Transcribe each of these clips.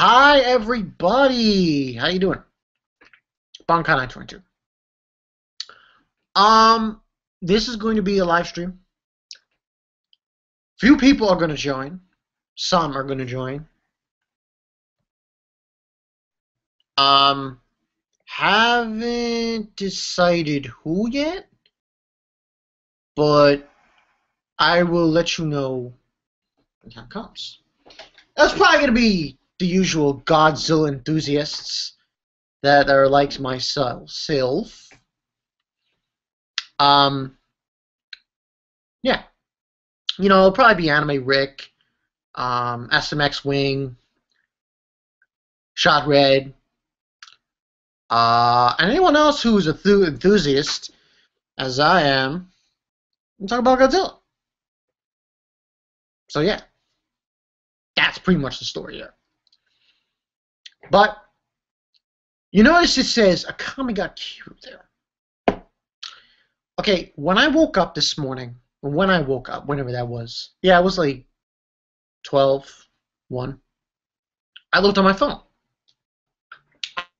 Hi everybody. How you doing? Bonkai 922. This is going to be a live stream. Few people are going to join. Some are going to join. Haven't decided who yet, but I will let you know when time comes. That's probably going to be the usual Godzilla enthusiasts that are like myself. Yeah. You know, it'll probably be Anime Rick, SMX Wing, Shot Red, and anyone else who's a enthusiast, as I am, and talk about Godzilla. So yeah, that's pretty much the story here. But you notice it says Akame got Kiru there. Okay, when I woke up this morning, or when I woke up, whenever that was, yeah, it was like 12:01. I looked on my phone.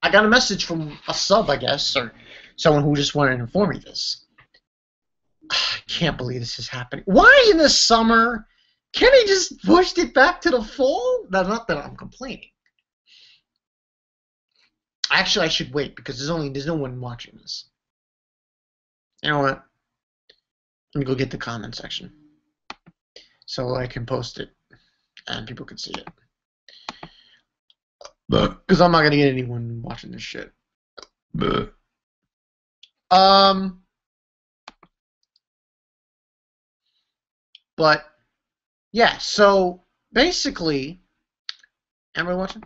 I got a message from a sub, I guess, or someone who just wanted to inform me this. I can't believe this is happening. Why in the summer? Can't he just push it back to the fall? Not that I'm complaining. Actually, I should wait because there's no one watching this. You know what? Let me go get the comment section so I can post it and people can see it. Because I'm not gonna get anyone watching this shit. But yeah. So basically, am I watching?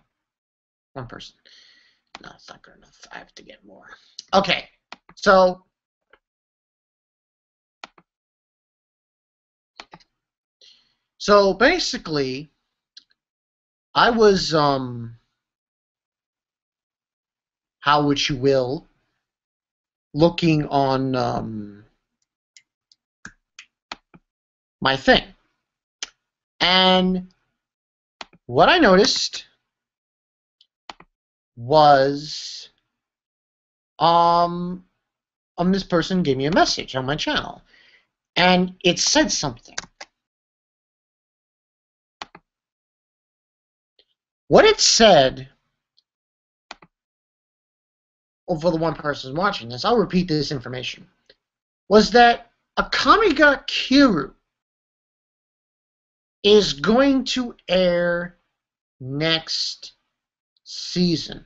One person. No, it's not good enough. I have to get more. Okay. So basically, I was how would you will, looking on my thing. And what I noticed was this person gave me a message on my channel. And it said something. What it said, for the one person watching this, I'll repeat this information, was that Akame ga Kiru is going to air next season.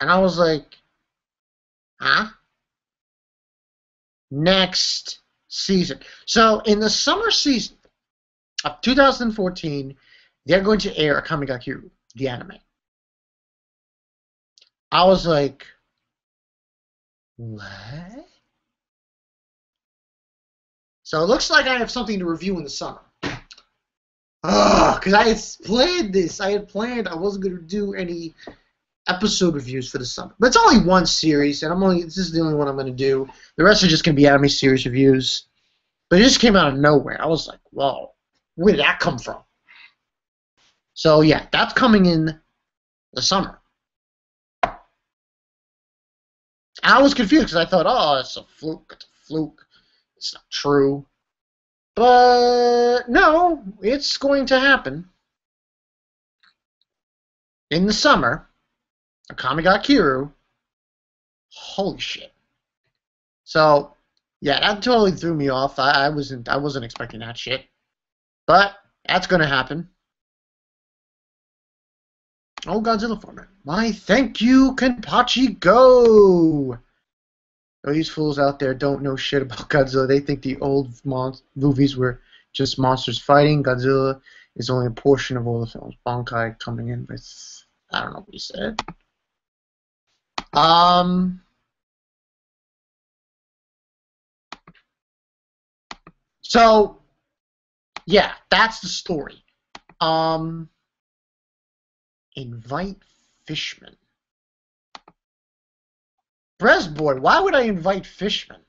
And I was like, huh? Next season. So in the summer season of 2014, they're going to air Akame ga Kiru, the anime. I was like, what? So it looks like I have something to review in the summer. Because I had planned this. I wasn't going to do any episode reviews for the summer. But it's only one series, and this is the only one I'm going to do. The rest are just going to be anime series reviews. But it just came out of nowhere. I was like, whoa, where did that come from? So yeah, that's coming in the summer. I was confused because I thought, oh, it's a fluke. It's a fluke. It's not true. But no, it's going to happen in the summer. Akame ga Kiru. Holy shit. So yeah, that totally threw me off. I wasn't expecting that shit. But that's going to happen. Oh, Godzilla format. Why, thank you, Kenpachi Go! These fools out there don't know shit about Godzilla. They think the old movies were just monsters fighting. Godzilla is only a portion of all the films. Bonkai coming in with... I don't know what he said. So, yeah, that's the story. Invite Fishman. Breastboard, why would I invite Fishman?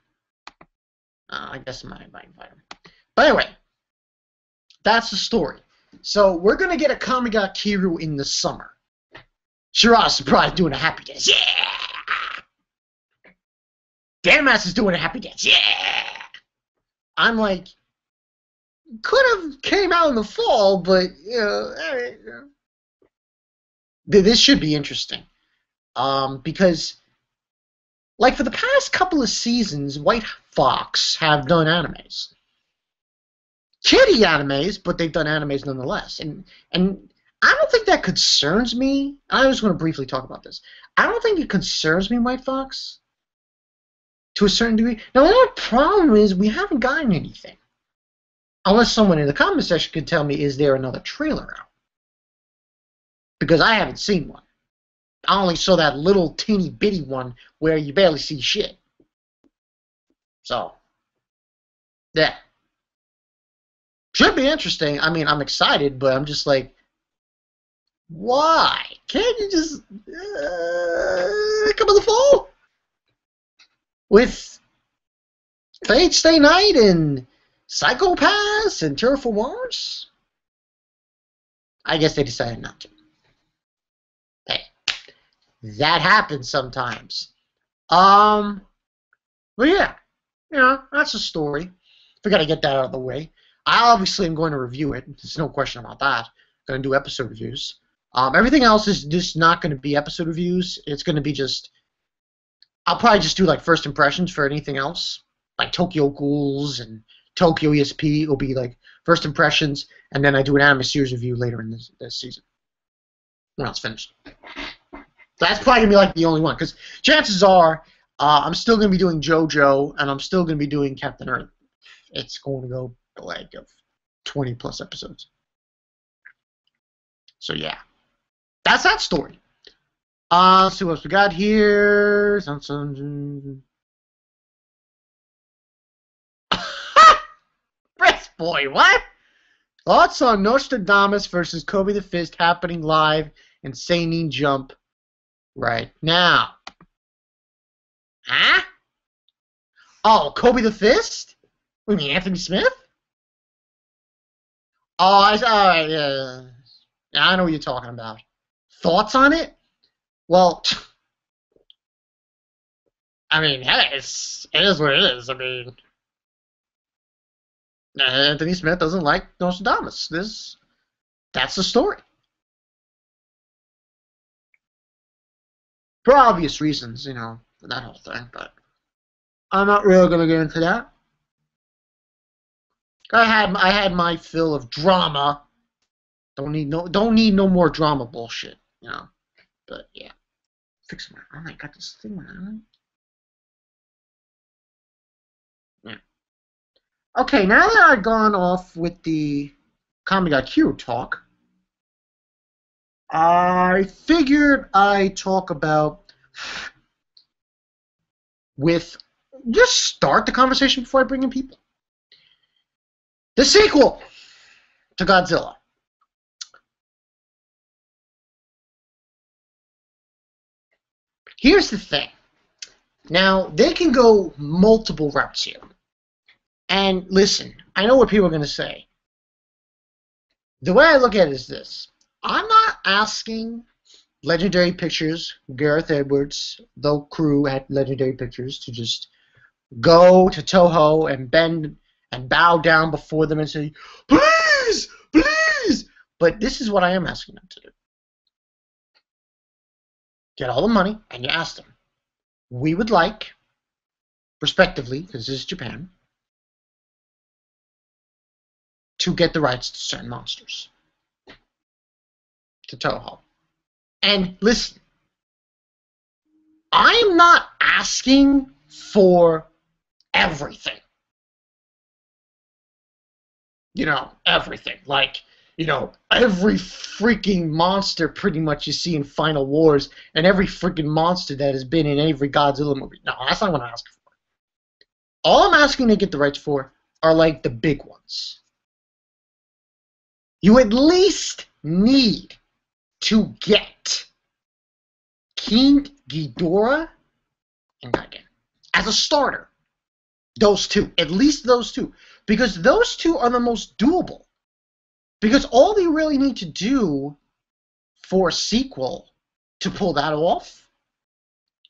I guess I might invite him. But anyway, that's the story. So we're gonna get a Kamiga Kiru in the summer. Shiraz is probably doing a happy dance. Yeah! Danimax is doing a happy dance. Yeah! I'm like, could have came out in the fall, but this should be interesting. Because like for the past couple of seasons, White Fox have done animes. Kiddie animes, but they've done animes nonetheless. And I don't think that concerns me. I just want to briefly talk about this. I don't think it concerns me, White Fox, to a certain degree. Now, the only problem is we haven't gotten anything. Unless someone in the comment section could tell me, is there another trailer out? Because I haven't seen one. I only saw that little teeny bitty one where you barely see shit. So, yeah. Should be interesting. I mean, I'm excited, but I'm just like, why? Can't you just come in the fall? With Fate Stay Night and Psychopaths and Terraform Mars? I guess they decided not to. Hey, that happens sometimes. But yeah, that's a story. We gotta get that out of the way. I obviously am going to review it. There's no question about that. I'm going to do episode reviews. Everything else is just not going to be episode reviews. It's going to be just... I'll probably just do like first impressions for anything else. Like Tokyo Ghouls and Tokyo ESP will be like first impressions, and then I do an anime series review later in this season. When it's finished. So that's probably going to be like the only one. Because chances are, I'm still going to be doing JoJo, and I'm still going to be doing Captain Earth. It's going to go the leg of 20 plus episodes. So yeah, that's that story. Let's see what else we got here. Breast boy, what? Thoughts on Nostradamus versus Kobe the Fist happening live in Seinen Jump right now? Huh? Oh, Kobe the Fist? What do you mean, Anthony Smith? Oh, all right, yeah. I know what you're talking about. Thoughts on it? Well, I mean, hey, it is what it is. I mean, Anthony Smith doesn't like Nostradamus. That's the story. For obvious reasons, for that whole thing, but I'm not really going to get into that. I had my fill of drama. Don't need no more drama bullshit, But yeah, fix my eye. I got this thing in my eye. Yeah. Okay, now that I've gone off with the Kamiga Kiru talk, I figured I'd talk about just start the conversation before I bring in people. The sequel to Godzilla. Here's the thing. Now, they can go multiple routes here. And listen, I know what people are going to say. The way I look at it is this. I'm not asking Legendary Pictures, Gareth Edwards, the crew at Legendary Pictures, to just go to Toho and bend and bow down before them and say, please, please. But this is what I am asking them to do. Get all the money, and you ask them, we would like, respectively, because this is Japan, to get the rights to certain monsters. To Toho. And listen, I am not asking for everything. Everything. Like, every freaking monster pretty much you see in Final Wars, and every freaking monster that has been in every Godzilla movie. No, that's not what I'm asking for. All I'm asking to get the rights for are like the big ones. You at least need to get King Ghidorah and Gigan as a starter. Those two. At least those two. Because those two are the most doable. Because all they really need to do for a sequel to pull that off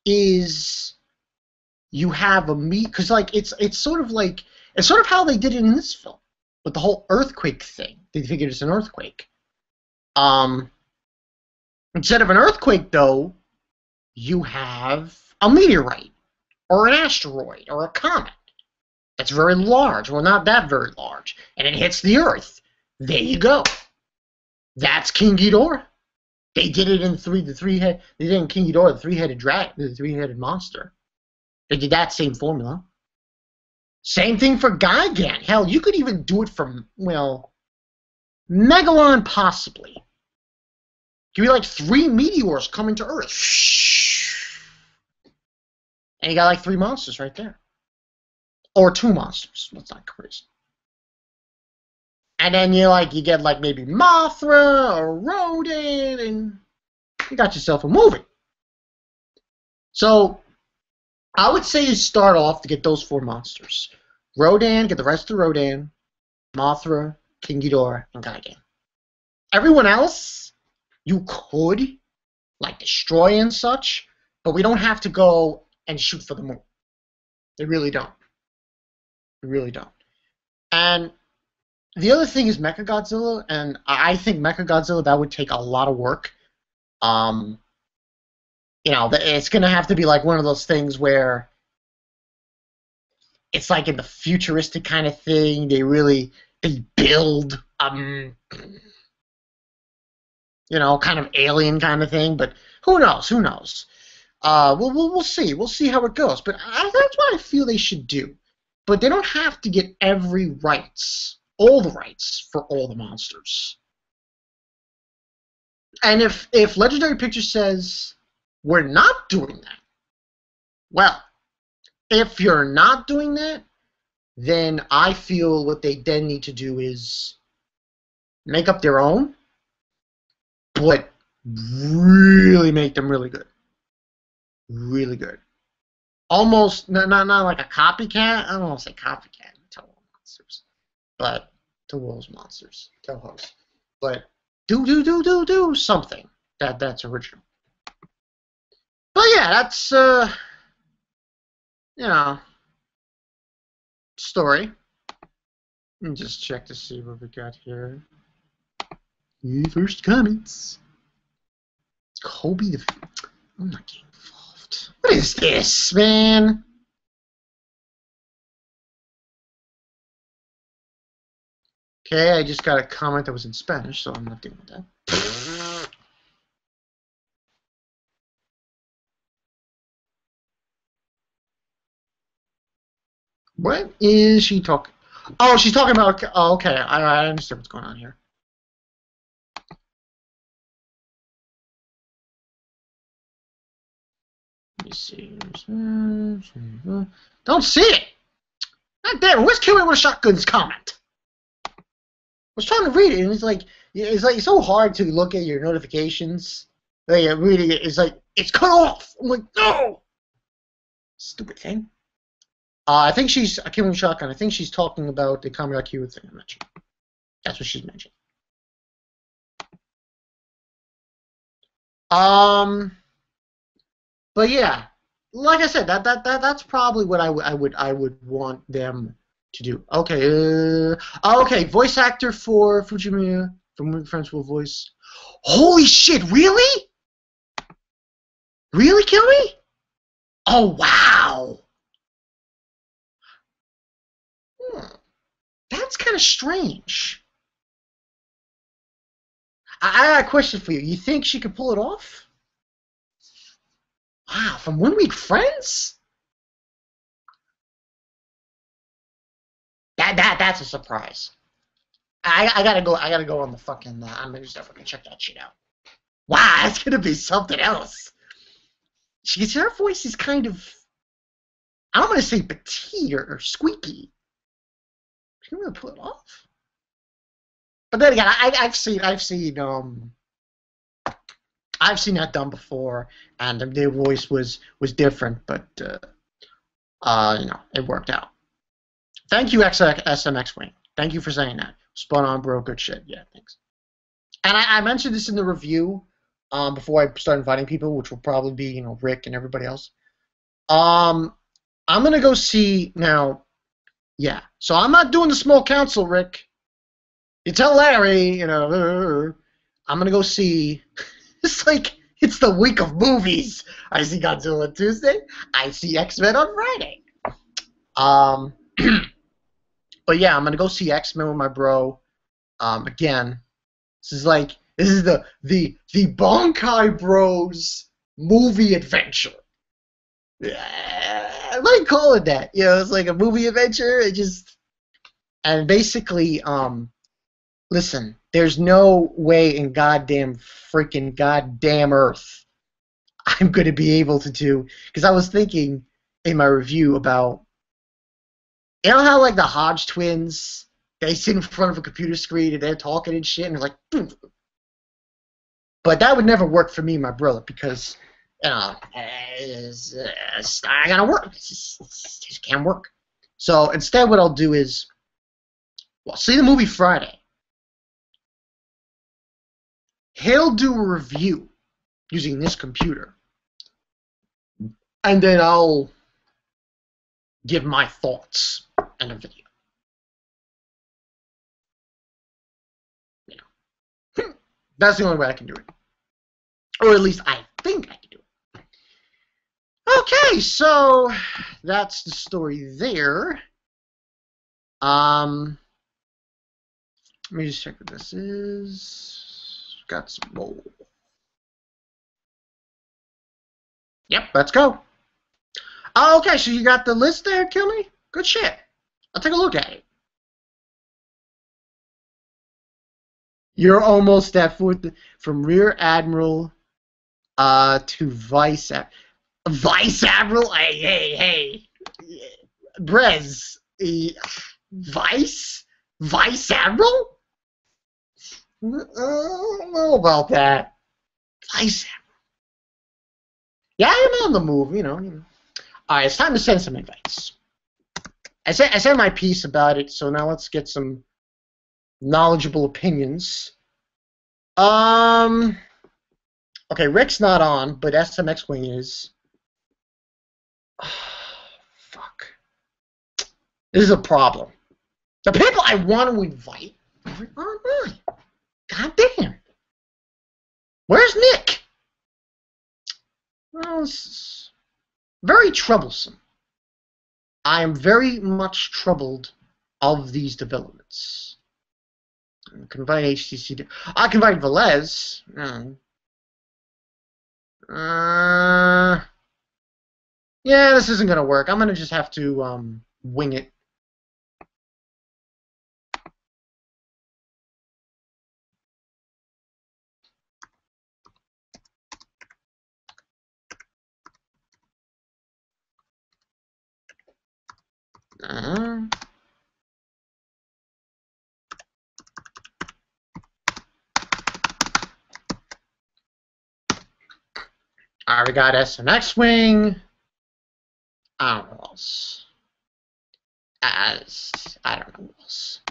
is you have a because like it's sort of how they did it in this film with the whole earthquake thing. They figured it's an earthquake. Instead of an earthquake, though, you have a meteorite or an asteroid or a comet that's very large. Well, not that very large, and it hits the Earth. There you go. That's King Ghidorah. They did it in They did it in King Ghidorah, the three-headed dragon, the three-headed monster. They did that same formula. Same thing for Gigan. Hell, you could even do it from, well, Megalon possibly. Give you like 3 meteors coming to Earth. And you got like 3 monsters right there. Or 2 monsters. That's not crazy. And then you get like maybe Mothra or Rodan, and you got yourself a movie. So I would say you start off to get those 4 monsters. Rodan, get the rest of Rodan, Mothra, King Ghidorah, and Gigan. Everyone else you could like destroy and such, but we don't have to go and shoot for the moon. They really don't. They really don't. And the other thing is Mechagodzilla, and I think Mechagodzilla, that would take a lot of work. You know, it's going to have to be like one of those things where it's like in the futuristic kind of thing. They build, you know, kind of alien kind of thing. But who knows? Who knows? We'll see. We'll see how it goes. But that's what I feel they should do. But they don't have to get all the rights for all the monsters. And if Legendary Pictures says we're not doing that, well, if you're not doing that, then I feel what they then need to do is make up their own, but really make them really good. Really good. Almost, not like a copycat. I don't want to say copycat. Toho monsters. But, Toho's monsters. Toho's. But, do something that's original. But yeah, that's, you know, story. Let me just check to see what we got here. First comments. Kobe the... I'm not getting involved. What is this, man? Okay, I just got a comment that was in Spanish, so I'm not dealing with that. What is she talking? Oh, she's talking about... Oh, okay, I understand what's going on here. Let me see. Don't see it! God damn it, where's Killing with a Shotgun's comment? I was trying to read it, and it's like so hard to look at your notifications. Like, reading it, it's like, it's cut off! I'm like, no! Stupid thing. I think she's Killing with a Shotgun. I think she's talking about the Kamen Kiru thing I mentioned. That's what she's mentioned. But yeah, like I said, that's probably what I would want them to do. Okay, okay, voice actor for Fujimiya from Friends Will Voice. Holy shit, really? Really, Kilmy? Oh wow. That's kind of strange. I got a question for you. You think she could pull it off? Wow, from One Week Friends? That's a surprise. I gotta go on the fucking I'm gonna just fucking check that shit out. Wow, that's gonna be something else. Her voice is kind of, I don't want to say petite or squeaky. She can really pull it off. But then again, I've seen that done before, and their voice was different, but you know, it worked out. Thank you, SMX Wing. Thank you for saying that. Spot on, bro. Good shit. Yeah, thanks. And I mentioned this in the review before I start inviting people, which will probably be, you know, Rick and everybody else. I'm going to go see now. Yeah. So I'm not doing the small council, Rick. You tell Larry, you know, I'm going to go see. It's like, it's the week of movies. I see Godzilla on Tuesday. I see X-Men on Friday. But yeah, I'm going to go see X-Men with my bro. Again, this is the Bonkai Bros movie adventure. I might call it that. You know, it's like a movie adventure. And basically, listen, there's no way in goddamn earth I'm going to be able to do, because I was thinking in my review about, you know how like the Hodge twins, they sit in front of a computer screen and they're talking and shit, and they're like, poof. But that would never work for me and my brother, because, you know, I gotta work. It just can't work. So instead what I'll do is, well, see the movie Friday. He'll do a review using this computer, and then I'll give my thoughts in a video. You know, that's the only way I can do it, or at least I think I can do it. Okay, so that's the story there. Let me just check what this is. Got some more. Yep, let's go. Oh, okay, so you got the list there, Kilmy? Good shit. I'll take a look at it. You're almost at fourth, from Rear Admiral to Vice Admiral? Hey. Brez. Vice Admiral? I don't know about that. Vice Admiral. Yeah, I'm on the move, you know. Alright, it's time to send some invites. I said my piece about it, so now let's get some knowledgeable opinions. Okay, Rick's not on, but SMX Wing is. Oh, fuck. This is a problem. The people I want to invite are online. God damn. Where's Nick? Well, it's very troublesome. I am very much troubled of these developments. I can invite HTC. I can invite Velez. Yeah, this isn't gonna work. I'm gonna just have to wing it. Alright, we got SMX Wing. I don't know what else. I don't know what else.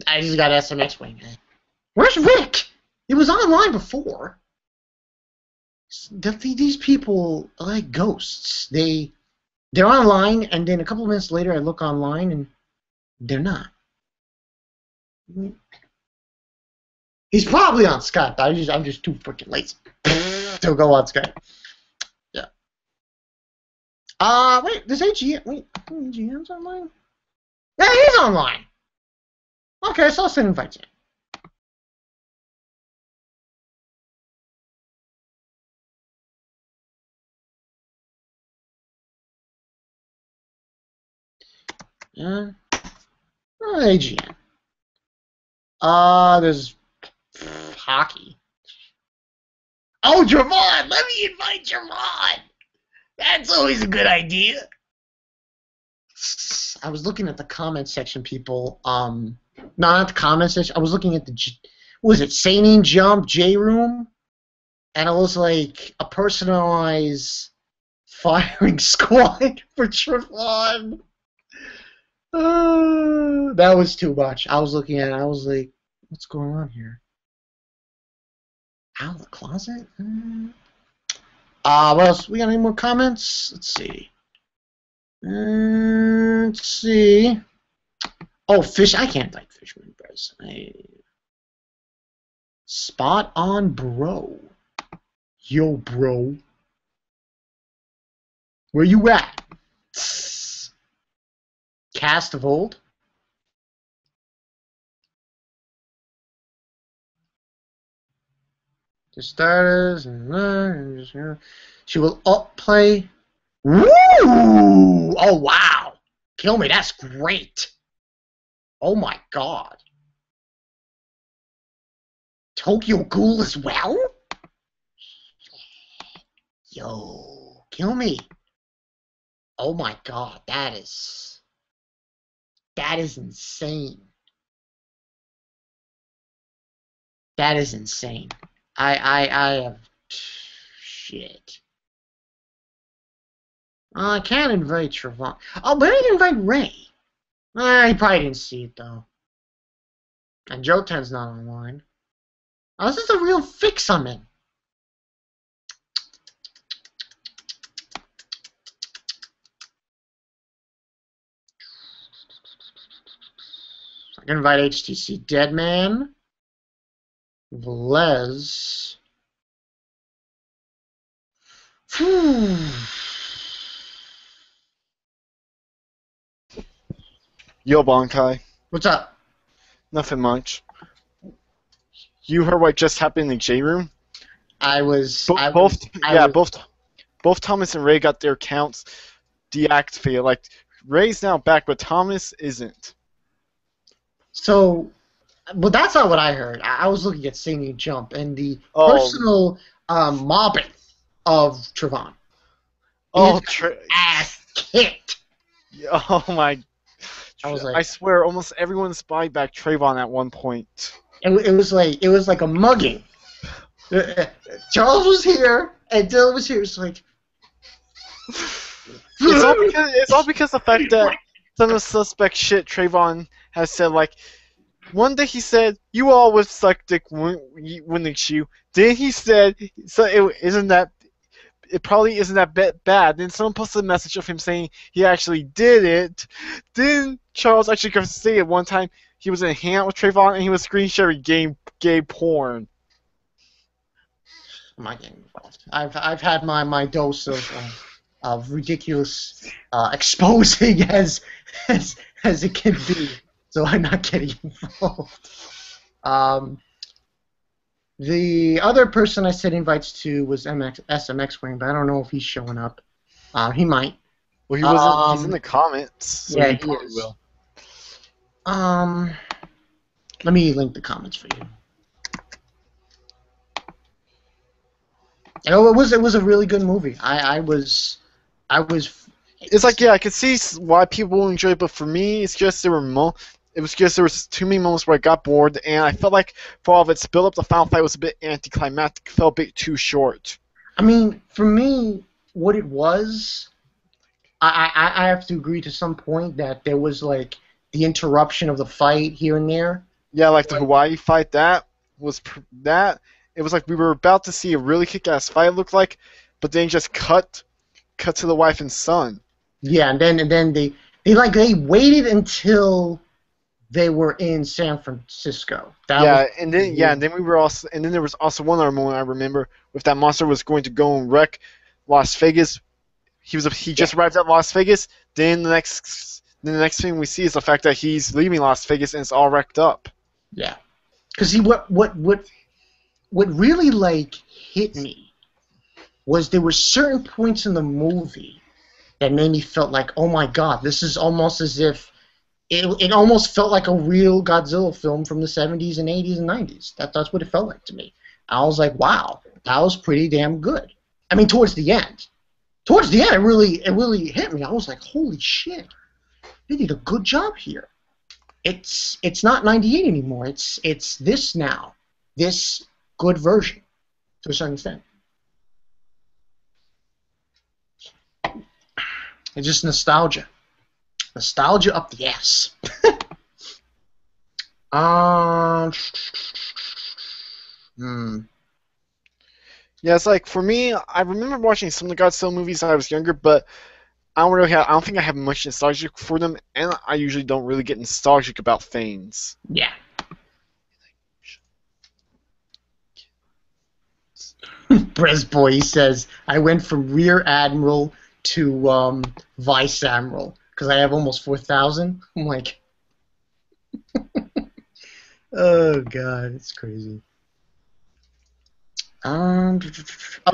I just got SMX Wing. Where's Rick? He was online before. These people are like ghosts. They're online, and then a couple of minutes later I look online and they're not. He's probably on Skype. I'm just too freaking lazy to go on Skype. Yeah. Wait, does AGM? Wait, AGM's online? Yeah, he's online. Okay, so I'll send invites in. Yeah. AGM. There's hockey. Oh, Javon! Let me invite Javon! That's always a good idea. I was looking at the comment section, people. No, not the comment section. I was looking at the, what was it, Seinin Jump J Room? And it was like a personalized firing squad for Javon. That was too much. I was looking at it. I was like, what's going on here? Out of the closet? What else? We got any more comments? Let's see. Let's see. Oh, fish. I can't like Fisherman Bros. Spot on, bro. Yo, bro. Where you at? Cast of old? The starters and she will play. Woo! Oh wow! Kill me. That's great. Oh my god. Tokyo Ghoul as well? Yo, kill me. Oh my god, that is insane. That is insane. I have shit. I can't invite Trevon. Oh, but I can invite Ray. He probably didn't see it though. And Jotan's not online. Oh, this is a real fix I'm in. I can invite HTC Deadman. Velez. Yo, Bonkai. What's up? Nothing much. You heard what just happened in the J room? Both Thomas and Ray got their accounts deactivated. Like Ray's now back, but Thomas isn't. So, well, that's not what I heard. I was looking at Singing Jump and the personal mobbing of Trevon. Oh, ass kicked. Oh my! I was like, I swear, almost everyone spied back Trayvon at one point. It was like a mugging. Charles was here and Dylan was here. It's like it's all because of the fact that some of the suspect shit Trayvon has said. Like one day he said, "You all would suck dick, wouldn't you?" Then he said, "So it probably isn't that bad." Then someone posted a message of him saying he actually did it. Then Charles actually got to say it one time. He was in a hangout with Trayvon and he was screen sharing gay porn. I'm not getting involved. I've had my dose of ridiculous exposing as it can be, so I'm not getting involved. The other person I said invites to was SMX Wing, but I don't know if he's showing up. He might. Well, he wasn't. He's in the comments. So yeah, he probably will. Let me link the comments for you. You know, it was a really good movie. I was. It's like, yeah, I could see why people will enjoy it, but for me, it's just there was too many moments where I got bored, and I felt like for all of its build up, the final fight was a bit anticlimactic, felt a bit too short. I mean, for me, what it was, I have to agree to some point that there was like the interruption of the fight here and there. Yeah, like the Hawaii fight, it was like we were about to see a really kick-ass fight, it looked like, but then just cut to the wife and son. Yeah, and then they waited until they were in San Francisco. And then there was also one other moment I remember if that monster was going to go and wreck Las Vegas. He just arrived at Las Vegas. Then the next thing we see is the fact that he's leaving Las Vegas and it's all wrecked up. Yeah, because what really like hit me was there were certain points in the movie that made me felt like, oh my god, this is almost as if it almost felt like a real Godzilla film from the 70s and 80s and 90s. That's what it felt like to me. I was like, wow, that was pretty damn good. I mean, towards the end, it really hit me. I was like, holy shit, they did a good job here. It's not 98 anymore. It's this now, this good version to a certain extent. It's just nostalgia. Nostalgia up the ass. Um. Hmm. Yeah, it's like for me, I remember watching some of the Godzilla movies when I was younger, but I don't think I have much nostalgia for them, and I usually don't really get nostalgic about things. Yeah. Boy says I went from Rear Admiral to Vice Admiral because I have almost 4,000. I'm like, oh god, it's crazy. Oh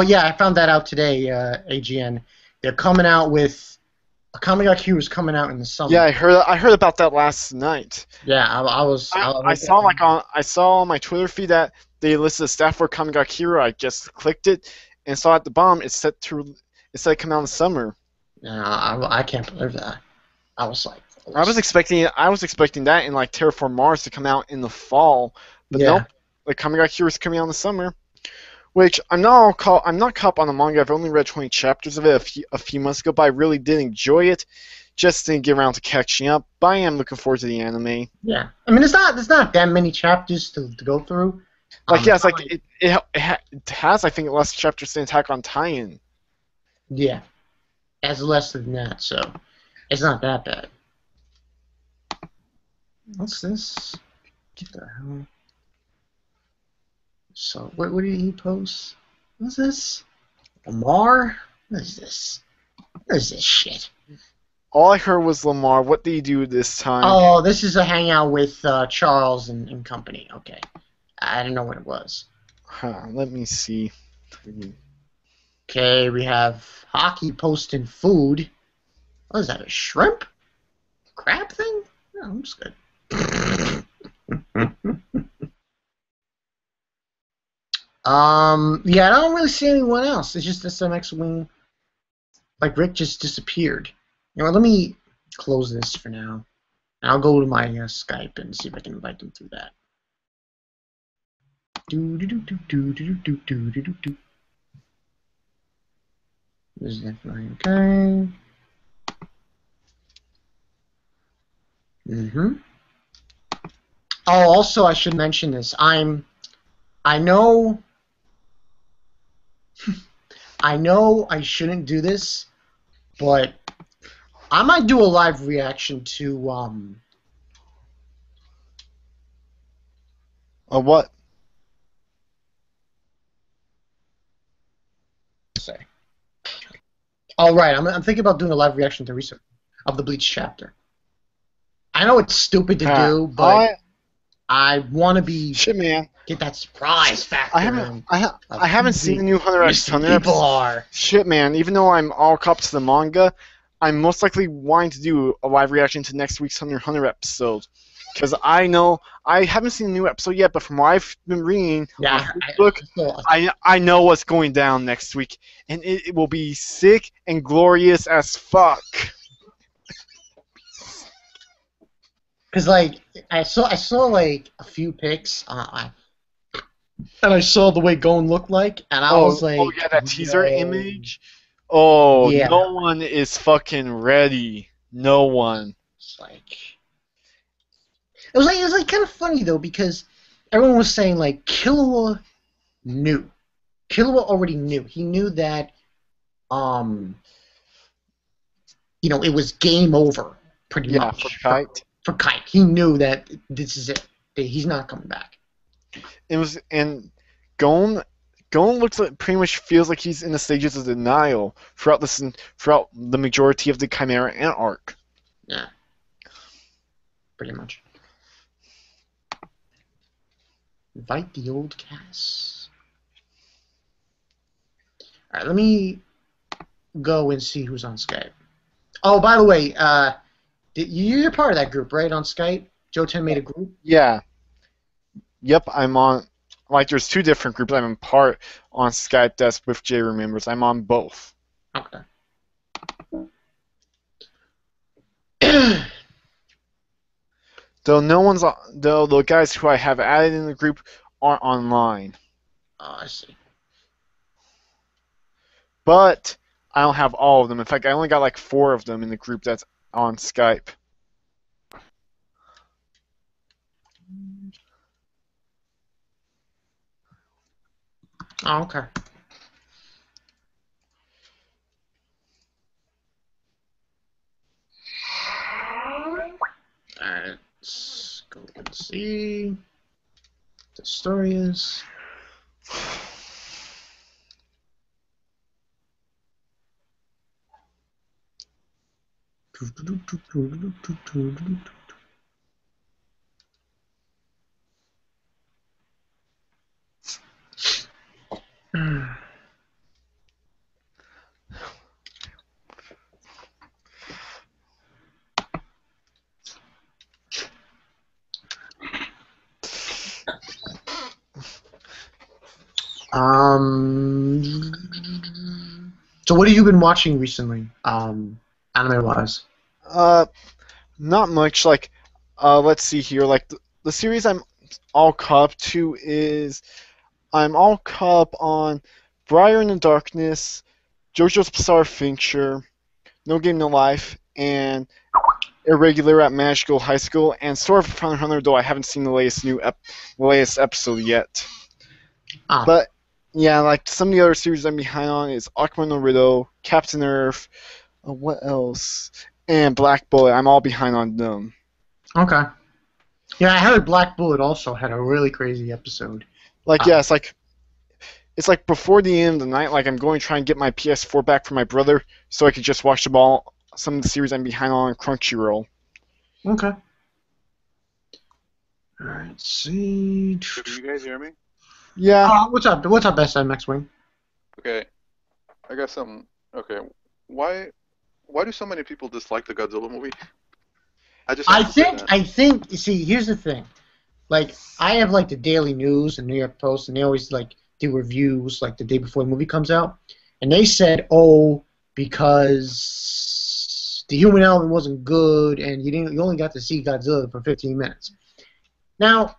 yeah, I found that out today. AGN, they're coming out with Akame Q is coming out in the summer. Yeah, I heard about that last night. Yeah, I I saw on my Twitter feed that they listed the staff for Kiru. I just clicked it and saw at the bottom it said come out in the summer. Yeah, I can't believe that. I was like, I was expecting that in like Terraform Mars to come out in the fall, but yeah. nope. Like Kiru is coming out in the summer. Which I'm not caught up on the manga. I've only read 20 chapters of it a few months ago, but I really did enjoy it. Just didn't get around to catching up. But I am looking forward to the anime. Yeah, I mean, there's not that many chapters to go through. Like yeah, it's like it has I think less chapters than Attack on Titan. Yeah, it has less than that, so it's not that bad. What's this? What the hell? So what did he post? What's this? Lamar? What is this? What is this shit? All I heard was Lamar. What did he do this time? Oh, this is a hangout with Charles and company. Okay, I don't know what it was. Let me see. Okay, we have Hockey posting food. What is that? A shrimp? Crab thing? No, I'm just good. Yeah, I don't really see anyone else. It's just this X-Wing. Like, Rick just disappeared. You know what, let me close this for now. And I'll go to my Skype and see if I can invite them through that. This is definitely okay. Oh, also, I should mention this. I know I shouldn't do this, but I might do a live reaction to What? say. All right, I'm thinking about doing a live reaction to research of the Bleach chapter. I know it's stupid to do, but I want to be shit, man. Get that surprise factor. I haven't seen the new Hunter x Hunter. People are shit, man. Even though I'm all caught up to the manga, I'm most likely wanting to do a live reaction to next week's Hunter x Hunter episode. Because I know I haven't seen the new episode yet, but from what I've been reading on Facebook, I know what's going down next week, and it will be sick and glorious as fuck. Because like I saw like a few pics, and I saw the way Gon looked like, and I was like, oh yeah, that teaser image. Oh, yeah. No one is fucking ready. No one. It's like. It was like kind of funny though, because everyone was saying like Killua knew. Killua already knew. He knew that it was game over pretty much. For Kite. For Kite. He knew that this is it. That he's not coming back. And Gon looks like pretty much feels like he's in the stages of denial throughout the majority of the Chimera Ant arc. Yeah. Pretty much. Invite the old cast. Alright, let me go and see who's on Skype. Oh, by the way, you're part of that group, right, on Skype? Joe 10 made a group? Yeah. Yep, I'm on. Like, there's two different groups. I'm in part on Skype that's with Jay Remembers. I'm on both. Okay. Though the guys who I have added in the group aren't online. Oh, I see. But I don't have all of them. In fact, I only got like 4 of them in the group that's on Skype. Oh, okay. Alright, let's go and see what the story is. So what have you been watching recently, anime-wise? Not much. Like, let's see here. Like the series I'm all caught up to is I'm all caught up on Briar in the Darkness, JoJo's Bizarre Adventure, No Game No Life, and Irregular at Magical High School, and Sword of Hunter x Hunter. Though I haven't seen the latest episode yet. Oh. But yeah, like some of the other series I'm behind on is Akuma no Riddle, Captain Earth, what else? And Black Bullet. I'm all behind on them. Okay. Yeah, I heard Black Bullet also had a really crazy episode. Like yeah, it's like before the end of the night. Like I'm going to try and get my PS4 back from my brother, so I could just watch some of the series I'm behind on Crunchyroll. Okay. Alright, let's see. Do you guys hear me? Yeah. What's up? What's up, SMX Wing? Okay, I got some. Okay, why do so many people dislike the Godzilla movie? I think. See, here's the thing. Like, I have like the Daily News and New York Post, and they always like do reviews like the day before the movie comes out, and they said, "Oh, because the human element wasn't good, and you only got to see Godzilla for 15 minutes." Now,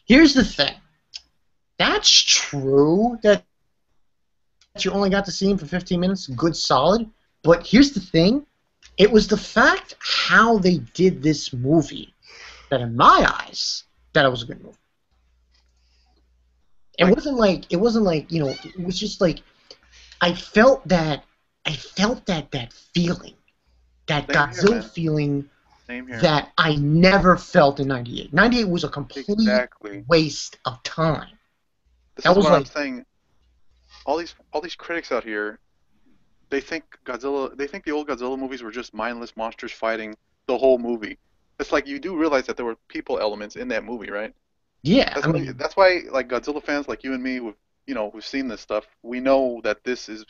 here's the thing. That's true that you only got to see him for 15 minutes, good solid. But here's the thing. It was the fact how they did this movie that, in my eyes, that it was a good movie. It wasn't like it was just like I felt that feeling, that Godzilla feeling that I never felt in '98. '98 was a complete waste of time. This is what I'm saying. All these critics out here, they think the old Godzilla movies were just mindless monsters fighting the whole movie. It's like you do realize that there were people elements in that movie, right? Yeah, that's why like Godzilla fans like you and me, who've seen this stuff, we know that this is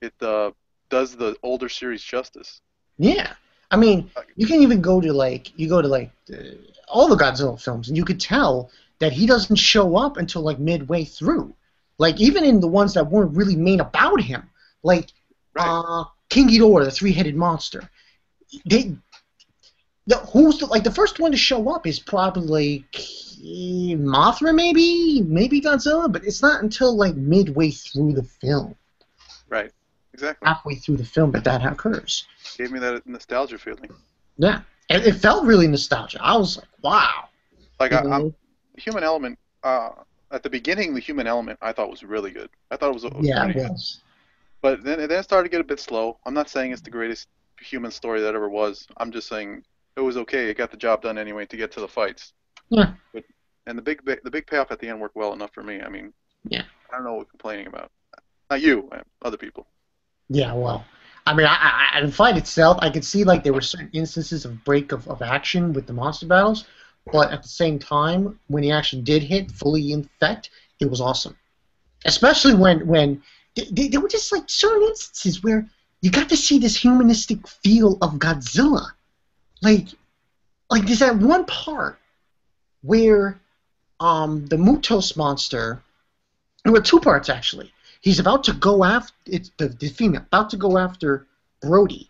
it does the older series justice. Yeah, I mean, you can even go to all the Godzilla films, and you could tell that he doesn't show up until like midway through. Like even in the ones that weren't really made about him, like King Ghidorah, the three-headed monster. The first one to show up is probably Mothra, maybe Godzilla, but it's not until like midway through the film. Right. Exactly. Halfway through the film that occurs. Gave me that nostalgia feeling. Yeah, it felt really nostalgic. I was like, wow. Like the human element. At the beginning, the human element I thought was really good. I thought it was pretty good. But then it started to get a bit slow. I'm not saying it's the greatest human story that ever was. I'm just saying it was okay. It got the job done anyway to get to the fights. Yeah. And the big payoff at the end worked well enough for me. I mean, yeah. I don't know what we're complaining about. Not you, other people. Yeah, well, I mean, the fight itself, I could see like there were certain instances of break of action with the monster battles, but at the same time, when the action did hit fully in effect, it was awesome. Especially when there were just like certain instances where you got to see this humanistic feel of Godzilla. Like there's that one part where the Mutos monster, there were two parts actually. He's about to go after the female, about to go after Brody,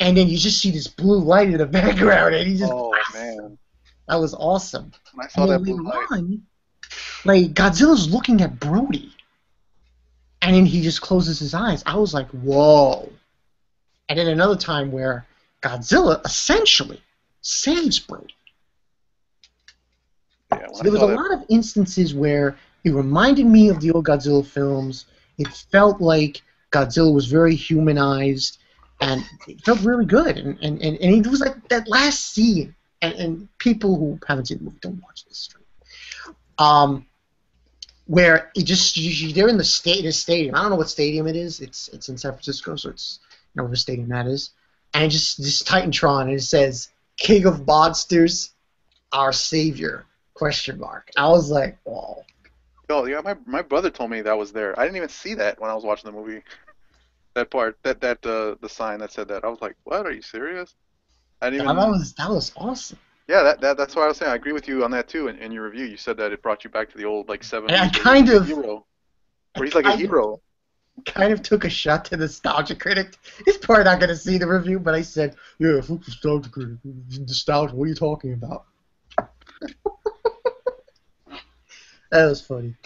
and then you just see this blue light in the background, and he just man, that was awesome. When I saw that blue light, like Godzilla's looking at Brody, and then he just closes his eyes. I was like, whoa, and then another time where Godzilla essentially saves Brody. Yeah, So there was a lot of instances where it reminded me of the old Godzilla films. It felt like Godzilla was very humanized, and it felt really good. And it was like that last scene. And people who haven't seen the movie, don't watch this stream. Where it just they're in the stadium. I don't know what stadium it is. It's in San Francisco, so it's whatever stadium that is. And just Titantron, and it says "King of Monsters, our savior?" ? I was like, "Wow." Oh yeah, my brother told me that was there. I didn't even see that when I was watching the movie. That part, the sign that said that. I was like, "What? Are you serious?" I didn't even. That was awesome. Yeah, that's what I was saying. I agree with you on that too. In your review, you said that it brought you back to the old like 70s. I kind of hero, where he's like a hero. Kind of took a shot to Nostalgia Critic. He's probably not going to see the review, but I said, "Yeah, fuck Nostalgia Critic. Nostalgia. What are you talking about?" That was funny.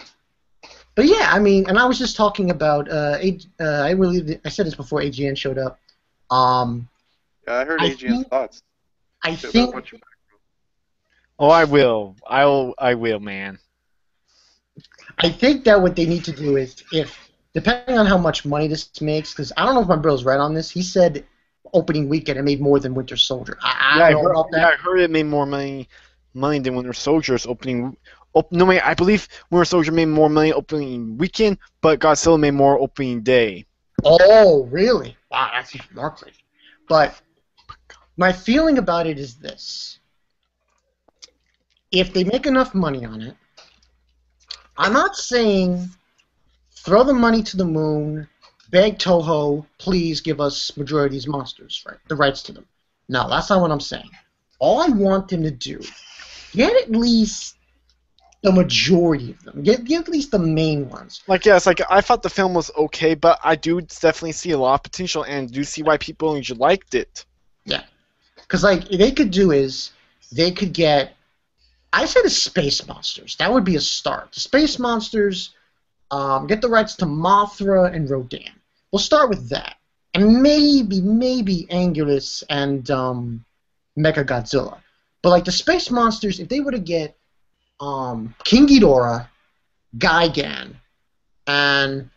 But yeah, I mean, and I was just talking about. I said this before AGN showed up. Yeah, I heard AGN's thoughts. I think. Oh, I will. I will, man. I think that what they need to do is, depending on how much money this makes, because I don't know if my bro's right on this. He said opening weekend it made more than Winter Soldier. I heard it made more money than Winter Soldier's opening. No, wait, I believe Winter Soldier made more money opening weekend, but Godzilla made more opening day. Oh, really? Wow, that's even more crazy. But my feeling about it is this. If they make enough money on it, I'm not saying throw the money to the moon, beg Toho, please give us majority of these monsters, right? The rights to them. No, that's not what I'm saying. All I want them to do, get at least the majority of them. Get at least the main ones. Like, yes, like I thought the film was okay, but I do definitely see a lot of potential and do see why people actually liked it. Yeah. Because, like, they could do is, they could get, I say the Space Monsters. That would be a start. The Space Monsters, get the rights to Mothra and Rodan. We'll start with that. And maybe Angulus and Mechagodzilla. But, like, the Space Monsters, if they were to get King Ghidorah, Gigan, and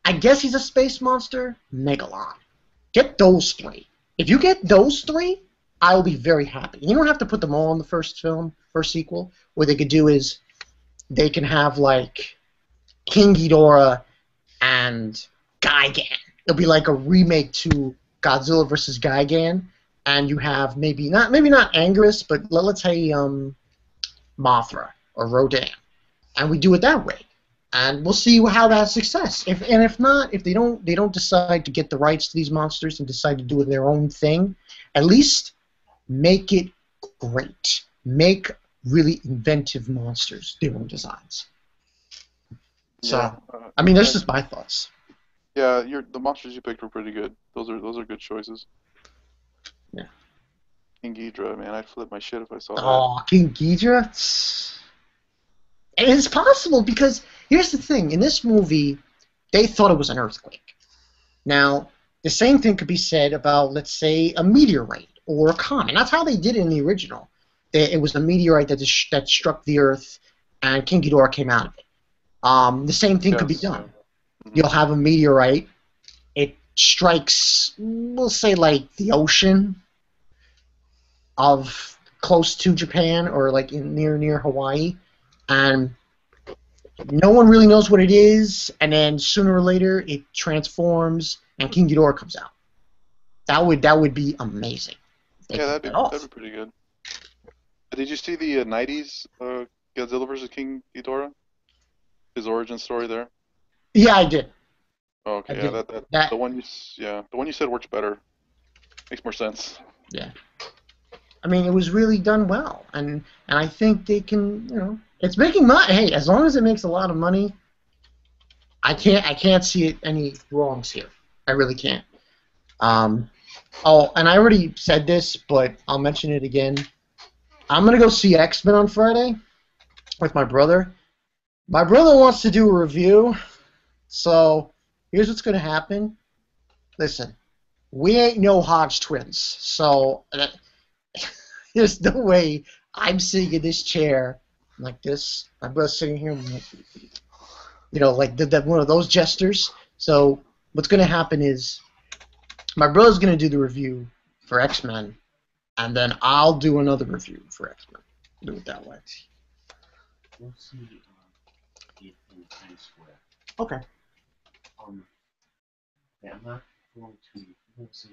I guess he's a space monster, Megalon. Get those three. If you get those three, I will be very happy. You don't have to put them all in the first sequel. What they could do is they can have, like, King Ghidorah and Gigan. It'll be like a remake to Godzilla vs. Gigan, and you have maybe not Anguirus, but let's say Mothra or Rodan, and we do it that way, and we'll see how that's success. If not, if they don't decide to get the rights to these monsters and decide to do their own thing, at least make it great. Make really inventive monsters, their own designs. So, yeah, I mean, that's just my thoughts. Yeah, the monsters you picked were pretty good. Those are good choices. Yeah. King Ghidorah, man, I'd flip my shit if I saw that. Oh, King Ghidorah. It's possible because here's the thing: in this movie, they thought it was an earthquake. Now, the same thing could be said about, let's say, a meteorite or a comet. That's how they did it in the original. It was a meteorite that struck the Earth, and King Ghidorah came out of it. The same thing could be done. Mm-hmm. You'll have a meteorite. It strikes, we'll say, like the ocean of close to Japan or like near Hawaii, and no one really knows what it is, and then sooner or later it transforms and King Ghidorah comes out. That would be amazing. Yeah, that'd be pretty good. Did you see the 90s Godzilla vs. King Ghidorah? His origin story there? Yeah, I did. Oh, okay, the one you said works better. Makes more sense. Yeah. I mean, it was really done well, and I think they can, it's making money. Hey, as long as it makes a lot of money, I can't see any wrongs here. I really can't. Oh, and I already said this, but I'll mention it again. I'm gonna go see X-Men on Friday with my brother. My brother wants to do a review, so here's what's gonna happen. Listen, we ain't no Hodge twins, so there's no way I'm sitting in this chair like this. My brother's sitting here, like one of those gestures. So what's going to happen is my brother's going to do the review for X-Men, and then I'll do another review for X-Men. Do it that way. We'll see it in Times Square. Okay. Yeah, I'm not going to see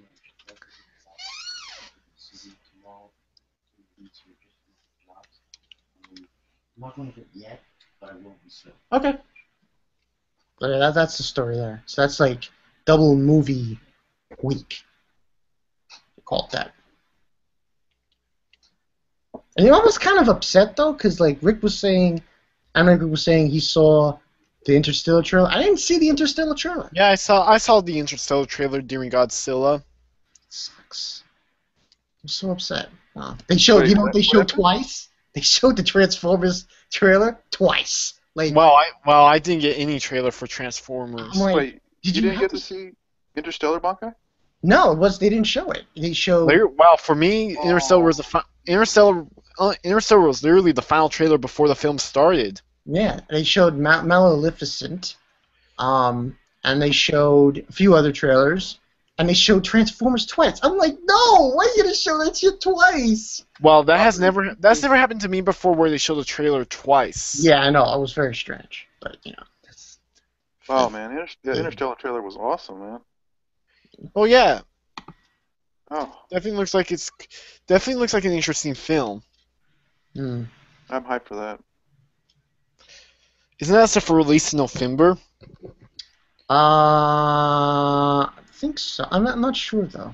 tomorrow. I'm not going to get yet, but I will be soon. Okay. Yeah, that's the story there. So that's like double movie week. They call it that. And you know, I was kind of upset though, because like Rick was saying he saw the Interstellar trailer. I didn't see the Interstellar trailer. Yeah, I saw the Interstellar trailer during Godzilla. It sucks. I'm so upset. They showed, Wait, you know what they showed happened? twice? They showed the Transformers trailer twice. Like, Well, I didn't get any trailer for Transformers. I'm like, Wait, did you you didn't have get to see Interstellar, Bankai? No, they didn't show it. They showed. Well, for me, Interstellar was Interstellar was literally the final trailer before the film started. Yeah, they showed Maleficent, and they showed a few other trailers, and they showed Transformers twice. I'm like, no, why are you gonna show that shit twice? Well, that's never happened to me before, where they showed a trailer twice. Yeah, I know, it was very strange, but you know. Oh man, the Interstellar trailer was awesome, man. Oh yeah, Oh, definitely looks like an interesting film. Hmm. I'm hyped for that. Isn't that set for release in November? I think so. I'm not sure though.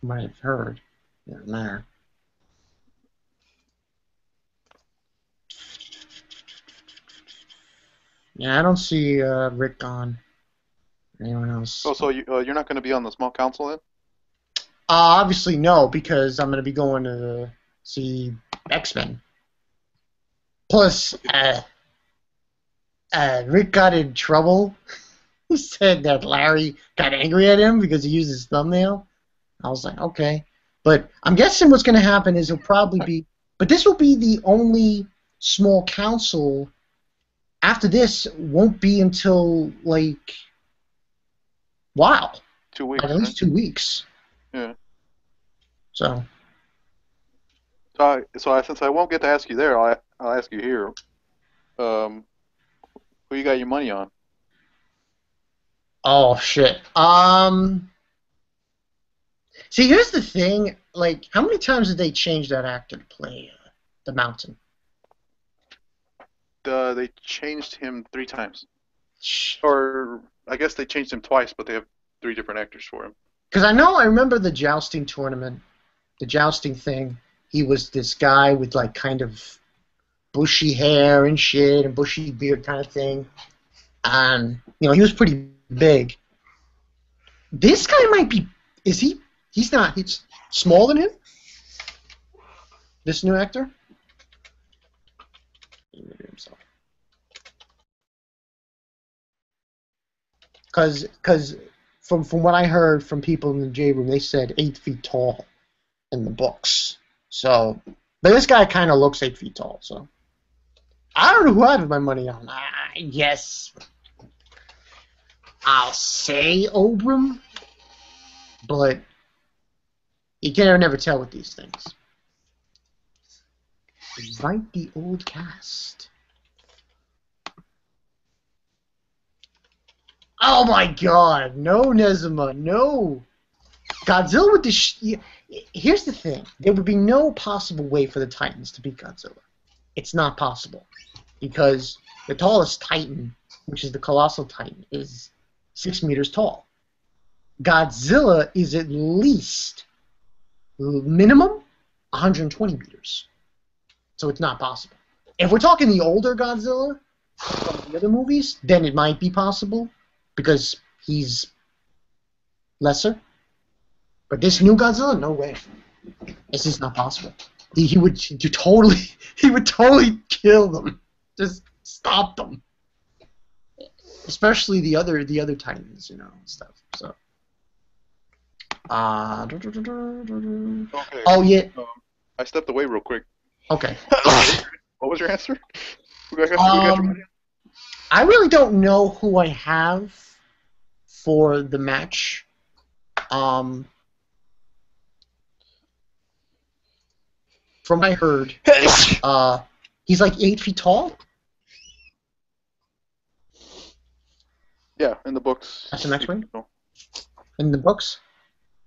You might have heard here and there. Yeah, I don't see Rick on. Anyone else? Oh, so you're not going to be on the small council then? Obviously no, because I'm going to be going to see X-Men. Plus, Rick got in trouble. He said that Larry got angry at him because he used his thumbnail. I was like, okay. But I'm guessing what's going to happen is it'll probably be... But this will be the only small council. After this, won't be until, like... Wow. 2 weeks. Like at least 2 weeks. Yeah. So... So since I won't get to ask you there, I'll ask you here. Who you got your money on? Oh shit. See, here's the thing. Like, how many times did they change that actor to play the Mountain? They changed him 3 times. Or I guess they changed him twice, but they have 3 different actors for him. Because I remember the jousting tournament, the jousting thing. He was this guy with like kind of bushy hair and shit and bushy beard kind of thing. And, you know, he was pretty big. This guy might be... Is he... He's not... He's smaller than him? This new actor? Because from what I heard from people in the J room, they said 8 feet tall in the books. So... But this guy kind of looks 8 feet tall, so... I don't know who I have my money on. Yes... I'll say Obram, but you can never tell with these things. Invite the old cast. Oh my god, no Nezuma, no. Godzilla with the... Here's the thing. There would be no possible way for the Titans to beat Godzilla. It's not possible. Because the tallest Titan, which is the Colossal Titan, is 6 meters tall. Godzilla is at least minimum 120 meters. So it's not possible. If we're talking the older Godzilla from the other movies, then it might be possible because he's lesser. But this new Godzilla, no way. It's just not possible. He would totally kill them. Just stop them. Especially the other Titans, you know, and stuff. So Okay. Oh yeah. I stepped away real quick. Okay. What was your answer? Who got your money? I really don't know who I have for the match. From what I heard, he's like 8 feet tall. Yeah, in the books. That's the next one. In the books,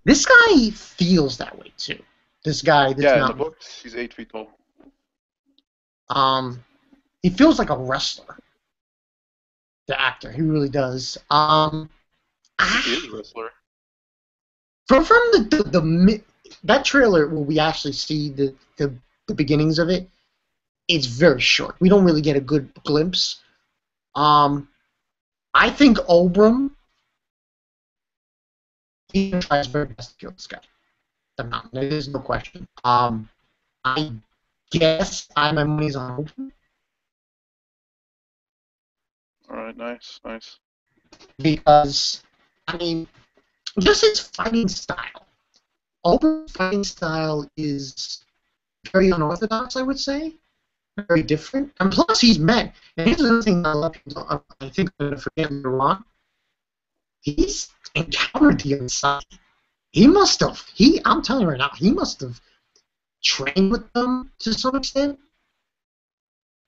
this guy feels that way too. This guy. This in the books, he's 8 feet tall. He feels like a wrestler. The actor, he really does. He is a wrestler. From the that trailer where we actually see the beginnings of it, it's very short. We don't really get a good glimpse. I think Obram, he tries his very best to kill this guy. The mountain. There's no question. I guess my money's on Obram. All right, nice. Because, I mean, just his fighting style. Obram's fighting style is very unorthodox, I would say. Very different. And plus, he's met. And here's another thing I love. I think I'm going to forget later on. He's encountered the other side. I'm telling you right now, he must have trained with them to some extent.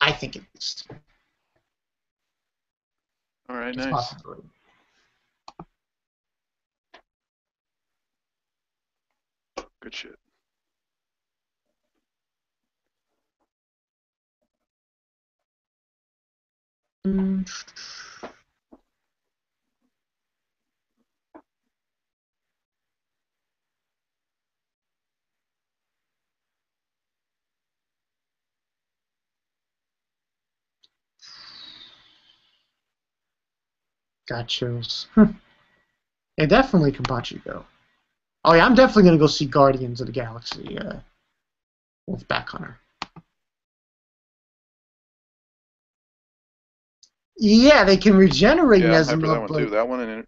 I think at least. All right, It's nice. possible. Good shit. Got chills. Yeah, definitely Kabachi, though. Oh, yeah, I'm definitely going to go see Guardians of the Galaxy, Wolfpack Hunter. Yeah, they can regenerate Yeah, I'm hyped for Nezima, that one too. That one and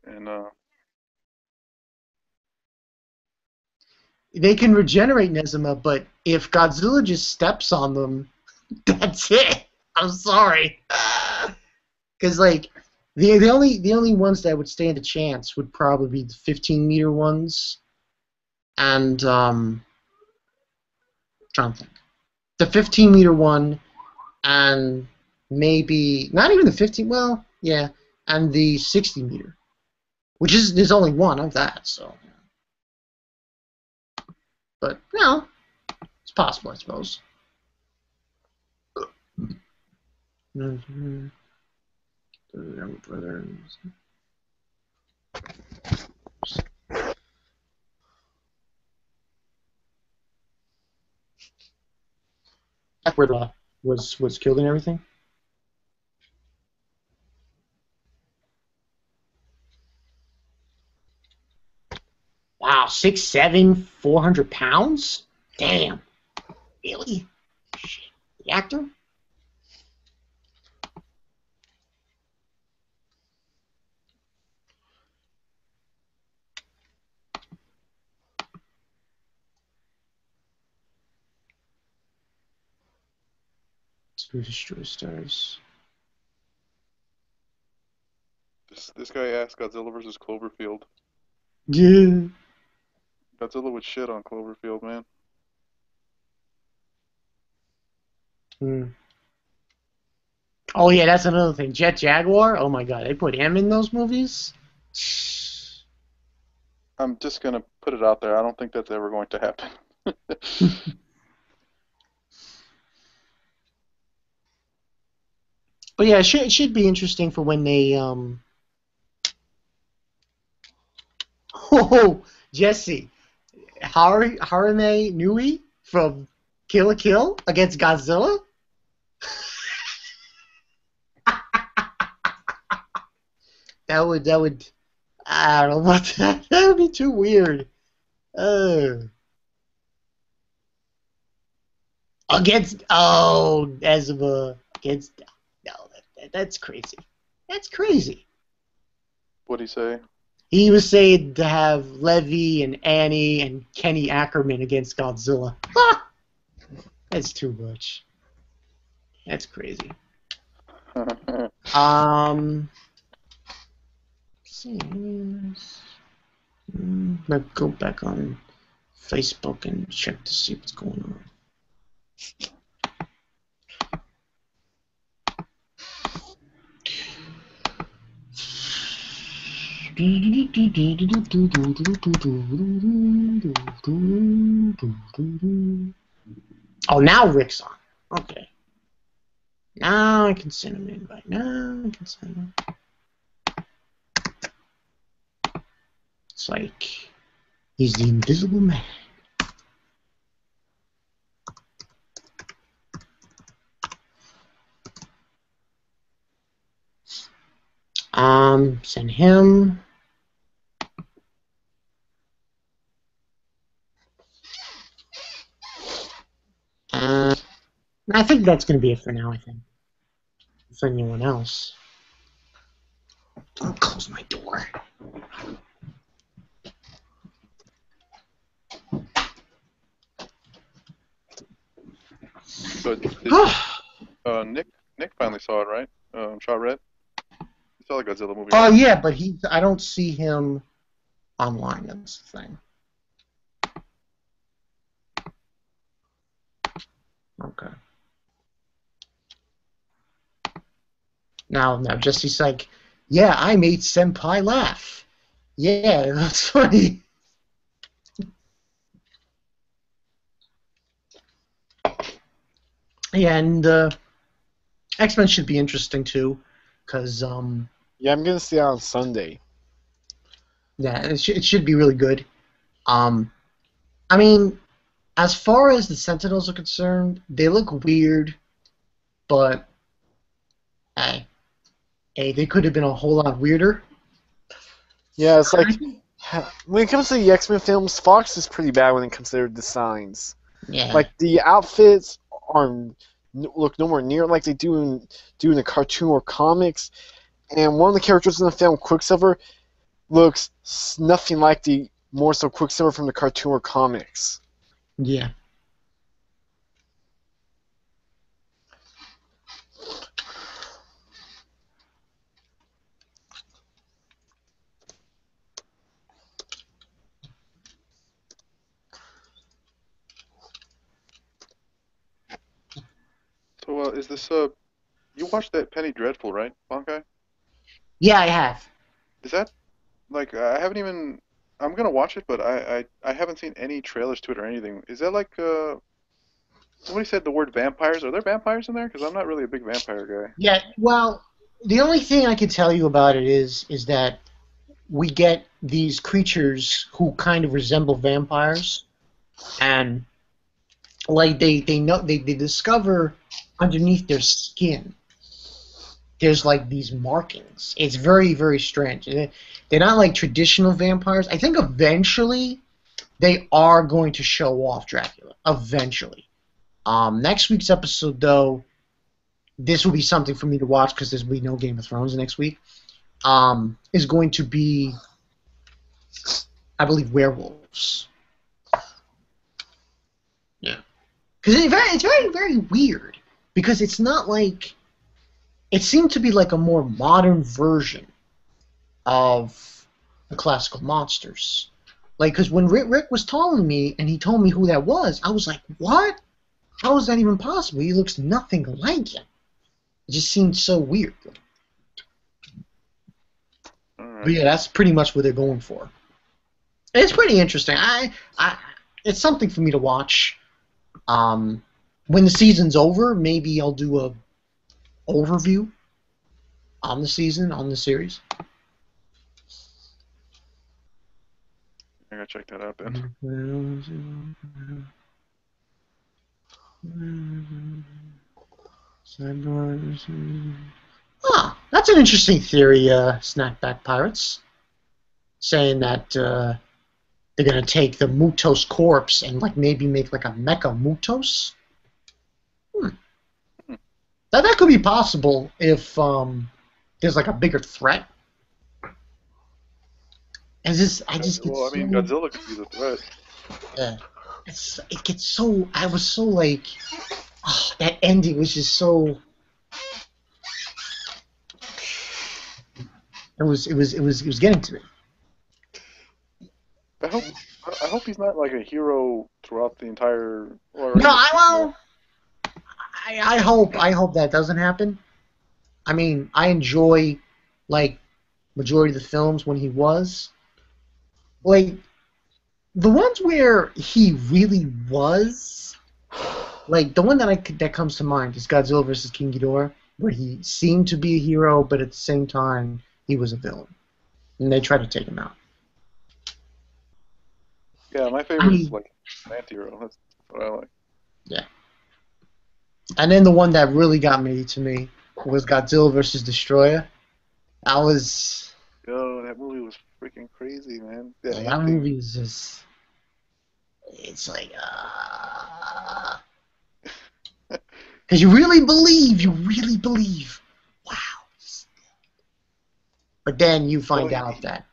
they can regenerate Nezima, but if Godzilla just steps on them, that's it. I'm sorry. Because like the only ones that would stand a chance would probably be the 15-meter ones, and trying to think, the 15-meter one, and maybe not even the 15. Well, yeah, and the 60-meter, which is there's only one of that, so. But no, it's possible, I suppose. Mm-hmm. Brothers. Where was killed and everything. Wow, 6'7", 400 pounds. Damn, really? Shit. The actor. Destroy stars. this guy asked Godzilla versus Cloverfield. Yeah. Godzilla would shit on Cloverfield, man. Oh yeah, that's another thing. Jet Jaguar. Oh my god, they put him in those movies. I'm just gonna put it out there. I don't think that's ever going to happen. But yeah, it should be interesting for when they Oh, Jesse, Harune Nui from Kill la Kill against Godzilla. that would I don't know about that. That would be too weird. Against Nezima against no, that's crazy. That's crazy. What'd he say? He was saying to have Levy and Annie and Kenny Ackerman against Godzilla. Ah! That's too much. That's crazy. Let's go back on Facebook and check to see what's going on. Oh, now Rick's on. Okay. Now I can send him an invite. Now I can send him. It's like he's the invisible man. Send him. I think that's going to be it for now, I think. For anyone else. Don't close my door. So Nick finally saw it, right? Shot Red? He saw the Godzilla movie. Oh, yeah, but I don't see him online. That's the thing. Okay. Now Jesse's like, yeah, I made Senpai laugh. Yeah, that's funny. Yeah, and X-Men should be interesting too, because yeah, I'm gonna see it on Sunday. Yeah, it should be really good. I mean, as far as the Sentinels are concerned, they look weird, but hey, they could have been a whole lot weirder. Yeah, it's like when it comes to the X-Men films, Fox is pretty bad when it comes to their designs. Yeah. Like the outfits look nowhere near like they do in the cartoon or comics, and one of the characters in the film, Quicksilver, looks nothing like the more so Quicksilver from the cartoon or comics. Yeah. So, is this, you watched that Penny Dreadful, right, Bonkai? Yeah, I have. Is that, like, I haven't even, I'm gonna watch it, but I haven't seen any trailers to it or anything. Is that like, somebody said the word vampires. Are there vampires in there? Because I'm not really a big vampire guy. Yeah, well, the only thing I can tell you about it is that we get these creatures who kind of resemble vampires, and like they discover underneath their skin there's like these markings. It's very, very strange. They're not like traditional vampires. I think eventually they are going to show off Dracula. Eventually. Next week's episode, though, this will be something for me to watch because there's will be no Game of Thrones next week. Is going to be, I believe, werewolves. Yeah. Because it's very, very weird. Because it's not like... It seemed to be like a more modern version of the classical monsters. Like, because when Rick was telling me, and he told me who that was, I was like, what? How is that even possible? He looks nothing like him. It just seemed so weird. Right. But yeah, that's pretty much what they're going for. It's pretty interesting. It's something for me to watch. When the season's over, maybe I'll do a overview on the season, on the series. I gotta check that out then. Ah, that's an interesting theory, Snackback Pirates. Saying that they're gonna take the Mutos corpse and like maybe make like a Mecha Mutos. That could be possible if there's like a bigger threat. I just get Well, I mean, so. Godzilla could be the threat. Yeah. It gets so. I was so like. Oh, that ending was just so. It was getting to me. I hope I hope he's not like a hero throughout the entire. Or No, in the I sequel. will. I hope that doesn't happen. I mean, I enjoy like majority of the films when he was like the ones where he really was like the one that comes to mind is Godzilla versus King Ghidorah, where he seemed to be a hero, but at the same time he was a villain, and they tried to take him out. Yeah, my I favorite is mean, like an anti-hero. That's what I like. yeah. And then the one that really got me to me was Godzilla versus Destroyer. That was Yo, that movie was freaking crazy, man. That that ending. movie is just it's like because you really believe, wow. But then you Well, find out that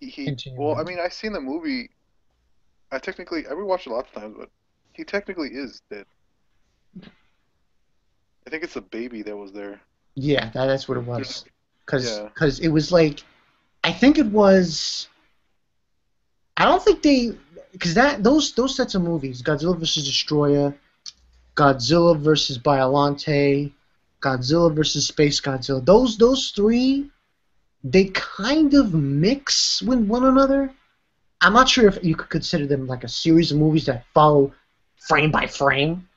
well, continuing. I mean, I seen the movie. I rewatched it lots of times, but he technically is dead. I think it's a baby that was there. Yeah, that's what it There's, was. Because yeah, it was like, I think it was. I don't think they, because those sets of movies, Godzilla versus Destroyer, Godzilla versus Biollante, Godzilla versus Space Godzilla. Those three, they kind of mix with one another. I'm not sure if you could consider them like a series of movies that follow frame by frame,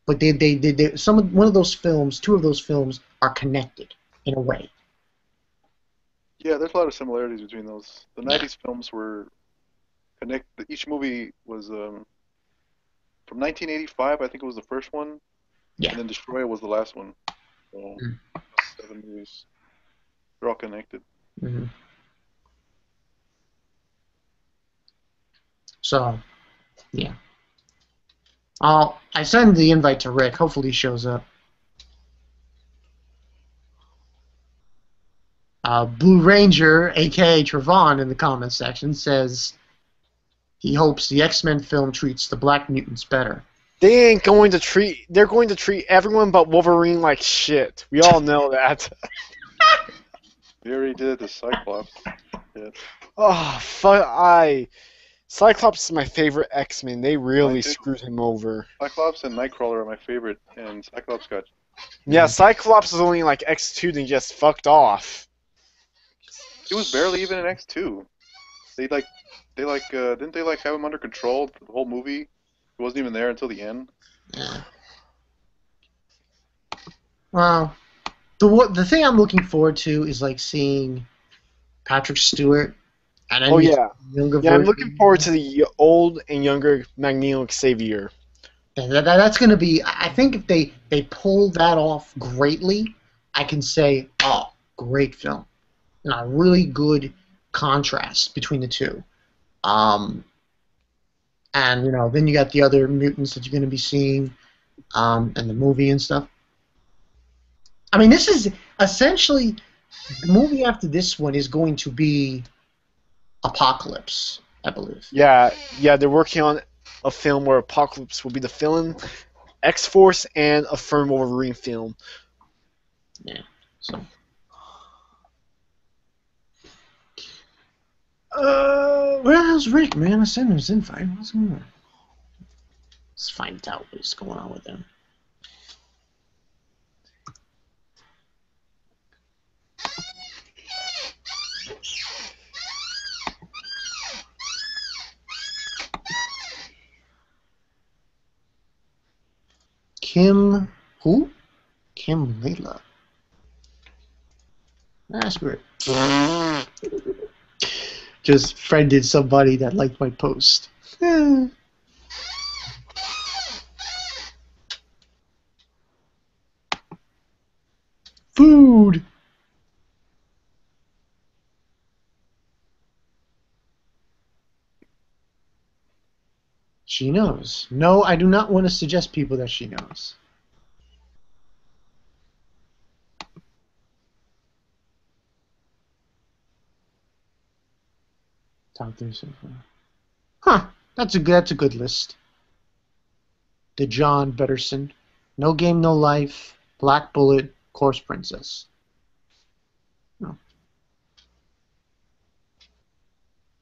but one of those films, two of those films are connected in a way. yeah. There's a lot of similarities between those. The Yeah. '90s films were connected. Each movie was from 1985. I think it was the first one, Yeah. and then Destroyer was the last one. So Mm. 7 movies. They're all connected. hmm So, yeah. I send the invite to Rick. Hopefully he shows up. Blue Ranger, aka Trevon, in the comments section says he hopes the X-Men film treats the Black Mutants better. They're going to treat everyone but Wolverine like shit. We all know that. They already did it to Cyclops. Yeah. Oh, Cyclops is my favorite X-Men. They really Mine too. screwed him over. Cyclops and Nightcrawler are my favorite, and Cyclops got. Yeah, Cyclops is only like X2 and just fucked off. He was barely even in X2. They like, didn't they like have him under control the whole movie? He wasn't even there until the end. Yeah. Well, the thing I'm looking forward to is like seeing Patrick Stewart and Oh yeah, younger yeah. I'm version. looking forward to the old and younger Magneto Xavier. That's going to be. I think if they pull that off greatly, I can say, oh, great film, and a really good contrast between the two. And then you got the other mutants that you're going to be seeing, in the movie and stuff. I mean, this is essentially the movie after this one is going to be Apocalypse, I believe. Yeah, they're working on a film where Apocalypse will be the villain, X-Force, and a firm Wolverine film. Yeah. So. Where's Rick, man? I sent him his invite. What's going on? Let's find out what's going on with him. Kim, who? Kim Layla. That's weird. Just friended somebody that liked my post. Food. She knows. No, I do not want to suggest people that she knows. Top 3 so far. Huh. That's a good list. The John Betterson. No Game, No Life. Black Bullet. Course Princess. No.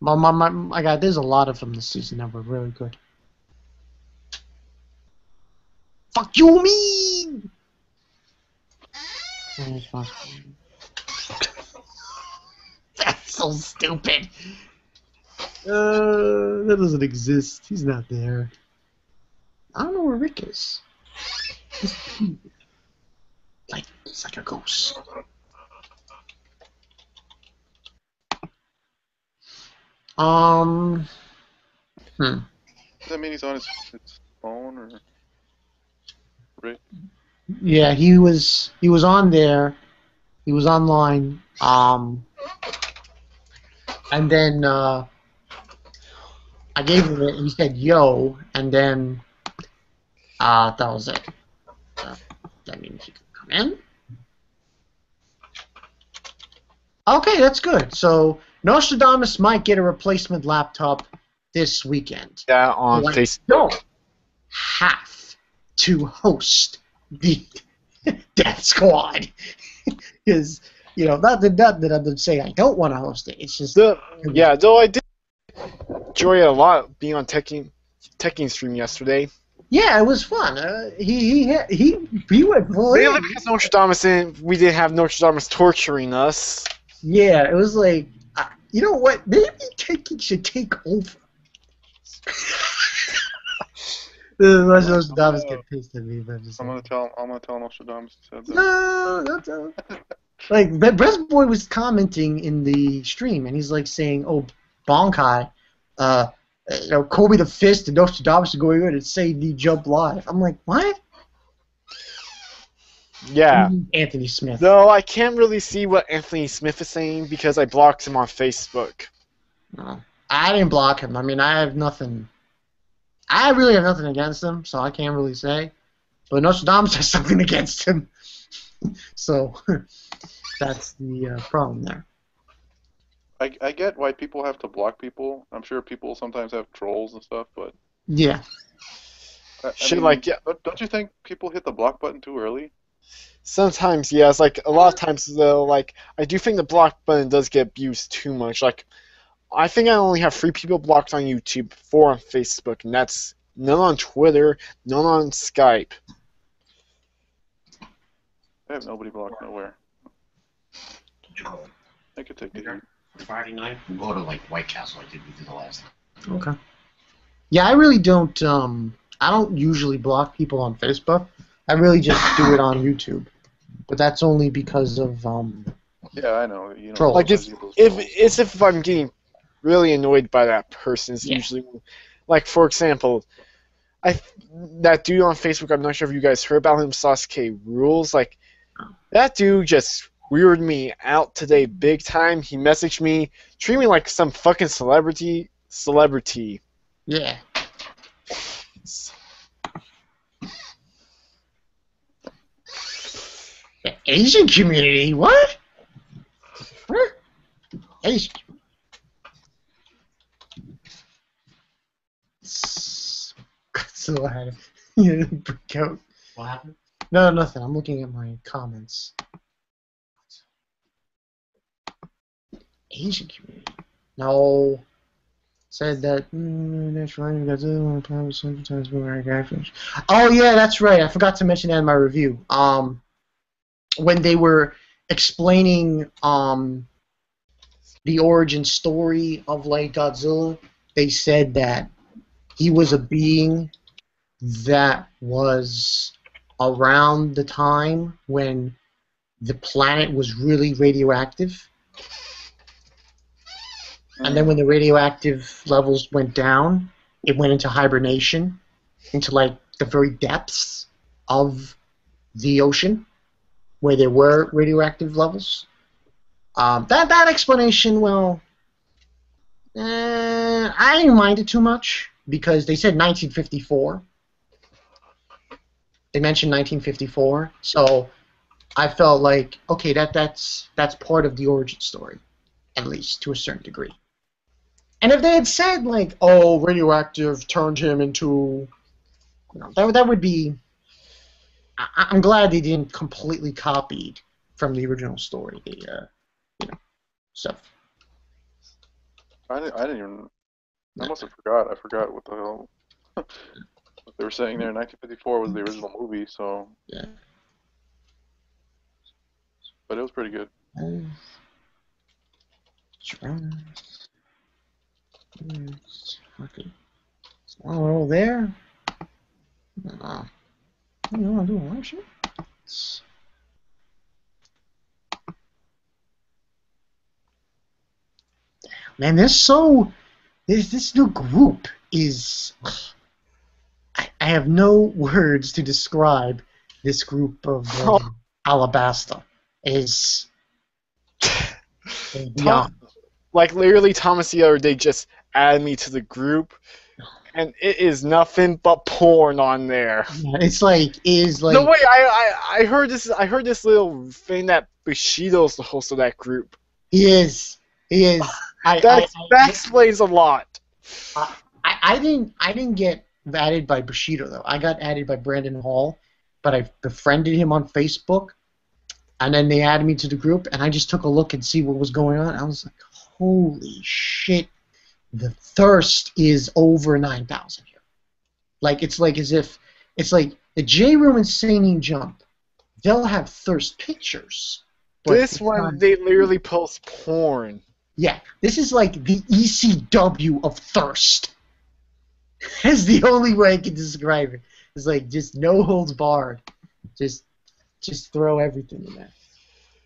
I got. There's a lot of them this season that were really good. Fuck you, mean. That's so stupid. That doesn't exist. He's not there. I don't know where Rick is. It's like a ghost. Does that mean he's on his phone or? Right. Yeah, he was on there. He was online. And then I gave him it. He said "yo," and then that was it. That means he can come in. Okay, that's good. So Nostradamus might get a replacement laptop this weekend. Yeah, on Facebook. Don't have to host the Death Squad because not that I'm saying I don't want to host it. It's just though I did enjoy it a lot being on Tekking stream yesterday. Yeah, it was fun. He went full in. Really, because Nostradamus in, we didn't have Nostradamus torturing us. Yeah, it was like, you know what? Maybe Tekking should take over. Nostradamus get pissed at me, but I'm gonna tell Nostradamus said that. No, don't. Like Breast Boy was commenting in the stream, and he's like saying, "Oh, Bonkai, Kobe the Fist and Nostradamus are going in and say the jump live." I'm like, what? Yeah. Anthony Smith. No, I can't really see what Anthony Smith is saying because I blocked him on Facebook. No, I didn't block him. I mean, I really have nothing against him, so I can't really say. But Nostradamus has something against him. So that's the problem there. I get why people have to block people. I'm sure people sometimes have trolls and stuff, but yeah. Don't you think people hit the block button too early? Sometimes, yes. Like a lot of times, though, like I do think the block button does get abused too much. Like I think I only have 3 people blocked on YouTube, 4 on Facebook, and that's none on Twitter, none on Skype. I have nobody blocked nowhere. I could take it. Friday night, we'll go to like White Castle like we did the last time. Okay. Yeah, I really don't. I don't usually block people on Facebook. I really just do it on YouTube. But that's only because of Yeah, I know. Trolls. Like if I'm getting really annoyed by that person, it's usually like, for example, that dude on Facebook. I'm not sure if you guys heard about him, Sasuke Rules. Like that dude just weirded me out today big time. He messaged me, treated me like some fucking celebrity. Yeah. The Asian community? What? Asian. Godzilla had a brick out. What happened? No, nothing. I'm looking at my comments. Asian community. No. Said that oh yeah, that's right. I forgot to mention that in my review. When they were explaining the origin story of like Godzilla, they said that he was a being that was around the time when the planet was really radioactive. And then when the radioactive levels went down, it went into hibernation, into like the very depths of the ocean, where there were radioactive levels. That explanation, well, I didn't mind it too much because they said 1954. They mentioned 1954, so I felt like okay, that's part of the origin story, at least to a certain degree. And if they had said like, "Oh, radioactive turned him into," that would be. I'm glad they didn't completely copy from the original story. The stuff. I didn't even. I must have forgot. I forgot what the hell what they were saying there. 1954 was the original movie, so. Yeah. But it was pretty good. Okay. Oh, there. You know, I'm doing shit. Man, this new group is. I have no words to describe this group of Alabasta. Is beyond. Like literally, Thomas the other day just added me to the group, and it is nothing but porn on there. Yeah, it's like No wait, I heard this. I heard this little thing that Bushido's the host of that group. He is. That explains a lot. I didn't get added by Bushido though. I got added by Brandon Hall, but I befriended him on Facebook, and then they added me to the group, and I just took a look and see what was going on. I was like, holy shit, the thirst is over 9,000 here. Like it's like as if it's like the J Room and Singing Jump. They'll have thirst pictures. This one they literally post porn. Yeah, this is like the ECW of thirst. That's the only way I can describe it. It's like just no holds barred. Just throw everything in there.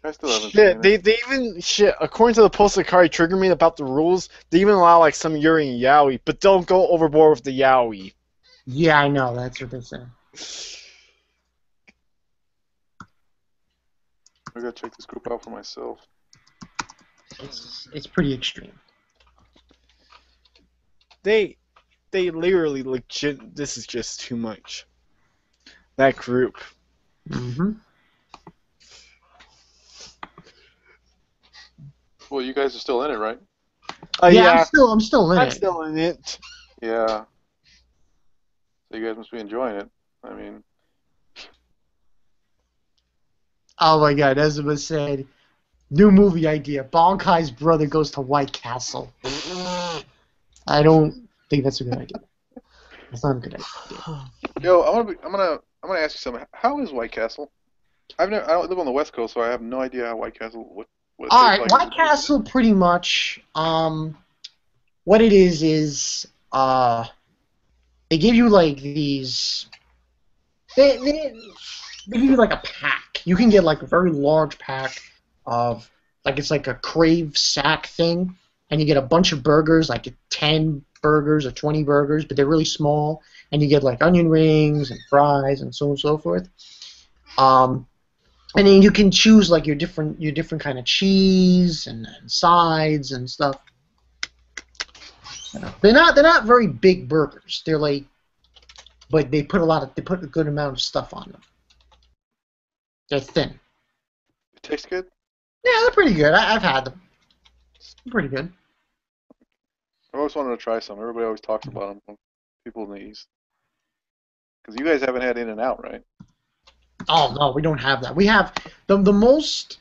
I still haven't seen it. They even according to the post that Kari triggered me about the rules, they even allow like some Yuri and Yaoi, but don't go overboard with the Yaoi. Yeah, I know, that's what they say. I gotta check this group out for myself. It's pretty extreme. They literally legit. This is just too much. That group. Mm-hmm. Well, you guys are still in it, right? Yeah, I'm still in it. I'm still in it. Yeah. So you guys must be enjoying it. I mean. Oh my God, Ezra said, new movie idea. Bankai's brother goes to White Castle. I don't think that's a good idea. That's not a good idea. Yo, I'm gonna ask you something. How is White Castle? I don't live on the West Coast, so I have no idea how White Castle what it All right, like. White Castle pretty much. What it is they give you like these. They give you like a pack. You can get like a very large pack of like it's like a Crave sack thing, and you get a bunch of burgers, like 10 burgers or 20 burgers, but they're really small, and you get like onion rings and fries and so on and so forth. And then you can choose like your different kind of cheese and sides and stuff. They're not very big burgers. They're like, but they put a good amount of stuff on them. They're thin. It tastes good? Yeah, they're pretty good. I've had them. They're pretty good. I always wanted to try some. Everybody always talks about them. People in the East. Because you guys haven't had In-N-Out, right? Oh no, we don't have that. We have the most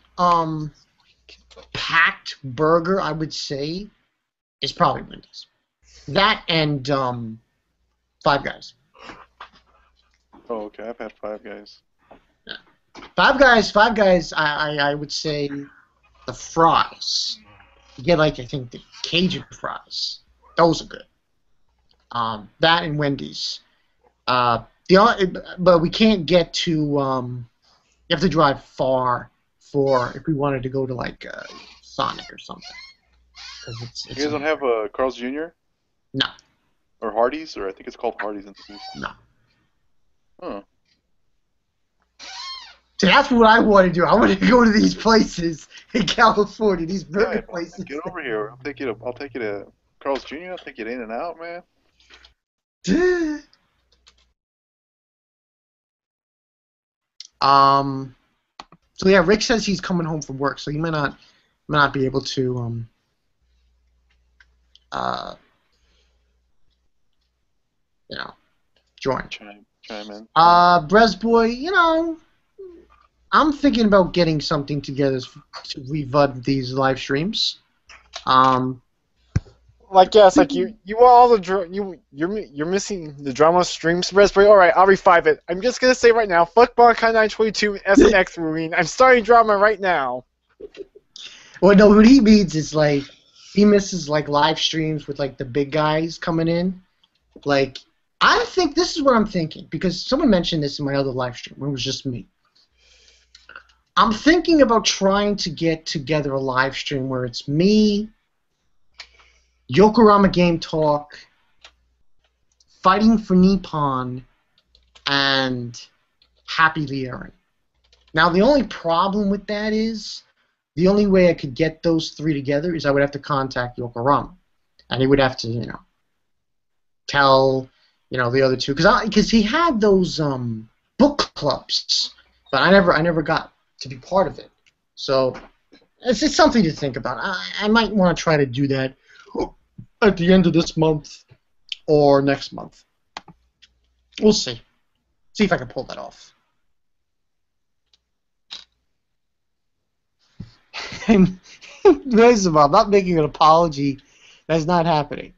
packed burger I would say is probably Wendy's. That and Five Guys. Oh, okay. I've had Five Guys. Yeah. Five Guys. I would say the fries. You get like I think the Cajun fries. Those are good. That and Wendy's. But we can't get to. You have to drive far for if we wanted to go to like Sonic or something. You guys don't have Carl's Jr.? No. Or Hardee's, or I think it's called Hardee's in the East. No. Huh. See, that's what I want to do. I want to go to these places in California, these burger places. Get over here. I'll take you to Carl's Jr. I'll take you to In-N-Out, man. So yeah, Rick says he's coming home from work, so he might not be able to uh, join. Chime in. Bresboy, I'm thinking about getting something together to revive these live streams. Like yes, like you want all the you're missing the drama streams, Raspberry. All right, I'll revive it. I'm just gonna say right now, fuck Bonkai 922 and SNX Marine. I'm starting drama right now. Well, no, what he means is like he misses like live streams with like the big guys coming in. Like this is what I'm thinking because someone mentioned this in my other live stream when it was just me. I'm thinking about trying to get together a live stream where it's me, Yokorama Game Talk, Fighting for Nippon, and Happy Lieren. Now, the only problem with that is the only way I could get those three together is I would have to contact Yokorama. And he would have to, tell, the other two. Because he had those book clubs, but I never got to be part of it. So it's something to think about. I might want to try to do that at the end of this month or next month. We'll see. See if I can pull that off. And this is about not making an apology. That's not happening.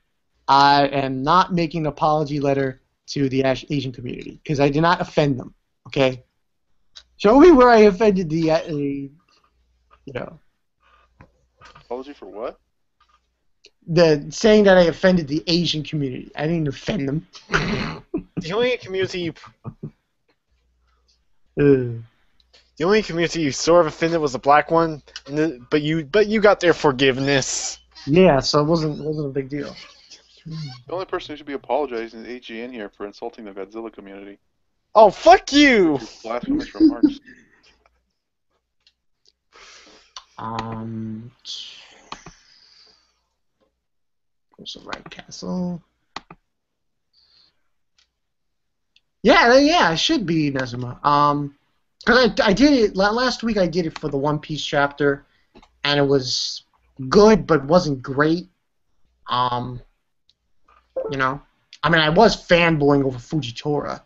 I am not making an apology letter to the Asian community because I did not offend them. Okay? Show me where I offended the Apology for what? The saying that I offended the Asian community. I didn't offend them. The only community Uh, the only community you sort of offended was the black one, but you got their forgiveness. yeah, so it wasn't a big deal. The only person who should be apologizing is AGN here for insulting the Godzilla community. Oh, fuck you! His blasphemous remarks. Also, right castle. Yeah, it should be Nezuma. Because I did it last week. I did it for the One Piece chapter, and it was good, but wasn't great. I mean, I was fanboying over Fujitora,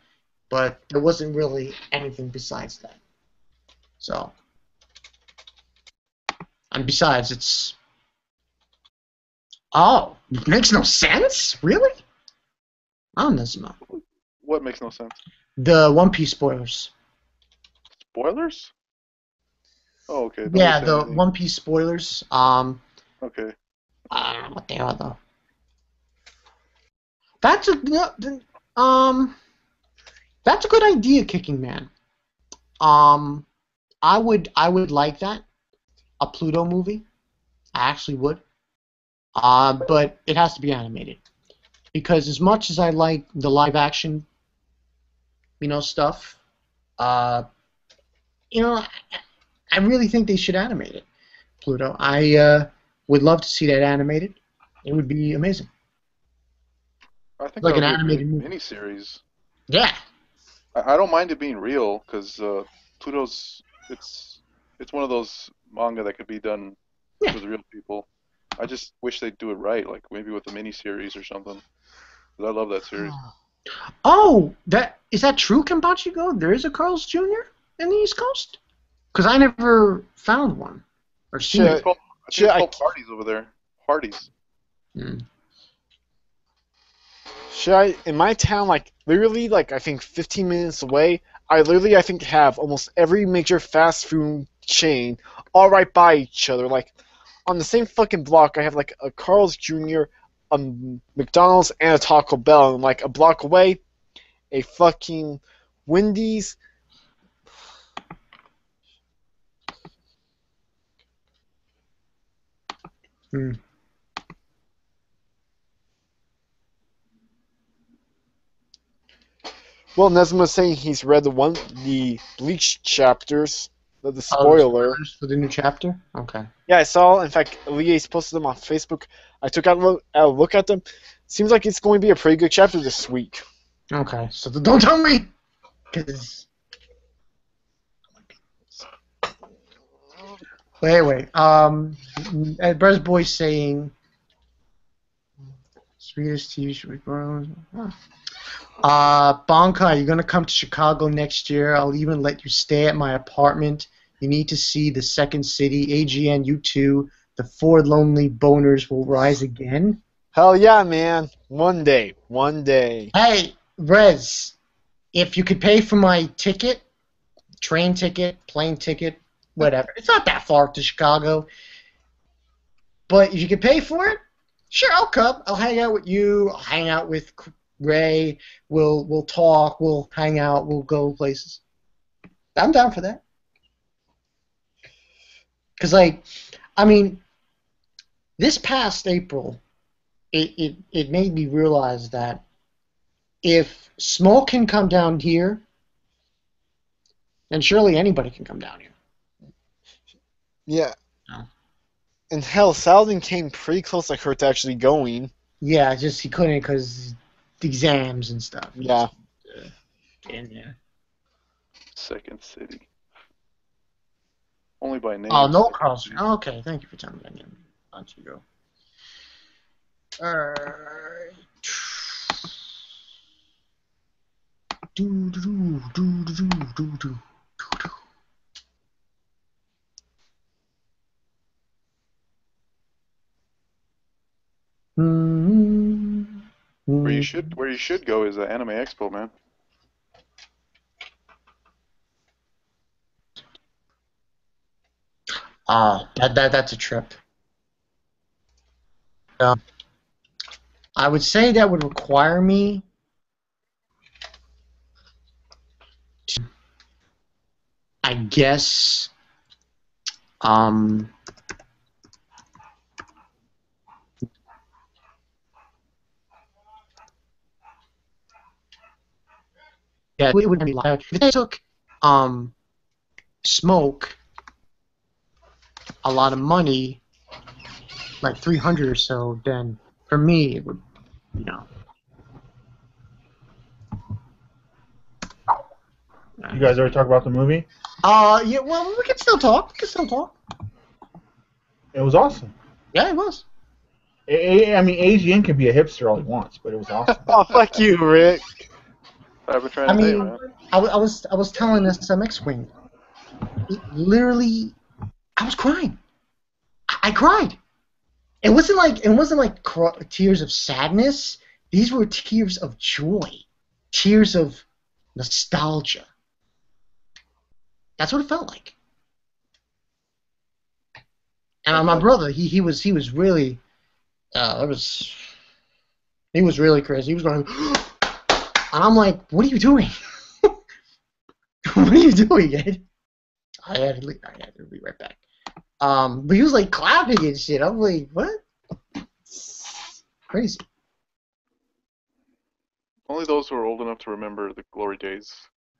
but there wasn't really anything besides that. So, and besides, it's it makes no sense, really. Oh, Nezuma. What makes no sense? The One Piece spoilers. Spoilers? Oh, okay. Don't Yeah, say the anything. One Piece spoilers. Okay. I don't know what they are though. That's a good idea, Kicking Man. I would like that. A Pluto movie. I actually would. But it has to be animated. Because as much as I like the live action, stuff, I really think they should animate it. Pluto. I would love to see that animated. It would be amazing. I think Like that an would be a animated great movie. miniseries. Yeah. I don't mind it being real because Pluto's it's one of those manga that could be done Yeah. with real people. I just wish they'd do it right, like maybe with a miniseries or something. 'Cause I love that series. Oh, is that true, Kenpachi-go? There is a Carl's Jr. in the East Coast? Because I never found one or seen Shit. I think it's called Hardee's over there. Hardee's. it. In my town, like literally, like I think 15 minutes away, I think have almost every major fast food chain all right by each other. Like on the same fucking block, I have like a Carl's Jr., a McDonald's, and a Taco Bell, and like a block away, a fucking Wendy's. Well, Nesma's saying he's read the Bleach chapters. The spoiler. Spoilers for the new chapter? Okay. Yeah, I saw. In fact, Elias posted them on Facebook. I took out a look at them. Seems like it's going to be a pretty good chapter this week. Okay, so don't tell me! Because... Wait. Brez Boy's saying... Sweetest TV show. Bonkai, you're gonna come to Chicago next year. I'll even let you stay at my apartment. You need to see the Second City, AGN, you too. The four lonely boners will rise again. Hell yeah, man. One day. Hey, Rez, if you could pay for my ticket, train ticket, plane ticket, whatever. It's not that far to Chicago. But if you could pay for it, sure, I'll come. I'll hang out with you. I'll hang out with Ray. We'll talk. We'll hang out. We'll go places. I'm down for that. Because, like, I mean, this past April, it made me realize that if Smoke can come down here, then surely anybody can come down here. Yeah. No. And hell, Saladin came pretty close like her to actually going. Yeah, just he couldn't because exams and stuff. Yeah. Yeah. Second City. Only by name. Oh, no, Carl's. Oh, okay, thank you for telling me that again. On you go. Alright. Do. Where you should go is the Anime Expo, man. That's a trip. I would say that would require me to, I guess, yeah, it would be like if they took Smoke a lot of money, like 300 or so, then for me it would, you know. You guys already talk about the movie? Yeah, well, we can still talk. It was awesome. Yeah, it was. I mean, AGN can be a hipster all he wants, but it was awesome. Oh, fuck you, Rick. I've been trying to say, man. I was telling this to X-Wing. Literally, I was crying. I cried. It wasn't like tears of sadness. These were tears of joy, tears of nostalgia. That's what it felt like. And my brother, he was really, he was really crazy. He was going, and I'm like, what are you doing? What are you doing, Ed? I had to be right back. But he was like clapping and shit. I'm like, what? Crazy. Only those who are old enough to remember the glory days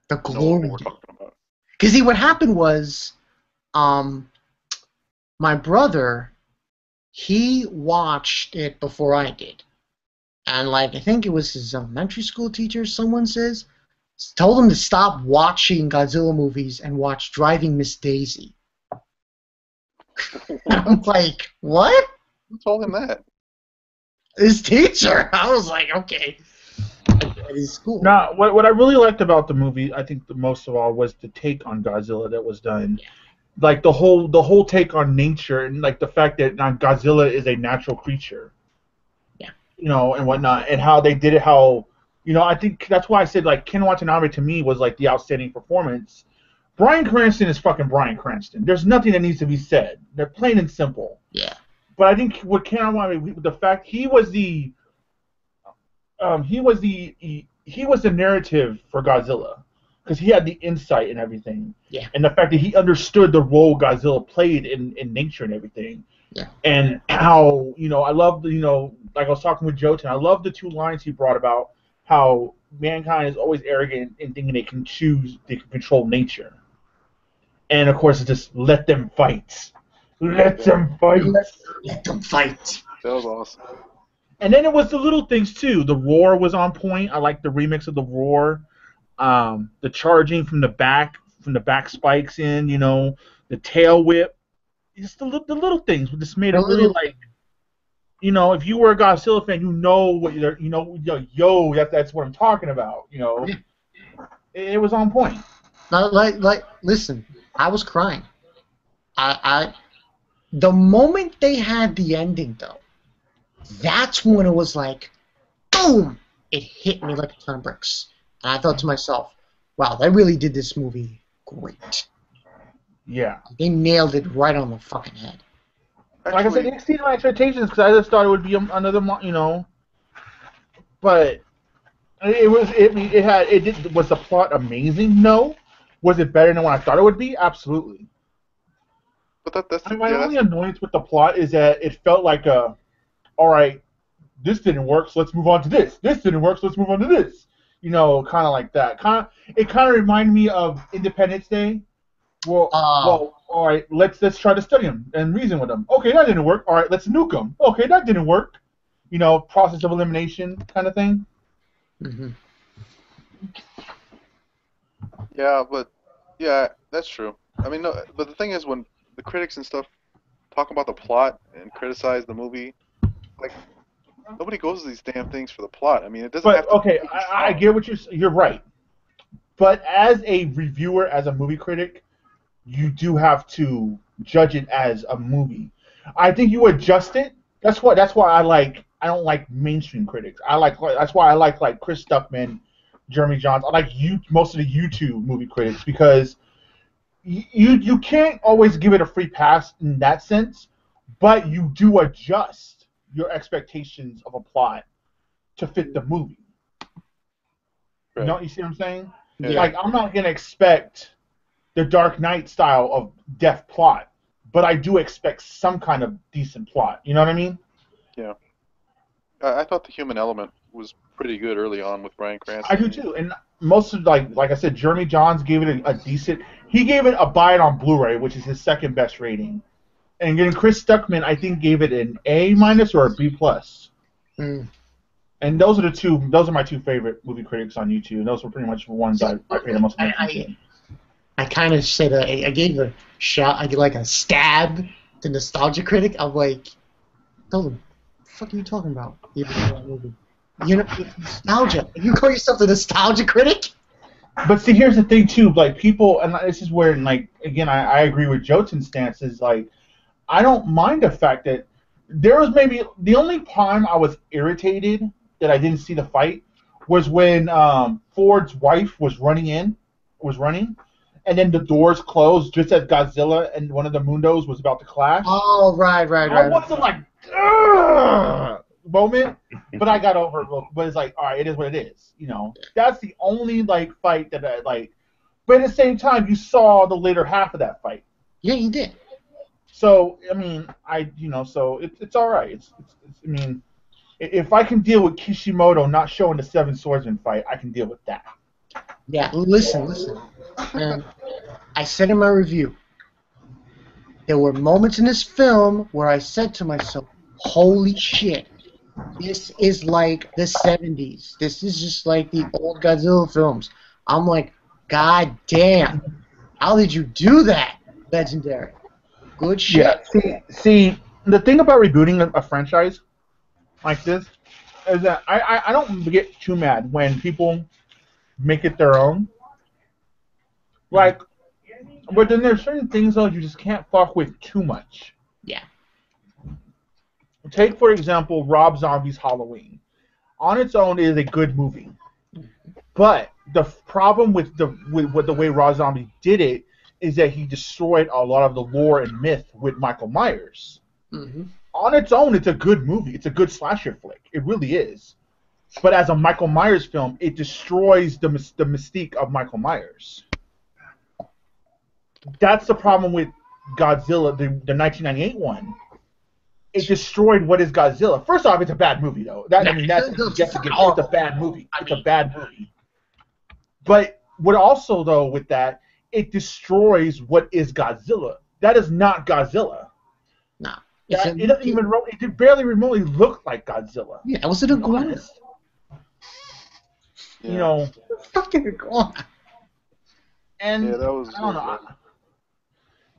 The know glory. what we're talking about. Because see, what happened was, my brother, he watched it before I did. And, like, I think it was his elementary school teacher, someone says, told him to stop watching Godzilla movies and watch Driving Miss Daisy. I'm like, what? Who told him that? His teacher. I was like, okay. At his school. Now, what I really liked about the movie, I think the most of all, was the take on Godzilla that was done. Yeah. Like the whole take on nature and like the fact that Godzilla is a natural creature. Yeah. You know, and whatnot, and how they did it. How, you know, I think that's why I said like Ken Watanabe to me was like the outstanding performance. Bryan Cranston is fucking Bryan Cranston. There's nothing that needs to be said. They're plain and simple. Yeah. But I think what Ken Watanabe, the fact he was the narrative for Godzilla, because he had the insight and everything. Yeah. And the fact that he understood the role Godzilla played in nature and everything. Yeah. And how, you know, I love, you know, like I was talking with Jotun, I love the two lines he brought about how mankind is always arrogant in thinking they can control nature. And of course, it's just let them fight. Let them fight. Let them fight. That was awesome. And then it was the little things too. The roar was on point. I like the remix of the roar. The charging from the back spikes in. You know, the tail whip. Just the little things. Just made it really like, you know, if you were a Godzilla fan, you know what you're, you know, yo, that's what I'm talking about. You know, it was on point. Listen, I was crying. The moment they had the ending, though, that's when it was like, boom! It hit me like a ton of bricks. And I thought to myself, wow, they really did this movie great. Yeah. They nailed it right on the fucking head. Like I said, it exceeded my expectations because I just thought it would be another, you know. But was the plot amazing? No. Was it better than what I thought it would be? Absolutely. But my only annoyance with the plot is that it felt like all right, this didn't work, so let's move on to this. This didn't work, so let's move on to this. You know, kind of like that. It kind of reminded me of Independence Day. Well, all right, let's try to study them and reason with them. Okay, that didn't work. All right, let's nuke them. Okay, that didn't work. You know, process of elimination kind of thing. Mm-hmm. Yeah, that's true. I mean, no, but the thing is, when the critics and stuff talk about the plot and criticize the movie, like, nobody goes to these damn things for the plot. I mean, it doesn't have to. Okay, I get what you're right. But as a reviewer, as a movie critic, you do have to judge it as a movie. I think you adjust it. That's why I don't like mainstream critics. That's why I like Chris Stuckman, Jeremy Johns. I like most of the YouTube movie critics because you can't always give it a free pass in that sense, but you do adjust your expectations of a plot to fit the movie. Right. You see what I'm saying? Yeah. Like, I'm not gonna expect the Dark Knight style of deft plot, but I do expect some kind of decent plot. You know what I mean? Yeah. I thought the human element was pretty good early on with Bryan Cranston. I do too, and most of like I said, Jeremy Johns gave it a decent. He gave it a buy it on Blu-ray, which is his second best rating, and then Chris Stuckman I think gave it an A- or a B+. Mm. And those are my two favorite movie critics on YouTube. And those were pretty much the ones I paid the most attention to. I kind of said I gave a shout. I gave like a stab to Nostalgia Critic. I'm like, what the fuck are you talking about? You know, nostalgia. You call yourself the Nostalgia Critic? But see, here's the thing too. Like people, and this is where, like, again, I agree with Jotun's stance. Is like, I don't mind the fact that there was maybe the only time I was irritated that I didn't see the fight was when Ford's wife was running, and then the doors closed just as Godzilla and one of the Mundos was about to clash. Oh, right. I wasn't like, ugh, moment, but I got over it. But it's like, all right, it is what it is. You know, that's the only like fight that I like. But at the same time, you saw the later half of that fight. Yeah, you did. So I mean, so it's all right. It's I mean, if I can deal with Kishimoto not showing the Seven Swordsman fight, I can deal with that. Yeah, listen. And I said in my review, there were moments in this film where I said to myself, holy shit, this is like the 70s. This is just like the old Godzilla films. I'm like, god damn, how did you do that? Legendary. Good shit. Yeah, see, the thing about rebooting a franchise like this is that I don't get too mad when people make it their own. Like, but then there's certain things though you just can't fuck with too much. Yeah. Take for example Rob Zombie's Halloween. On its own, it is a good movie, but the problem with the way Rob Zombie did it is that he destroyed a lot of the lore and myth with Michael Myers. Mm-hmm. On its own, it's a good movie. It's a good slasher flick. It really is. But as a Michael Myers film, it destroys the mystique of Michael Myers. That's the problem with Godzilla, the 1998 one. It destroyed what is Godzilla. First off, it's a bad movie, though. It's a bad movie. It's a bad movie. But what also, though, with that, it destroys what is Godzilla. That is not Godzilla. No. It barely remotely looked like Godzilla. Yeah, was it a iguana? You know. Fucking iguana. And yeah, that was. I don't know.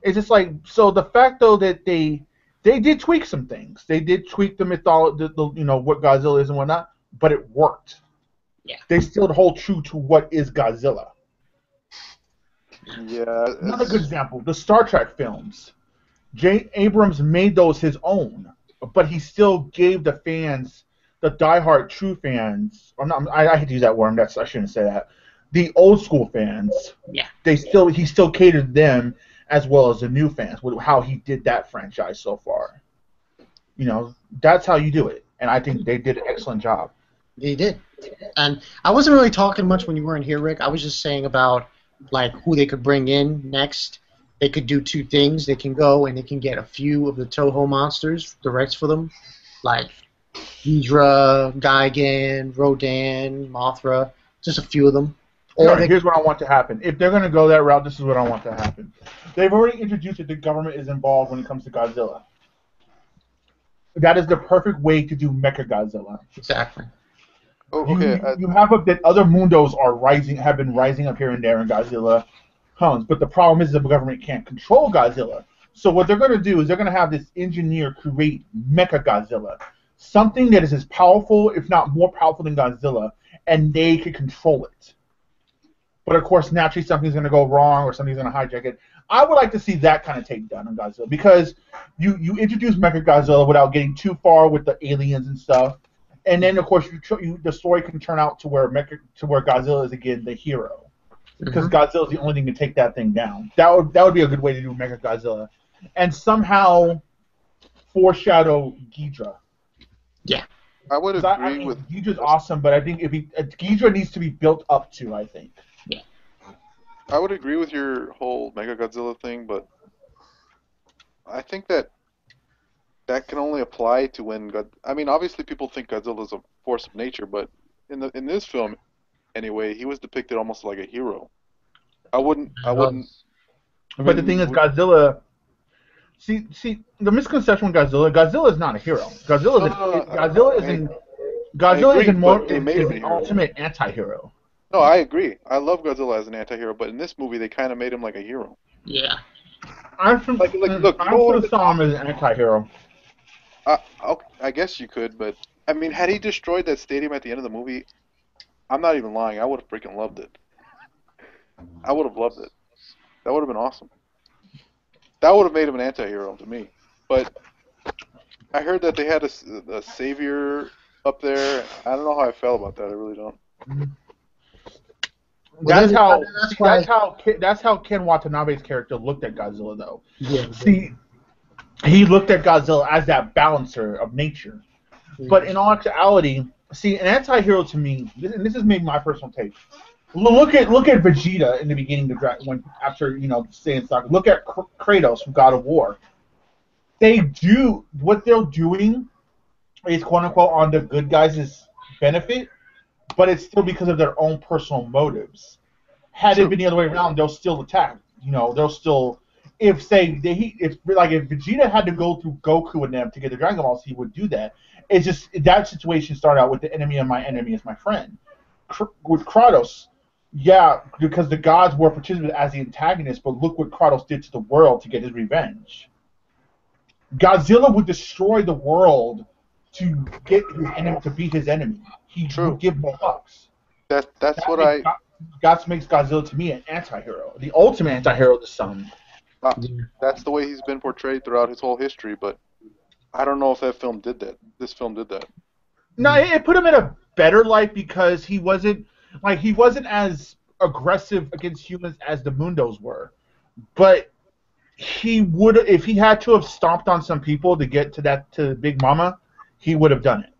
It's just like, so the fact though that they They did tweak some things. They did tweak the mythology, you know, what Godzilla is and whatnot, but it worked. Yeah. They still hold true to what is Godzilla. Yeah. Another good example, the Star Trek films. J. Abrams made those his own, but he still gave the fans, the diehard true fans, or not, I hate to use that word, I shouldn't say that. The old school fans, Yeah. he still catered them as well as the new fans with how he did that franchise so far. You know, that's how you do it, and I think they did an excellent job. They did. And I wasn't really talking much when you weren't here, Rick. I was just saying about like who they could bring in next. They could do two things. They can go and they can get a few of the Toho monsters, the rights for them, like Ghidra, Gigan, Rodan, Mothra, just a few of them. Here's what I want to happen. If they're going to go that route, this is what I want to happen. They've already introduced that the government is involved when it comes to Godzilla. That is the perfect way to do Mecha Godzilla. Exactly. Oh, okay. You have that other mundos have been rising up here and there in Godzilla comes, but the problem is the government can't control Godzilla. So what they're going to do is they're going to have this engineer create Mecha Godzilla, something that is as powerful, if not more powerful than Godzilla, and they can control it. But of course, naturally, something's going to go wrong or something's going to hijack it. I would like to see that kind of take done on Godzilla because you introduce Mecha Godzilla without getting too far with the aliens and stuff, and then of course the story can turn out to where Godzilla is again the hero because Godzilla is the only thing to take that thing down. That would be a good way to do Mecha Godzilla, and somehow foreshadow Ghidra. Yeah. I would agree with Ghidra's awesome, but I think Ghidra needs to be built up to. I think. Yeah. I would agree with your whole Mechagodzilla thing, but I think that can only apply to when I mean, obviously people think Godzilla is a force of nature, but in this film, anyway, he was depicted almost like a hero. I wouldn't. But the thing is, Godzilla. See, the misconception with Godzilla is not a hero. Godzilla is an ultimate anti-hero. No, I agree. I love Godzilla as an anti-hero, but in this movie, they kind of made him like a hero. Yeah. I saw him as an anti-hero. I guess you could, but I mean, had he destroyed that stadium at the end of the movie, I'm not even lying. I would have freaking loved it. I would have loved it. That would have been awesome. That would have made him an anti-hero to me. But I heard that they had a savior up there. I don't know how I felt about that. I really don't. That's how Ken Watanabe's character looked at Godzilla, though. Yeah. See, he looked at Godzilla as that balancer of nature. But in all actuality, see, an anti-hero to me, and this is maybe my personal take. Look at Vegeta in the beginning of after saying something. Look at Kratos from God of War. What they're doing is quote unquote on the good guys' benefit, but it's still because of their own personal motives. Had it been the other way around, they'll still attack. They'll still if Vegeta had to go through Goku and them to get the Dragon Balls, he would do that. It's just that situation started out with the enemy of my enemy is my friend. With Kratos, yeah, because the gods were participated as the antagonist, but look what Kratos did to the world to get his revenge. Godzilla would destroy the world to get his enemy to beat his enemy. He would give no fucks. That makes Godzilla to me an anti-hero, the ultimate anti-hero of the sun. That's the way he's been portrayed throughout his whole history, but I don't know if that film did that. This film did that. No, it put him in a better light because he wasn't as aggressive against humans as the Mundos were. But he would, if he had to have stomped on some people to get to Big Mama, he would have done it.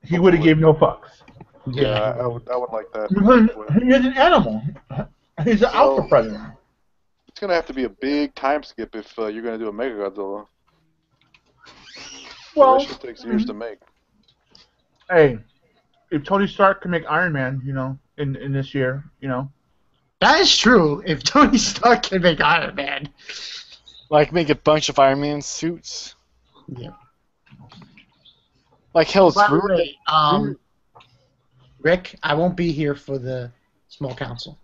He would have gave no fucks. Yeah, I would like that. He's an animal. He's an alpha predator. It's gonna have to be a big time skip if you're gonna do a Mechagodzilla. Well, that shit takes years to make. Hey, if Tony Stark can make Iron Man, in this year, That is true. If Tony Stark can make Iron Man. Like make a bunch of Iron Man suits. Yeah. Like hell, By the way, Rick, I won't be here for the small council.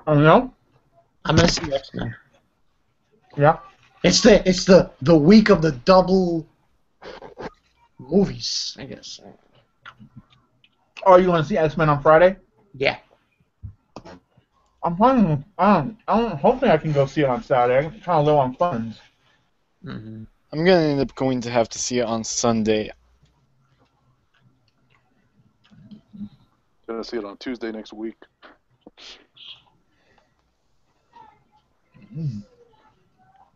Oh no? I'm gonna see X-Men. Yeah. It's the week of the double movies, I guess. Oh, you want to see X-Men on Friday? Yeah. I'm planning. Hopefully, I can go see it on Saturday. I'm trying to live on funds. Mm-hmm. I'm gonna end up going to have to see it on Sunday. Gonna see it on Tuesday next week.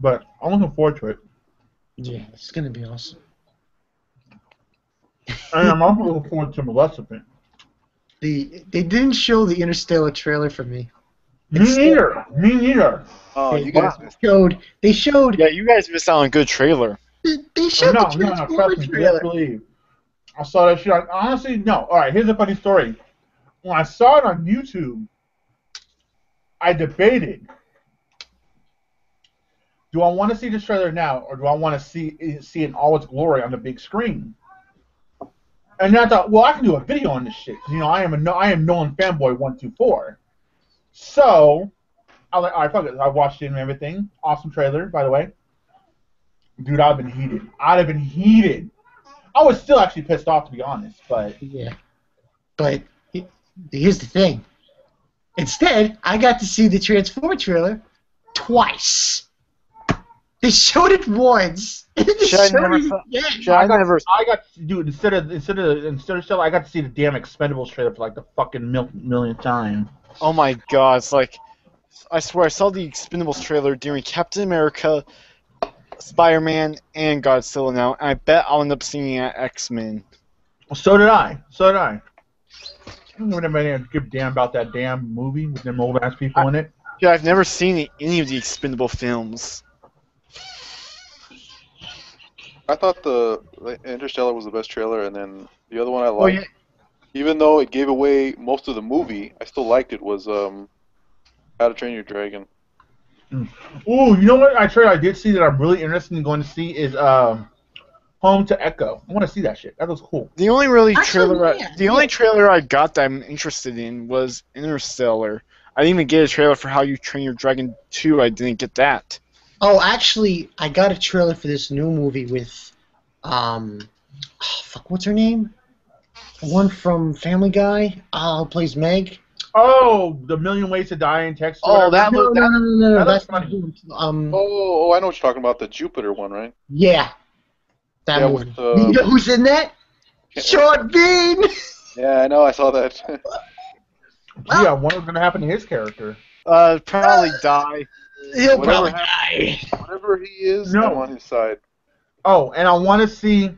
But I'm looking forward to it. Yeah, it's gonna be awesome. And I'm also looking forward to Maleficent. They didn't show the Interstellar trailer for me. Me neither. Oh, They you guys missed. They showed. Yeah, you guys missed out on a good trailer. They showed the No, Transformer trust me. trailer. Just believe. I saw that shit. Honestly, no. All right, here's a funny story. When I saw it on YouTube, I debated: do I want to see this trailer now, or do I want to see it in all its glory on the big screen? And then I thought, well, I can do a video on this shit. 'Cause, I am Nolan fanboy 124. So I like, all right, fuck it. I watched it and everything. Awesome trailer, by the way. Dude, I'd have been heated. I was still actually pissed off, to be honest, but... Yeah. But here's the thing. Instead, I got to see the Transformer trailer twice. They showed it once. I got dude, instead of trailer, I got to see the damn Expendables trailer for like the fucking millionth time. Oh my god, it's like, I swear I saw the Expendables trailer during Captain America, Spider-Man, and Godzilla now, and I bet I'll end up seeing it at X-Men. So did I. I don't know anybody give a damn about that damn movie with them old ass people in it. Yeah, I've never seen any of the Expendable films. I thought the Interstellar was the best trailer, and then the other one I liked, even though it gave away most of the movie, I still liked it, was How to Train Your Dragon. Ooh, you know what I did see that I'm really interested in going to see is Home to Echo. I want to see that shit. That looks cool. The only really Actually, only trailer I got that I'm interested in was Interstellar. I didn't even get a trailer for How You Train Your Dragon 2. I didn't get that. Oh, actually, I got a trailer for this new movie with, what's her name? The one from Family Guy, who plays Meg. Oh, The Million Ways to Die in Texas. Oh, that No, looked that's funny. not him. Oh, I know what you're talking about, the Jupiter one, right? Yeah, that Yeah, one. with, You know who's in that? Short Bean. Yeah, I know, I saw that. Yeah, what was going to happen to his character? probably die. He'll Whatever probably die. Whatever he is, No. I'm on his side. Oh, and I want to see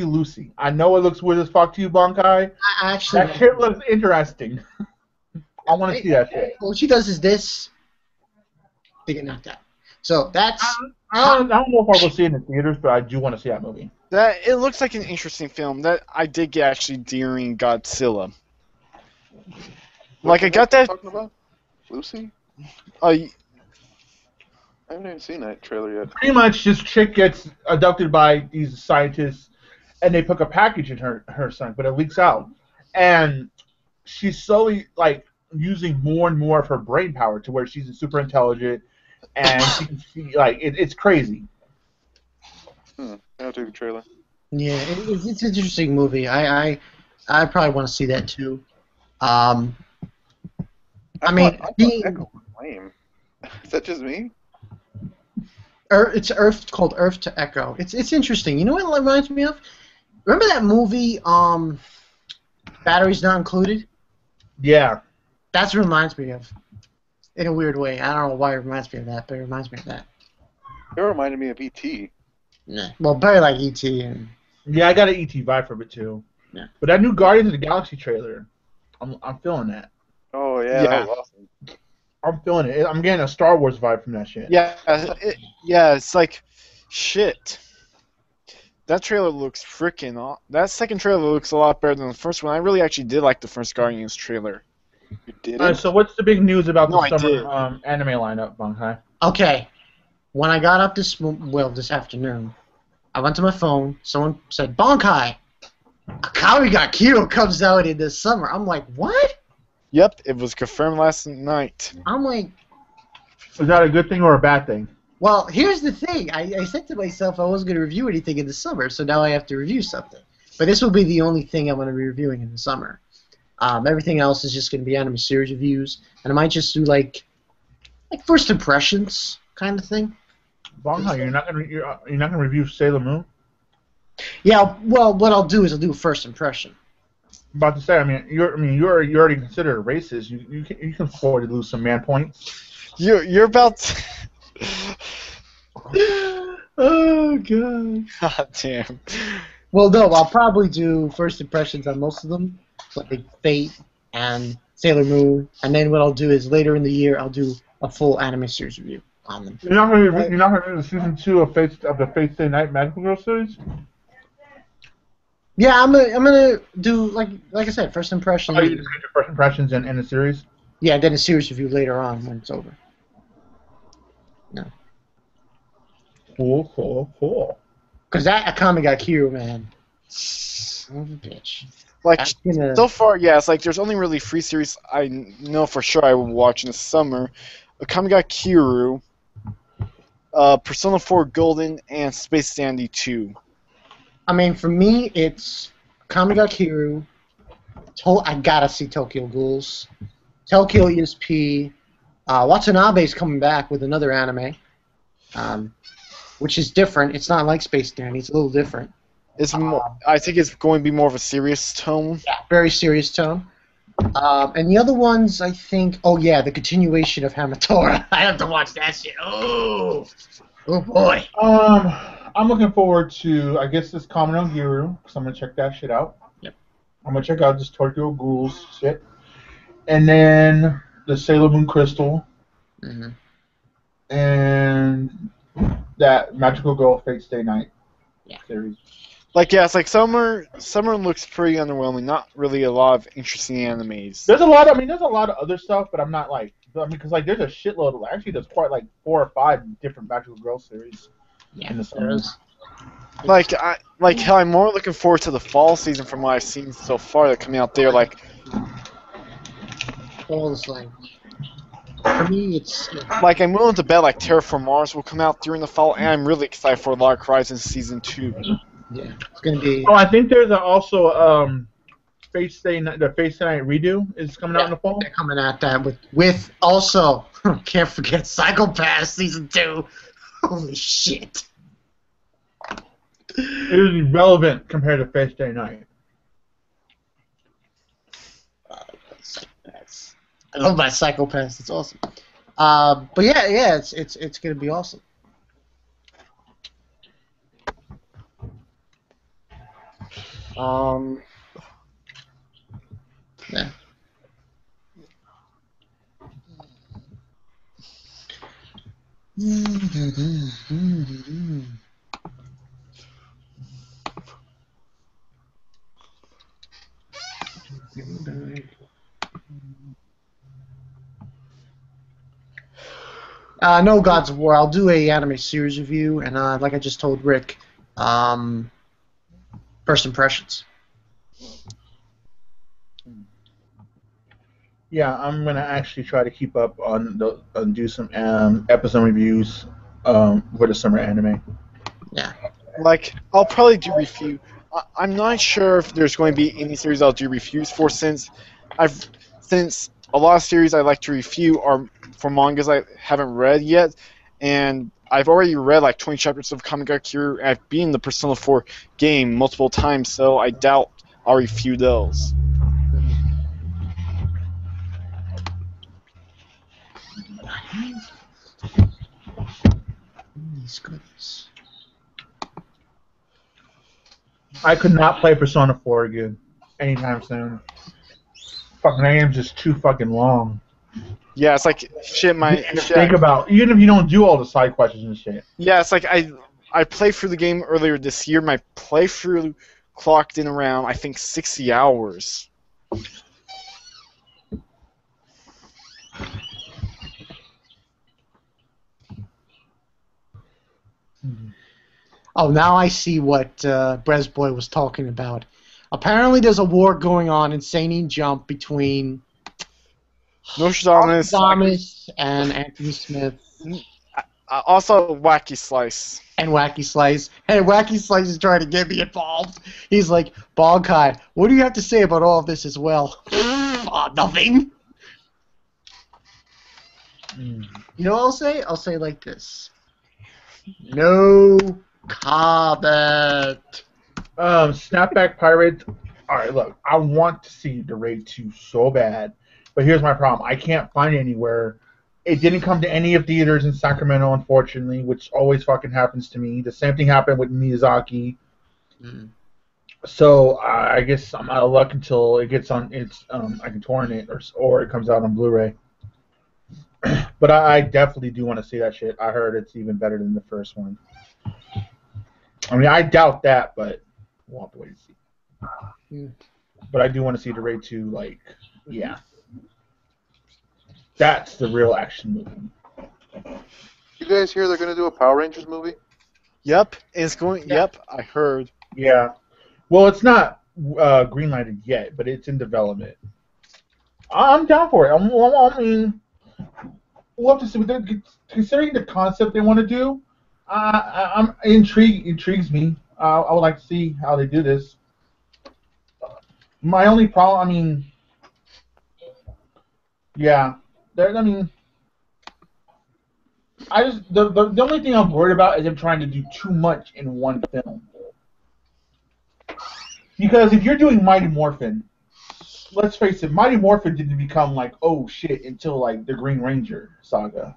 Lucy. I know it looks weird as fuck to you, Bankai. Actually, That shit looks interesting. I want to see that shit. What she does is this. They get knocked out. So that's. I don't know if I will see it in the theaters, but I do want to see that movie. It looks like an interesting film that I did get actually during Godzilla. Like I got that. Talking about Lucy? I haven't even seen that trailer yet. Pretty much, this chick gets abducted by these scientists, and they put a package in her son, but it leaks out, and she's slowly using more and more of her brain power to where she's super intelligent, and it's crazy. I'll take the trailer. Yeah, it's an interesting movie. I probably want to see that too. I mean, thought Echo was lame. Is that just me? It's called Earth to Echo. It's interesting. You know what it reminds me of? Remember that movie, Batteries Not Included? Yeah. That's what it reminds me of. In a weird way. I don't know why it reminds me of that, but it reminds me of that. It reminded me of E.T. Nah. Well, very like E.T. and... Yeah, I got an E.T. vibe from it too. Yeah. But that new Guardians of the Galaxy trailer, I'm feeling that. Oh, yeah, Yeah. that was awesome. I'm feeling it. I'm getting a Star Wars vibe from that shit. Yeah, it's like, shit. That trailer looks freaking. That second trailer looks a lot better than the first one. I really actually did like the first Guardians trailer. You did All right, so what's the big news about No, I the did. summer anime lineup, Bankai? Okay. When I got up this afternoon, I went to my phone. Someone said, Bankai, Akame got Kiru comes out in the summer. I'm like, what? Yep, it was confirmed last night. I'm like, Is that a good thing or a bad thing? Well, here's the thing. I said to myself I wasn't going to review anything in the summer, so now I have to review something. But this will be the only thing I'm going to be reviewing in the summer. Everything else is just going to be anime series reviews, and I might just do like first impressions kind of thing. Bonghai, you're not gonna review Sailor Moon? Yeah. Well, what I'll do is I'll do a first impression. I'm about to say, you're already considered a racist. You can afford to lose some man points. You're about to... Oh god. God damn. Well, no, I'll probably do first impressions on most of them, like Fate and Sailor Moon, and then what I'll do is later in the year I'll do a full anime series review on them. You're not gonna do the season 2 of the Fate Stay Night Magical Girl series? Yeah, I'm gonna do like I said, first impressions. Oh, you just get your first impressions in the series? Yeah, and then a series review later on when it's over. No. Cool. Because that Akame got Kiru, man. Son of a bitch. Like, so far, yeah, it's like there's only really 3 series I know for sure I will watch in the summer. Akame ga Kiru, Persona 4 Golden, and Space Dandy 2. I mean, for me, it's Akame ga Kiru. I gotta see Tokyo Ghouls. Tokyo ESP. Watanabe's coming back with another anime, which is different. It's not like Space Dandy. It's a little different. It's I think it's going to be more of a serious tone. Yeah, very serious tone. And the other ones, I think... Oh, yeah, the continuation of Hamatora. I have to watch that shit. Oh boy. I'm looking forward to, I guess, this Kamen no Giru, because I'm going to check that shit out. Yep. I'm going to check out this Tokyo Ghouls shit. And then the Sailor Moon Crystal. Mm-hmm. And that Magical Girl Fate Stay Night series. Like, yeah, it's like summer looks pretty underwhelming. Not really a lot of interesting animes. There's a lot of other stuff, but I'm not like, because like there's a shitload of, actually there's quite like 4 or 5 different Magical Girl series in the summer. Like how I'm more looking forward to the fall season from what I've seen so far that coming out there. Like, fall is like, for me, it's like I'm willing to bet like Terraform Mars will come out during the fall, and I'm really excited for Dark Horizon season 2. Yeah, it's gonna be. Oh, I think there's also Fate Stay Night redo is coming out in the fall. They're coming at that with also can't forget Psychopath season 2. Holy shit! It is irrelevant compared to Fate Stay Night. Psychopaths. I love my Psychopaths. It's awesome. But yeah, it's gonna be awesome. Yeah. No Gods of War. I'll do a anime series review, and like I just told Rick, first impressions. Yeah, I'm gonna actually try to keep up on do some episode reviews for the summer anime. Yeah. Like, I'll probably do review. I'm not sure if there's going to be any series I'll do reviews for since a lot of series I like to review are for mangas I haven't read yet, and I've already read like 20 chapters of Akame ga Kiru, and I've beaten the Persona 4 game multiple times, so I doubt I'll review those. Goodness. I could not play Persona 4 again anytime soon. Fucking that game's just too fucking long. Yeah, it's like shit. Think about even if you don't do all the side quests and shit. Yeah, it's like I played through the game earlier this year. My playthrough clocked in around I think 60 hours. Oh, now I see what Bresboy was talking about. Apparently, there's a war going on in Seinen Jump between Nostradamus and Anthony Smith. Also, Wacky Slice. And Wacky Slice. And Wacky Slice is trying to get me involved. He's like, Bonkai, what do you have to say about all of this as well? Nothing. You know what I'll say? I'll say like this. No comment. Snapback Pirates. Alright, look, I want to see the Raid 2 so bad, but here's my problem. I can't find it anywhere. It didn't come to any of theaters in Sacramento, unfortunately, which always fucking happens to me. The same thing happened with Miyazaki. So I guess I'm out of luck until it gets on. I can torrent it or it comes out on Blu-ray. But I definitely do want to see that shit. I heard it's even better than the first one. I mean, I doubt that, but we'll have to wait and see. But I do want to see the Raid 2. Like, yeah. That's the real action movie. You guys hear they're going to do a Power Rangers movie? Yep, it's going. Yeah. Yep, I heard. Yeah. Well, it's not greenlighted yet, but it's in development. I'm down for it. I mean, we'll have to see. Considering the concept they want to do, I'm intrigues me. I would like to see how they do this. My only problem, I mean, yeah. I mean, the only thing I'm worried about is them trying to do too much in one film. Because if you're doing Mighty Morphin, let's face it, Mighty Morphin didn't become like, oh shit, until like the Green Ranger saga.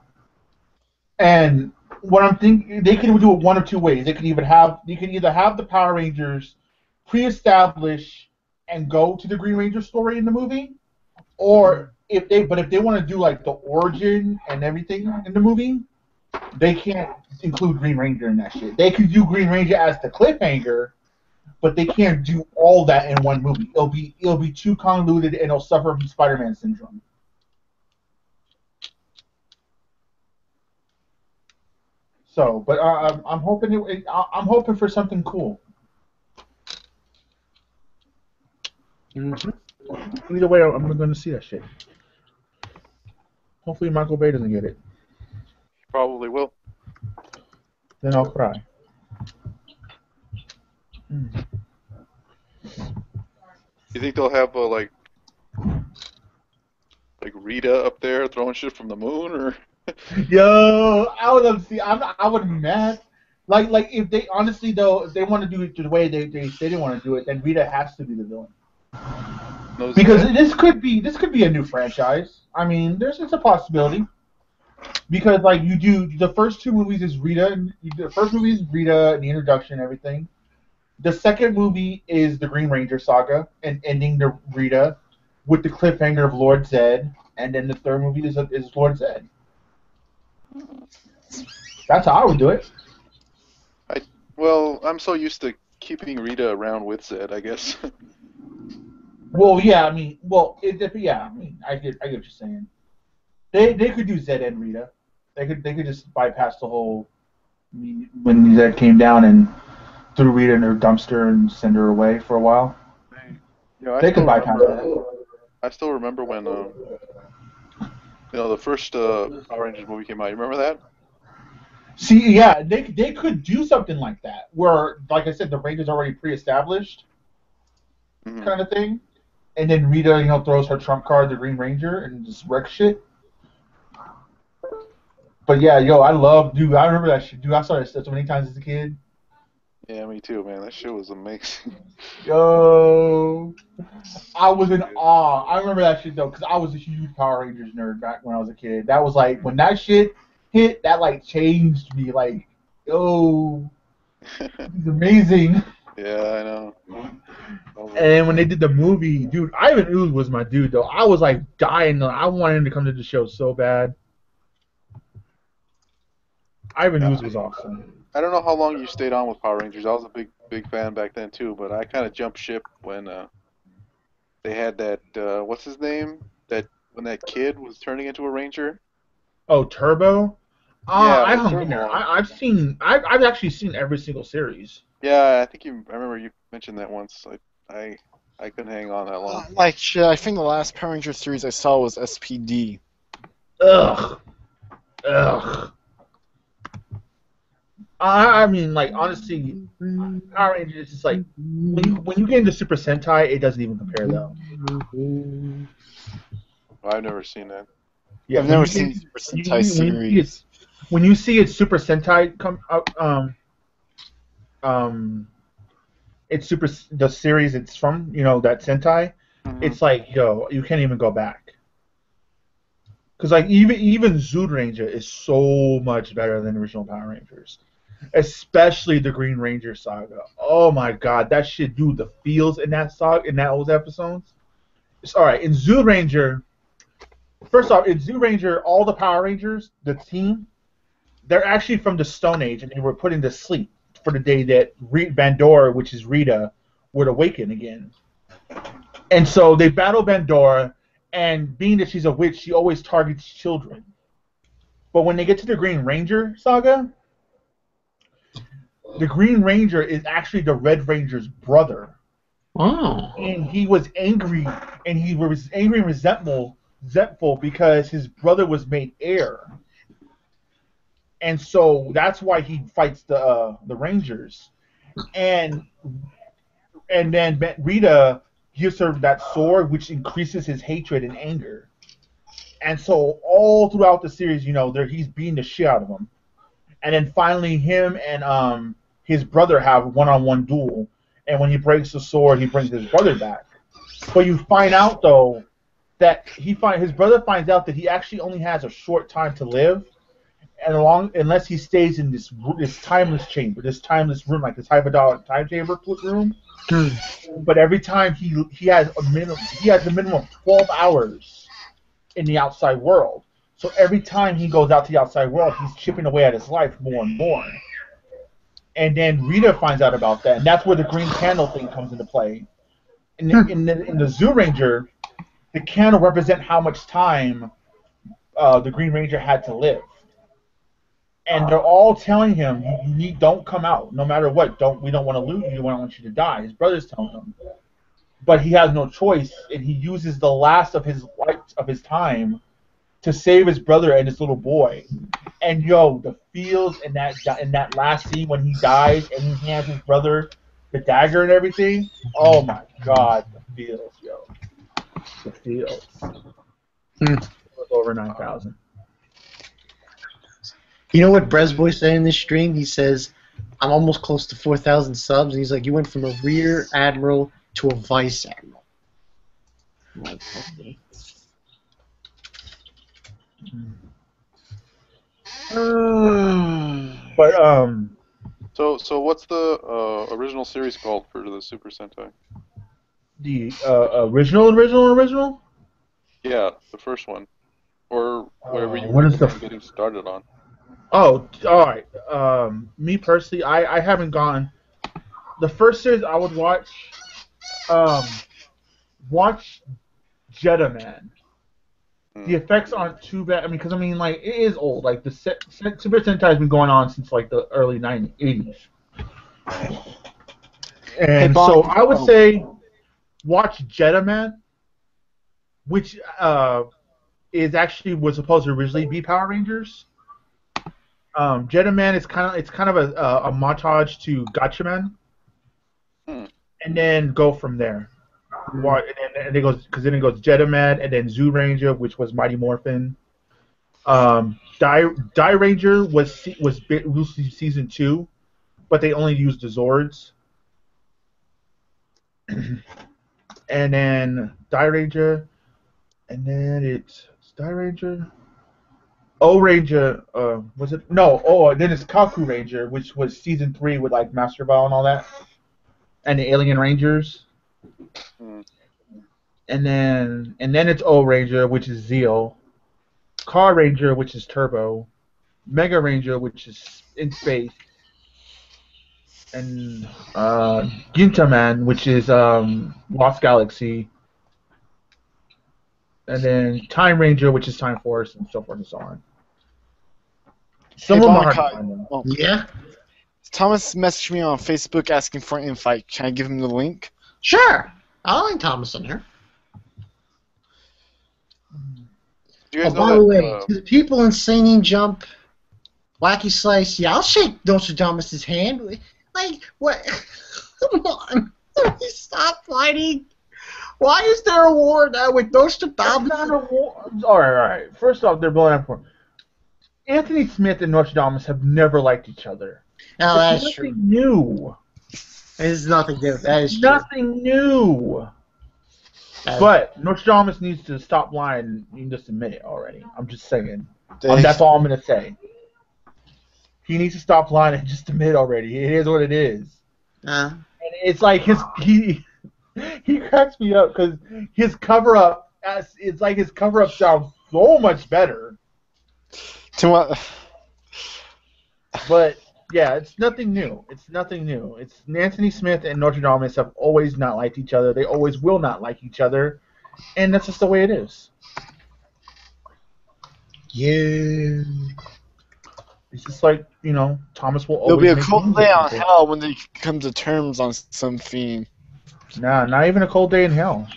And what I'm thinking, they can do it one of two ways. You can either have the Power Rangers pre-establish and go to the Green Ranger story in the movie, or if they want to do like the origin and everything in the movie, they can't include Green Ranger in that shit. They could do Green Ranger as the cliffhanger, but they can't do all that in one movie. It'll be too convoluted and it'll suffer from Spider-Man syndrome. So, but I'm hoping for something cool. Either way, I'm going to see that shit. Hopefully Michael Bay doesn't get it. Probably will. Then I'll cry. You think they'll have like Rita up there throwing shit from the moon, or? Yo, I would love to see. I wouldn't be mad. Like if they honestly though, if they want to do it the way they didn't want to do it, then Rita has to be the villain. Because this could be a new franchise. I mean, it's a possibility. Because like you do the first two movies is Rita. The first movie is Rita and the introduction and everything. The second movie is the Green Ranger saga and ending the Rita with the cliffhanger of Lord Zed, and then the third movie is Lord Zed. That's how I would do it. Well, I'm so used to keeping Rita around with Zed, I guess. Well, yeah, I mean, I get what you're saying. They could do Zed and Rita. They could just bypass the whole when Zed came down and threw Rita in her dumpster and send her away for a while. They could bypass that. I still remember when the first Power Rangers movie came out. You remember that? See, yeah, they could do something like that, where, like I said, the Rangers already pre-established, kind of thing, and then Rita, throws her trump card, the Green Ranger, and just wrecks shit. But yeah, I remember that shit, dude. I saw that so many times as a kid. Yeah, me too, man. That shit was amazing. Yo, I was in awe. I remember that shit though, because I was a huge Power Rangers nerd back when I was a kid. That was like when that shit hit, that like changed me. Like, yo, it's amazing. Yeah, I know. And when they did the movie, dude, Ivan Ooze was my dude though. I was like dying. I wanted him to come to the show so bad. Ivan Ooze was awesome. I don't know how long you stayed on with Power Rangers. I was a big fan back then too, but I kind of jumped ship when they had that what's his name? When that kid was turning into a ranger. Oh, Turbo. Yeah, I hung in there. I've actually seen every single series. Yeah, I remember you mentioned that once. I couldn't hang on that long. Like shit, I think the last Power Ranger series I saw was SPD. Ugh. I mean, like, honestly, Power Rangers is just like when you get into Super Sentai, it doesn't even compare though. I've never seen that. Yeah, I've never seen Super Sentai series. When you see its Super Sentai come out, it's the series it's from, that Sentai, it's like, you can't even go back. Because like even Ranger is so much better than the original Power Rangers, especially the Green Ranger saga. Oh my God, that shit, dude, the feels in that saga, in those episodes. It's all right. In Ranger, first off, in Ranger, all the Power Rangers, the team, they're actually from the Stone Age, and they were put into sleep for the day that Bandora, which is Rita, would awaken again. And so they battle Bandora, and being that she's a witch, she always targets children. But when they get to the Green Ranger saga, the Green Ranger is actually the Red Ranger's brother. Oh. And he was angry, and resentful because his brother was made heir. And so that's why he fights the Rangers. And then Rita gives her that sword, which increases his hatred and anger. And so all throughout the series, he's beating the shit out of him. And then finally, him and his brother have a one-on-one duel. And when he breaks the sword, he brings his brother back. But you find out though that his brother finds out that he actually only has a short time to live, and unless he stays in this timeless chamber, this timeless room, like this hyperdolic time chamber room. But every time he has a minimum of 12 hours in the outside world. So every time he goes out to the outside world, he's chipping away at his life more and more. And then Rita finds out about that, and that's where the green candle thing comes into play. In the Zoo Ranger, the candle represents how much time the Green Ranger had to live. And they're all telling him, don't come out, no matter what. We don't want to lose you. We don't want you to die. His brother's telling him, but he has no choice, and he uses the last of his time to save his brother and his little boy. And the feels in that last scene when he dies and he hands his brother the dagger and everything. Oh my God, the feels, the feels. It was over 9,000. You know what Bresboy said in this stream? He says, I'm almost close to 4,000 subs, and he's like, you went from a rear admiral to a vice admiral. I'm like, okay. But So what's the original series called for the Super Sentai? The original? Yeah, the first one, or whatever you what were is getting started on. Oh, all right. Me personally, I haven't gone. The first series I would watch Jedi-Man. The effects aren't too bad. I mean, because like it is old. Like the Super Sentai has been going on since like the early 80s. And so I would say watch Jedi-Man, which was supposed to originally be Power Rangers. Jedi-Man is kind of a montage to Gatchaman, and then go from there. And it goes Jedi-Man, and then Zoo Ranger, which was Mighty Morphin. Die Ranger was season 2, but they only used the Zords. And then Die Ranger, and then it's Die Ranger. O-Ranger, was it? No, and then it's Kaku Ranger, which was season 3 with like Master Ball and all that, and the Alien Rangers. And then it's O-Ranger, which is Zeal, Car Ranger, which is Turbo, Mega Ranger, which is in space, and Gintaman, which is Lost Galaxy, and then Time Ranger, which is Time Force, and so forth and so on. Some of them are hard to find. Yeah? Thomas messaged me on Facebook asking for an invite. Can I give him the link? Sure. I'll link Thomas in here. Do you guys know by the way, to the people in Seinen Jump, Wacky Slice, yeah, I'll shake Nostradamus' hand. Like, what? Come on. Stop fighting. Why is there a war now with Nostradamus? It's not a war. All right. First off, they're blowing up for Anthony Smith and Nostradamus have never liked each other. No, It's that's true. nothing new. It's nothing new. That is true. Nothing new. But Nostradamus needs to stop lying and just admit it already. I'm just saying. That's all I'm going to say. He needs to stop lying and just admit already. It is what it is. And it's like he cracks me up because his cover-up, it's like his cover-up sounds so much better. But, yeah, it's nothing new. It's nothing new. It's Anthony Smith and Nostradamus have always not liked each other. They always will not like each other. And that's just the way it is. Yeah. It's just like, Thomas will always There'll be a make cold memes day with on people. hell when they come to terms on something. Nah, not even a cold day in hell.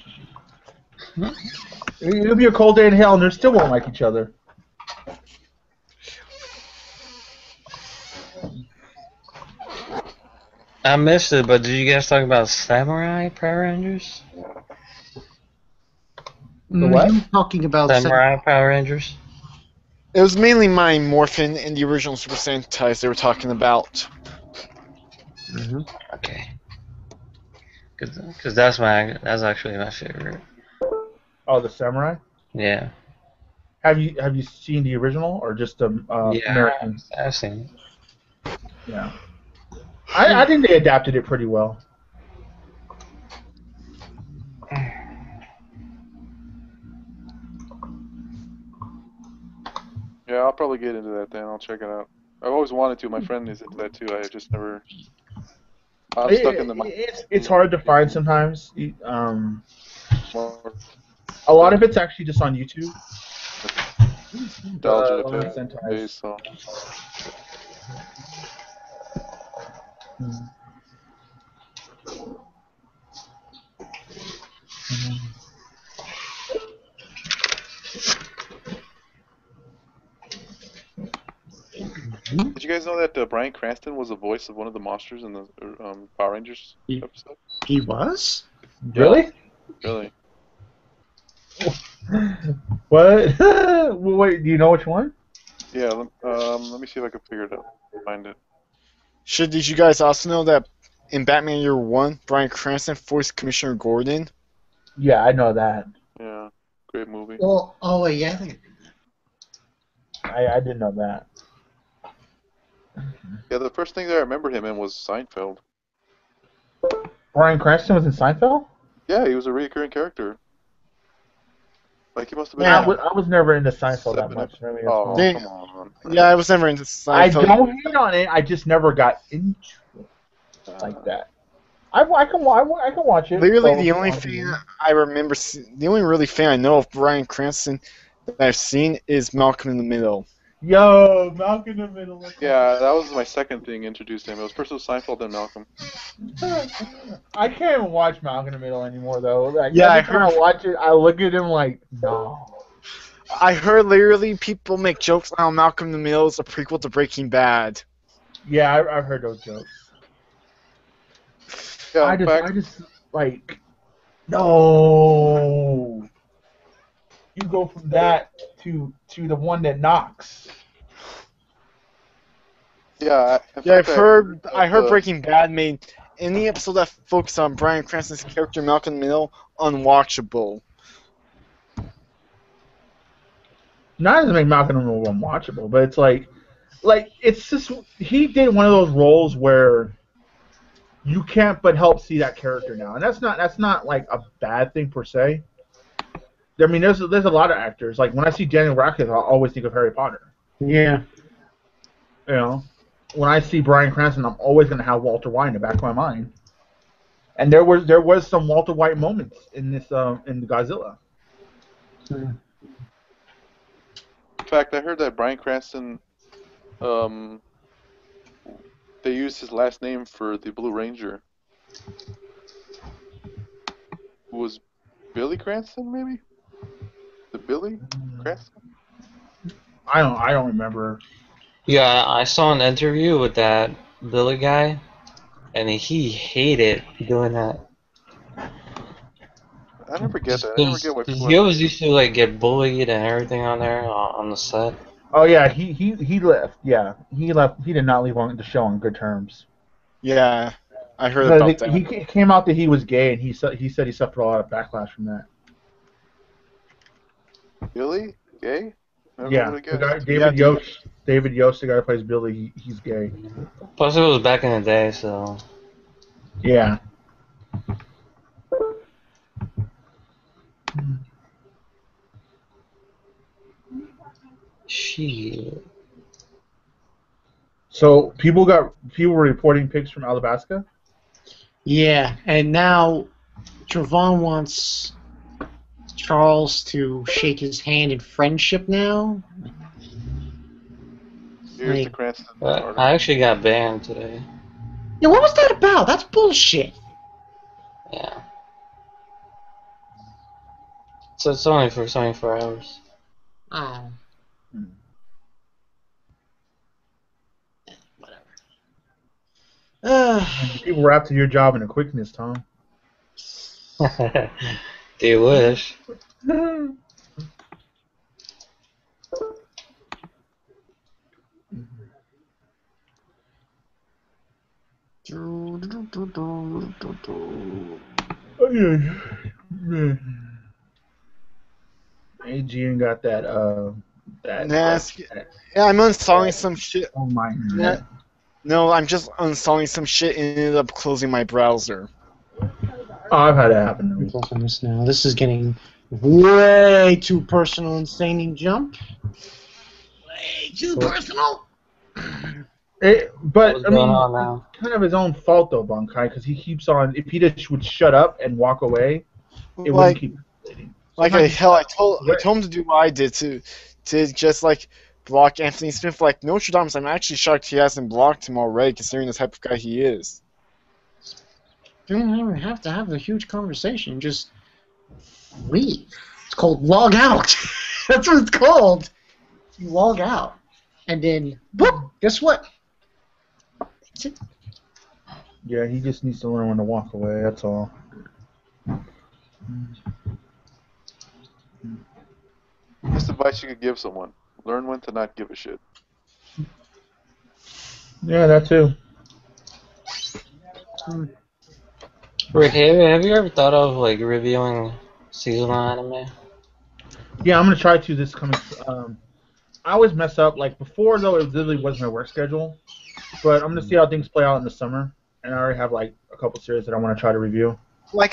It'll be a cold day in hell and they still won't like each other. I missed it, but did you guys talk about Samurai Power Rangers? The what? You talking about Samurai Power Rangers? It was mainly Mighty Morphin and the original Super Sentais they were talking about. Okay. Because that's actually my favorite. Oh, the Samurai? Yeah. Have you seen the original or just the American? I've seen it. Yeah. I think they adapted it pretty well. Yeah, I'll probably get into that then. I'll check it out. I've always wanted to. My friend is into that too. I just never. I'm stuck in the. It's hard to find sometimes. More A lot of it's actually just on YouTube. nostalgia Sentai. days, so. Did you guys know that Bryan Cranston was the voice of one of the monsters in the Power Rangers episode? He was? Really? Really? What? Well, wait, do you know which one? Yeah. Let me see if I can figure it out. Find it. Did you guys also know that in Batman Year 1, Bryan Cranston voiced Commissioner Gordon? Yeah, I know that. Yeah. Great movie. Well, wait, yeah, I think I didn't know that. Yeah, the first thing that I remember him in was Seinfeld. Bryan Cranston was in Seinfeld? Yeah, he was a recurring character. Like he must have been. Yeah, I was never into Seinfeld that much. Maybe that's Oh, wrong. come on. Yeah, I was never into I Seinfeld. don't hate on it. I just never got into it like that. I can watch it. Literally, So- the only thing I remember, the only really thing I know of Bryan Cranston that I've seen is Malcolm in the Middle. Yo, Malcolm in the Middle. Yeah, that was my second thing introduced to him. It was first it was Seinfeld, then Malcolm. I can't even watch Malcolm in the Middle anymore though. Like, Yeah, I every time I watch it, I look at him like, no. I heard literally people make jokes on how Malcolm in the Middle is a prequel to Breaking Bad. Yeah, I've heard those jokes. Yeah, I in fact, just like, no. You go from that to the one that knocks. yeah. Yeah, I heard Breaking Bad made any episode that focused on Bryan Cranston's character Malcolm in the Middle unwatchable. Not as make Malcolm in the Middle unwatchable, but it's like it's just he did one of those roles where you can't but help see that character now, and that's not like a bad thing per se. I mean, there's a lot of actors. Like when I see Daniel Radcliffe, I always think of Harry Potter. Yeah. You know, when I see Bryan Cranston, I'm always gonna have Walter White in the back of my mind. And there was some Walter White moments in this in Godzilla. In fact, I heard that Bryan Cranston, they used his last name for the Blue Ranger. Who was Billy Cranston, maybe? The Billy Cranston? I don't remember. Yeah, I saw an interview with that Billy guy, and he hated doing that. I never get Just that. I never get why because people he are. always used to like get bullied and everything on there on the set. Oh yeah, he left. Yeah, he left. He did not leave on the show on good terms. Yeah, I heard But about that. he came out that he was gay, and he said he suffered a lot of backlash from that. Billy? Gay? Never Yeah, would have the guessed. guy David Yost. David Yost, the guy who plays Billy, he's gay. Plus, it was back in the day, so. Yeah. Shit. So people were reporting pics from Alabasta. Yeah, and now Trevon wants Charles to shake his hand in friendship now. Here's the Like, Cranston article. I actually got banned today. yeah, what was that about? That's bullshit. Yeah. So it's only for 24 hours. Oh. Whatever. People were after your job in a quickness, Tom. Do you wish? AGN got that Yeah, I'm uninstalling some shit. Oh my Nah, no, I'm just uninstalling some shit and ended up closing my browser. Oh, I've had that happen to me. On this now. This is getting way too personal and Insane Jump. Way too personal. But What's I mean, going on now? it's kind of his own fault though, Bunkai, because he keeps on. If he just would shut up and walk away, it wouldn't keep escalating. Like I told him to do what I did to just like block Anthony Smith. Like Notre Dame, I'm actually shocked he hasn't blocked him already, considering the type of guy he is. You don't even have to have a huge conversation. Just leave. It's called log out. That's what it's called. You log out, and then boop. Guess what? That's it. Yeah, he just needs to learn when to walk away. That's all. Best advice you could give someone: learn when to not give a shit. Yeah, that too. Rick, have you ever thought of like reviewing seasonal anime? Yeah, I'm gonna try to this coming. I always mess up. Like before, though, it literally was my work schedule. But I'm gonna see how things play out in the summer, and I already have like a couple series that I want to try to review. Like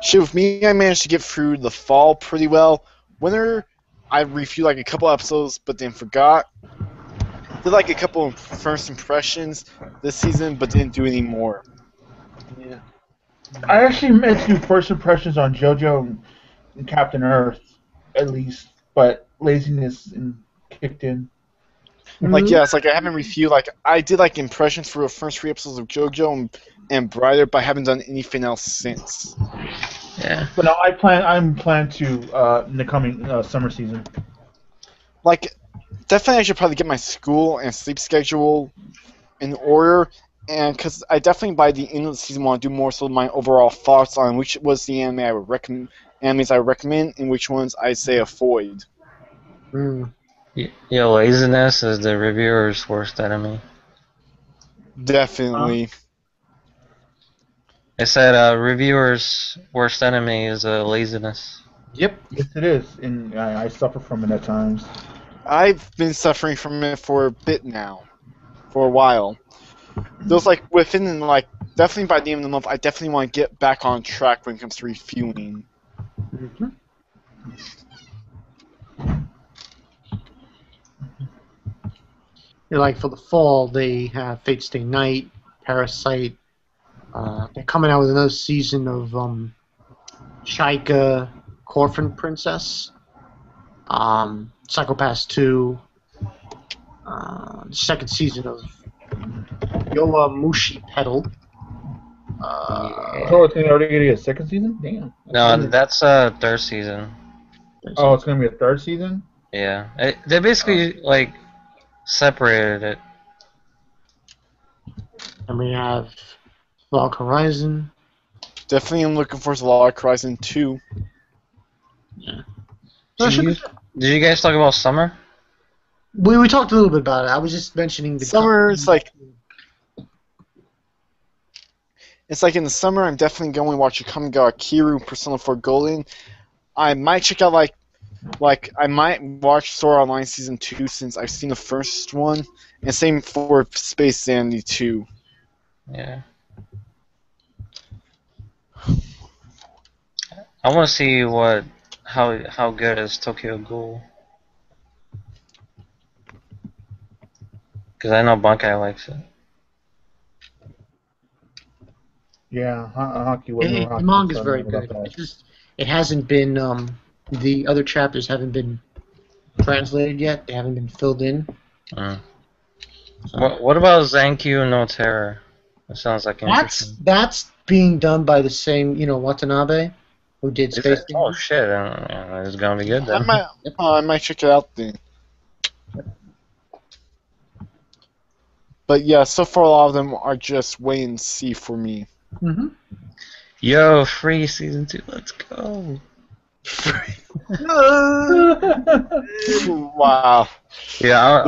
shit with me, I managed to get through the fall pretty well. Winter, I reviewed like a couple episodes, but then forgot. Did like a couple of first impressions this season, but didn't do any more. Yeah. I actually meant to do first impressions on JoJo and Captain Earth, at least, but laziness kicked in. Like yeah, it's like I haven't reviewed like I did like impressions for the first 3 episodes of JoJo and Brighter, but I haven't done anything else since. Yeah. But no, I'm planned to in the coming summer season. Like definitely, I should probably get my school and sleep schedule in order, and because I definitely by the end of the season want to do more so my overall thoughts on which was the anime I would recommend, animes I recommend, and which ones I say avoid. Yeah, laziness is the reviewer's worst enemy. Definitely. I said reviewer's worst enemy is laziness. Yep. Yes, it is, and I suffer from it at times. I've been suffering from it for a bit now, for a while. Those like within like definitely by the end of the month, I definitely want to get back on track when it comes to reviewing. Mm-hmm. Like for the fall, they have Fate Stay Night, Parasite. They're coming out with another season of Shaika, Corphin Princess, Psychopaths 2, second season of Yola Mushi Pedal. So it's already gonna be a second season? Damn. No, that's third season. Oh, it's gonna be a third season? Yeah, they basically like separated it. And we have Log Horizon. Definitely am looking forward to Log Horizon 2. Yeah. Did you guys talk about Summer? We talked a little bit about it. I was just mentioning the Summer is like... It's like in the summer, I'm definitely going to watch Kiru Persona 4 Golden. I might check out I might watch Sword Online Season 2 since I've seen the first one, and same for Space Sandy 2. Yeah. I want to see how good is Tokyo Ghoul. Because I know Bunkai likes it. Yeah, The manga's very good. It's just it hasn't been the other chapters haven't been translated yet. They haven't been filled in. So. What about Zankyu no Terror? That sounds like interesting. That's being done by the same Watanabe, who did Space. Oh shit! It's gonna be good then. I might check it out then. But yeah, so far a lot of them are just wait and see for me. Mm-hmm. Yo, Free Season 2, let's go. Wow. Yeah,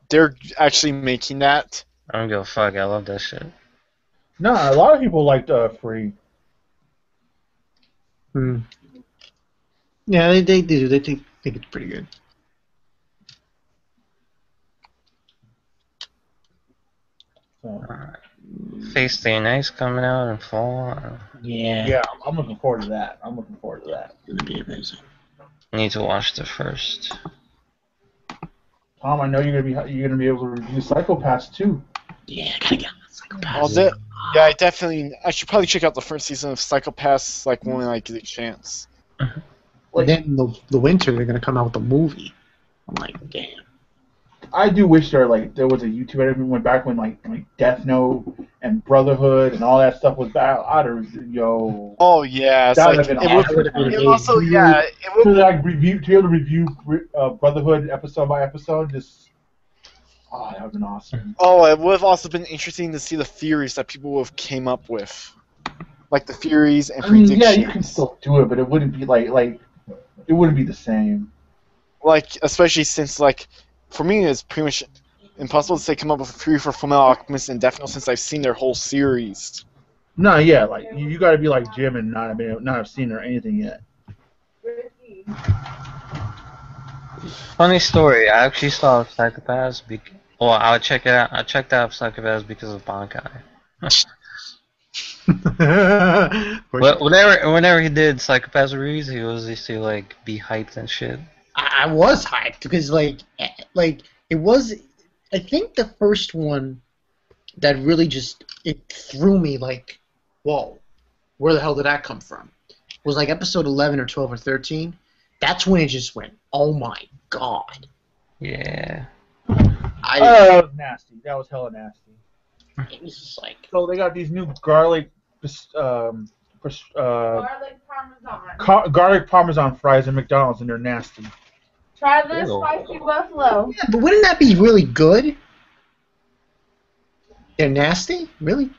they're actually making that. I don't give a fuck. I love that shit. No, a lot of people liked Free. Yeah, they do. They think it's pretty good. Face Day Night's coming out in fall. Yeah, I'm looking forward to that. It's gonna be amazing. Need to watch the first. Tom, I know you're gonna be able to review Psycho-Pass too. Yeah, I gotta get on Psycho-Pass. I should probably check out the first season of Psycho-Pass when I get a chance. Then the winter they're gonna come out with a movie. I'm like, damn. I do wish there was a YouTube editor went back when like Death Note and Brotherhood and all that stuff was back. Oh yeah, that would have been awesome. It also it would to be able to review Brotherhood episode by episode. That would have been awesome. Oh, it would have also been interesting to see the theories that people would have came up with, like the theories and predictions. Yeah, you can still do it, but it wouldn't be like it wouldn't be the same. Like especially since for me, it's pretty much impossible to come up with a theory for Fullmetal Alchemist and Death Note since I've seen their whole series. No, yeah, you got to be like Jim and not have seen or anything yet. Funny story. I actually saw Psycho-Pass. I would check it out. I checked out Psycho-Pass because of Bankai. Whenever he did Psycho-Pass reviews, he used to be hyped and shit. I was hyped because it was. I think the first one that really it threw me whoa, where the hell did that come from? Was episode 11 or 12 or 13. That's when it just went, oh my god. Yeah. That was nasty. That was hella nasty. It was just So they got these new garlic parmesan fries at McDonald's, and they're nasty. Try this spicy buffalo. Yeah, but wouldn't that be really good? They're nasty? Really?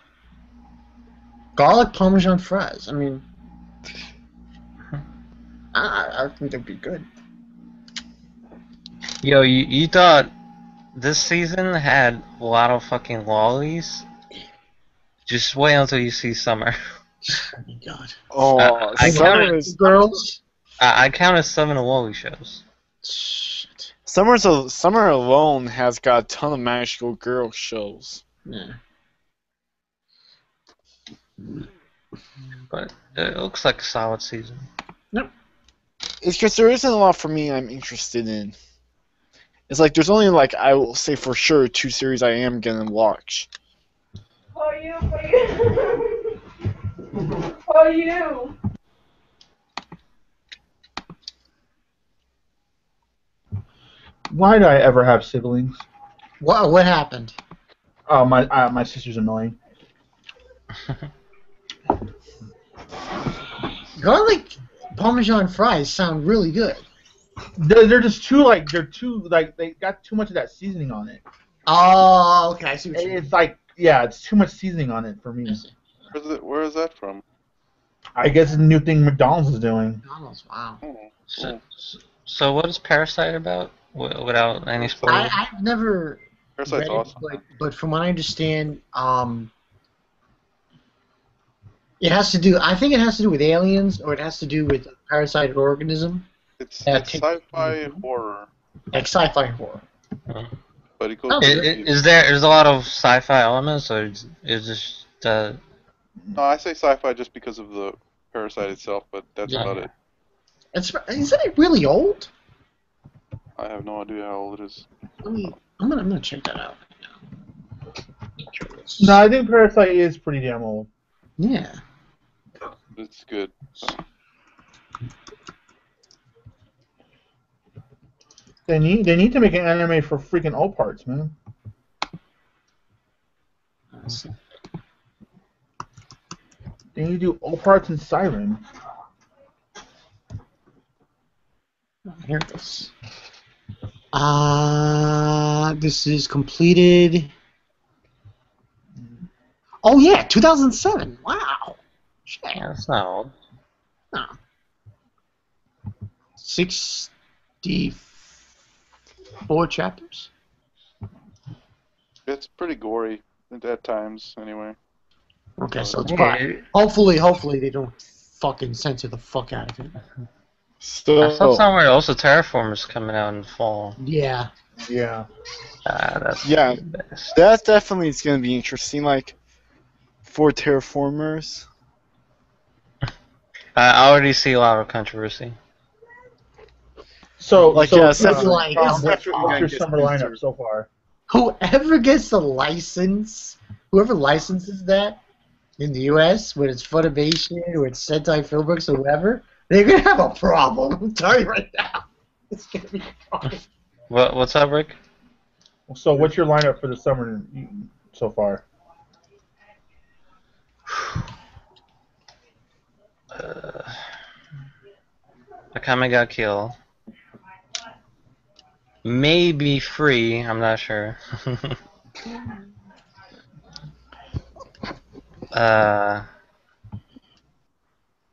Garlic Parmesan fries. I mean, I think they'd be good. Yo, you thought this season had a lot of fucking lollies? Just wait until you see Summer. Oh my god. Oh, I counted girls. I counted 7 lolly shows. Shit. Summer alone has got a ton of magical girl shows. Yeah. But it looks like a solid season. Yep. It's because there isn't a lot for me I'm interested in. It's there's only I will say for sure 2 series I am gonna watch. For you. For you. Why did I ever have siblings? What happened? Oh, my sister's annoying. Garlic Parmesan fries sound really good. They're just too like they got too much of that seasoning on it. Oh, okay. I see what you mean. It's like it's too much seasoning on it for me. Where is that from? I guess it's a new thing McDonald's is doing. McDonald's, wow. So what is Parasite about? Without any spoilers. I've never Parasite's read it, awesome. but from what I understand, it has to do. I think it has to do with aliens, or it has to do with a parasitic organism. It's sci-fi horror. Like sci-fi horror. But it goes. Is there's a lot of sci-fi elements, or is just No, I say sci-fi just because of the parasite itself, but that's about it. Isn't it really old? I have no idea how old it is. I'm gonna check that out. No, I think Parasite is pretty damn old. Yeah. It's good. They need to make an anime for freaking old parts, man. They need to do old parts and Siren. Here it is. This is completed. Oh yeah, 2007. Wow. Shit. yeah, that's not old. No. 64 chapters. It's pretty gory at times, anyway. Okay, so it's fine. Hopefully they don't fucking censor the fuck out of it. I saw somewhere also Terraformers coming out in the fall. Yeah. Yeah. That's Yeah, the best. that definitely is going to be interesting. Like, for Terraformers. I already see a lot of controversy. So, Like, so yeah, what's so- what's your summer lineup so far? Whoever gets the license, whoever licenses that in the U.S., whether it's Funimation or it's Sentai Filmworks or whoever, they're gonna have a problem. I'm telling you right now, it's gonna be a problem. What's up, Rick? So, what's your lineup for the summer so far? Akame got killed. Maybe free, I'm not sure.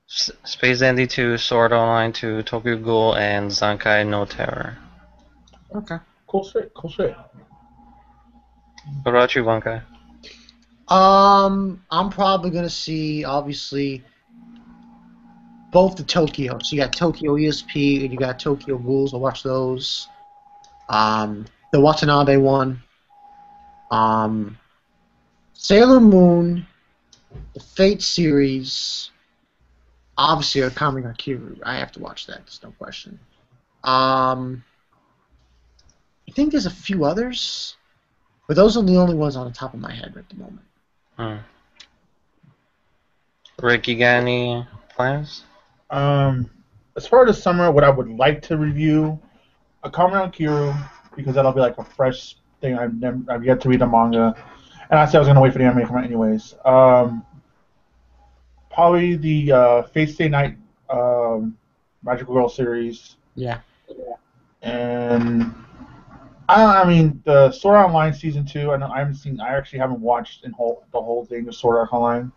Space Dandy 2, Sword Online 2, Tokyo Ghoul, and Zankai no Terror. Okay. Cool shit. Cool shit. What about you, Bankai? I'm probably gonna see obviously both the Tokyo. So you got Tokyo ESP and you got Tokyo Ghouls. I'll watch those. The Watanabe one. Sailor Moon, the Fate series. Obviously, Akame ga Kiru. I have to watch that. There's no question. I think there's a few others, but those are the only ones on the top of my head at the moment. Rick, you got any plans? As far as summer, what I would like to review, Akame ga Kiru, because that'll be like a fresh thing. I've yet to read the manga, and I said I was gonna wait for the anime to come out anyways. Probably the Fate Stay Night Magical Girl series. Yeah. And I mean the Sword Art Online season 2. I actually haven't watched the whole thing of Sword Art Online,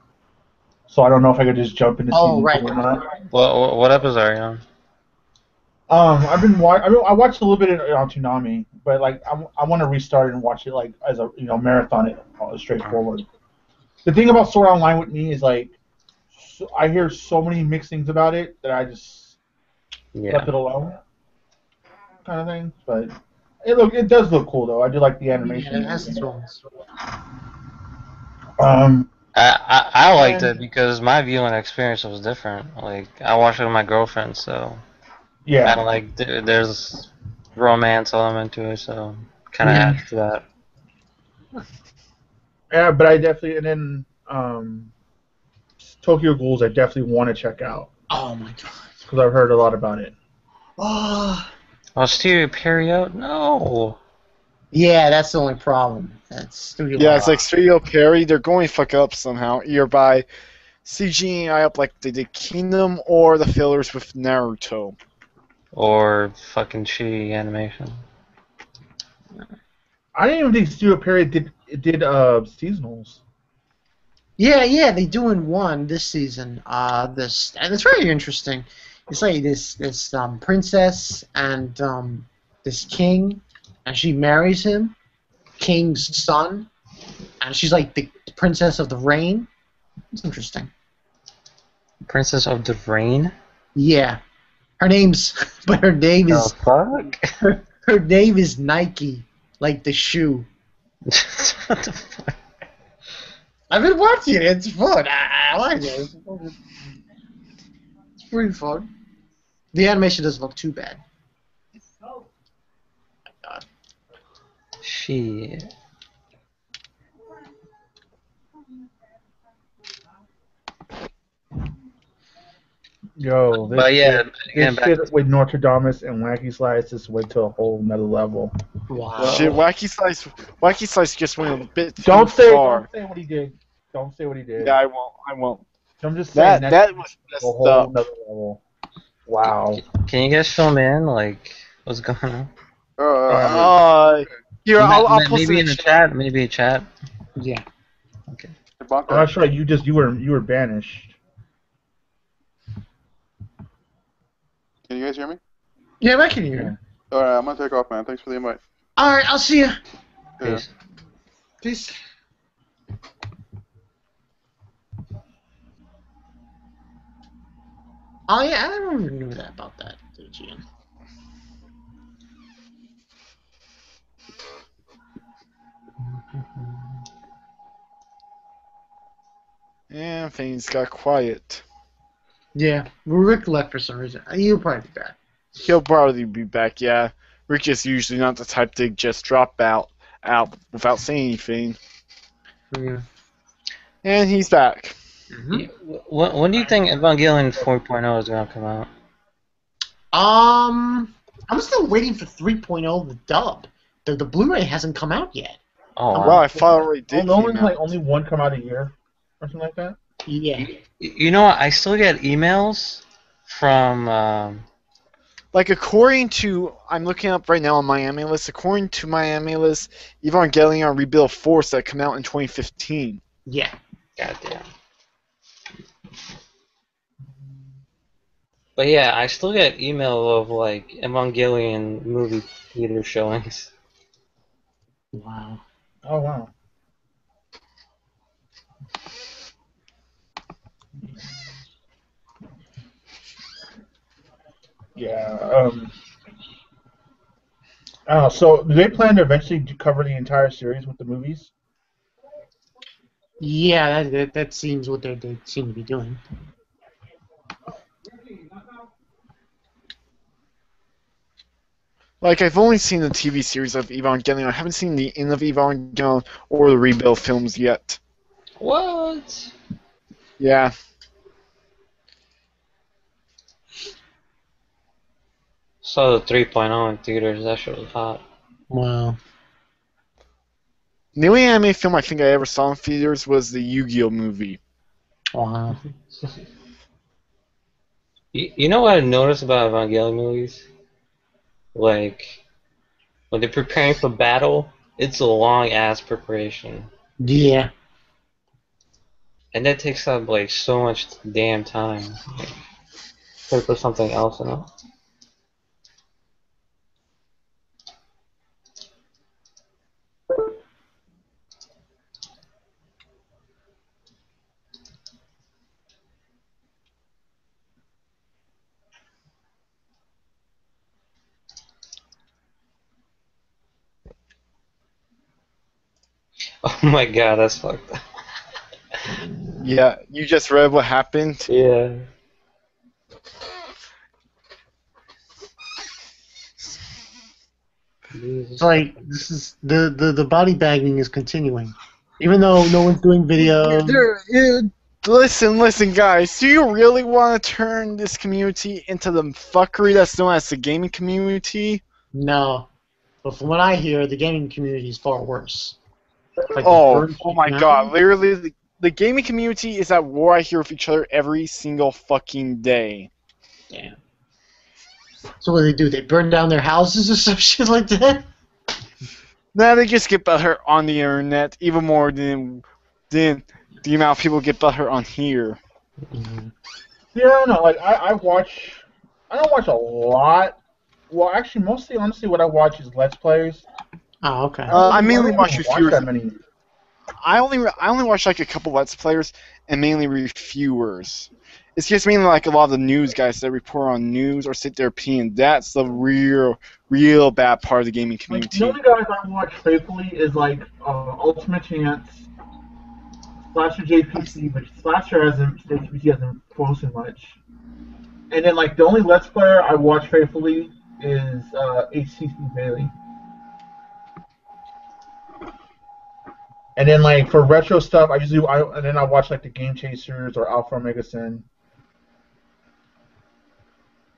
so I don't know if I could just jump into season 2 or not. What episode are you on? I watched a little bit on Toonami, but like I want to restart and watch it like as a marathon it straightforward. The thing about Sword Art Online with me is like I hear so many mixed things about it that I just left it alone, kind of thing. But it does look cool though. I do like the animation. Yeah, it has its own. I liked it because my viewing experience was different. Like I watched it with my girlfriend, so yeah, kind of like there's romance element to it, so kind of adds to that. Yeah, but I definitely Tokyo Ghouls I definitely want to check out. Oh my god. Because I've heard a lot about it. Oh. Stereo Period? No. Yeah, that's the only problem. That's Studio. Yeah, it's like Studio Perry. They're going to fuck up somehow, either by CGI up like they did Kingdom or the fillers with Naruto. or fucking shitty animation. I didn't even think Studio Period did seasonals. Yeah, they doing one this season. And it's very interesting. It's like this princess and this king, and she marries him, king's son, and she's like the princess of the rain. It's interesting. Princess of the Rain? Yeah, her name is fuck? her name is Nike, like the shoe. What the fuck? I've been watching it. It's fun. I like it. It's pretty fun. The animation doesn't look too bad. Oh my God. Shit. Yo, this But yeah, this shit with Notre Dame and Wacky Slice just went to a whole nother level. Wow. Shit, Wacky Slice just went a bit too Don't far. say what he did. Don't say what he did. Yeah, I won't. I'm just saying that was a whole nother level. Wow. Can you guys fill me in? Like, what's going on? Here, I'll post maybe in the chat. Maybe a chat. Yeah. Okay. That's right. You were banished. Can you guys hear me? Yeah, I can hear you. Alright, I'm gonna take off, man. Thanks for the invite. Alright, I'll see you. Peace. Peace. Oh yeah, I never even knew that about that, GN. And things got quiet. Yeah, Rick left for some reason. He'll probably be back. He'll probably be back, yeah. Rick is usually not the type to just drop out without saying anything. Yeah. And he's back. Mm-hmm. When do you think Evangelion 4.0 is gonna come out? I'm still waiting for 3.0 the dub. The Blu-ray hasn't come out yet. Oh, Wow, I thought it already did. Only one come out a year, or something like that. Yeah. You know what? I still get emails from. Like, according to, I'm looking up right now on Miami List, according to Miami List, Evangelion Rebuild Force that come out in 2015. Yeah. Goddamn. But yeah, I still get email of like Evangelion movie theater showings. Wow. Oh wow. Yeah. So do they plan to eventually cover the entire series with the movies? Yeah, that seems what they seem to be doing. Like, I've only seen the TV series of Evangelion. I haven't seen the end of Evangelion or the Rebuild films yet. What? Yeah. Saw the 3.0 in theaters. That shit was hot. Wow. The only anime film I think I ever saw in theaters was the Yu-Gi-Oh movie. Wow. You know what I noticed about Evangelion movies? Like, when they're preparing for battle, it's a long ass preparation. Yeah. And that takes up like so much damn time. Could put something else in it. Oh my god, that's fucked up. Yeah, you just read what happened? Yeah. It's like this is the body bagging is continuing, even though no one's doing videos. Listen, guys. Do you really want to turn this community into the fuckery that's known as the gaming community? No, but from what I hear, the gaming community is far worse. Like Oh my god! Literally, the gaming community is at war. I hear with each other every single fucking day. Damn. So what do? They burn down their houses or some shit like that? Nah, they just get butthurt on the internet even more than the amount of people get butthurt on here. Yeah, I don't know. Like I don't watch a lot. Well, actually, mostly, honestly, what I watch is Let's Plays. Oh, okay. I mainly watch watch reviewers. that many. I only watch like a couple Let's Players and mainly reviewers. It's just mainly like a lot of the news guys that report on news or sit there peeing. That's the real bad part of the gaming Like, community. the only guys I watch faithfully is like Ultimate Chance, Slasher JPC, but JPC hasn't posted much. And then like the only Let's Player I watch faithfully is HCC Bailey. And then like for retro stuff, I watch like the Game Chasers or Alpha Omega Sin.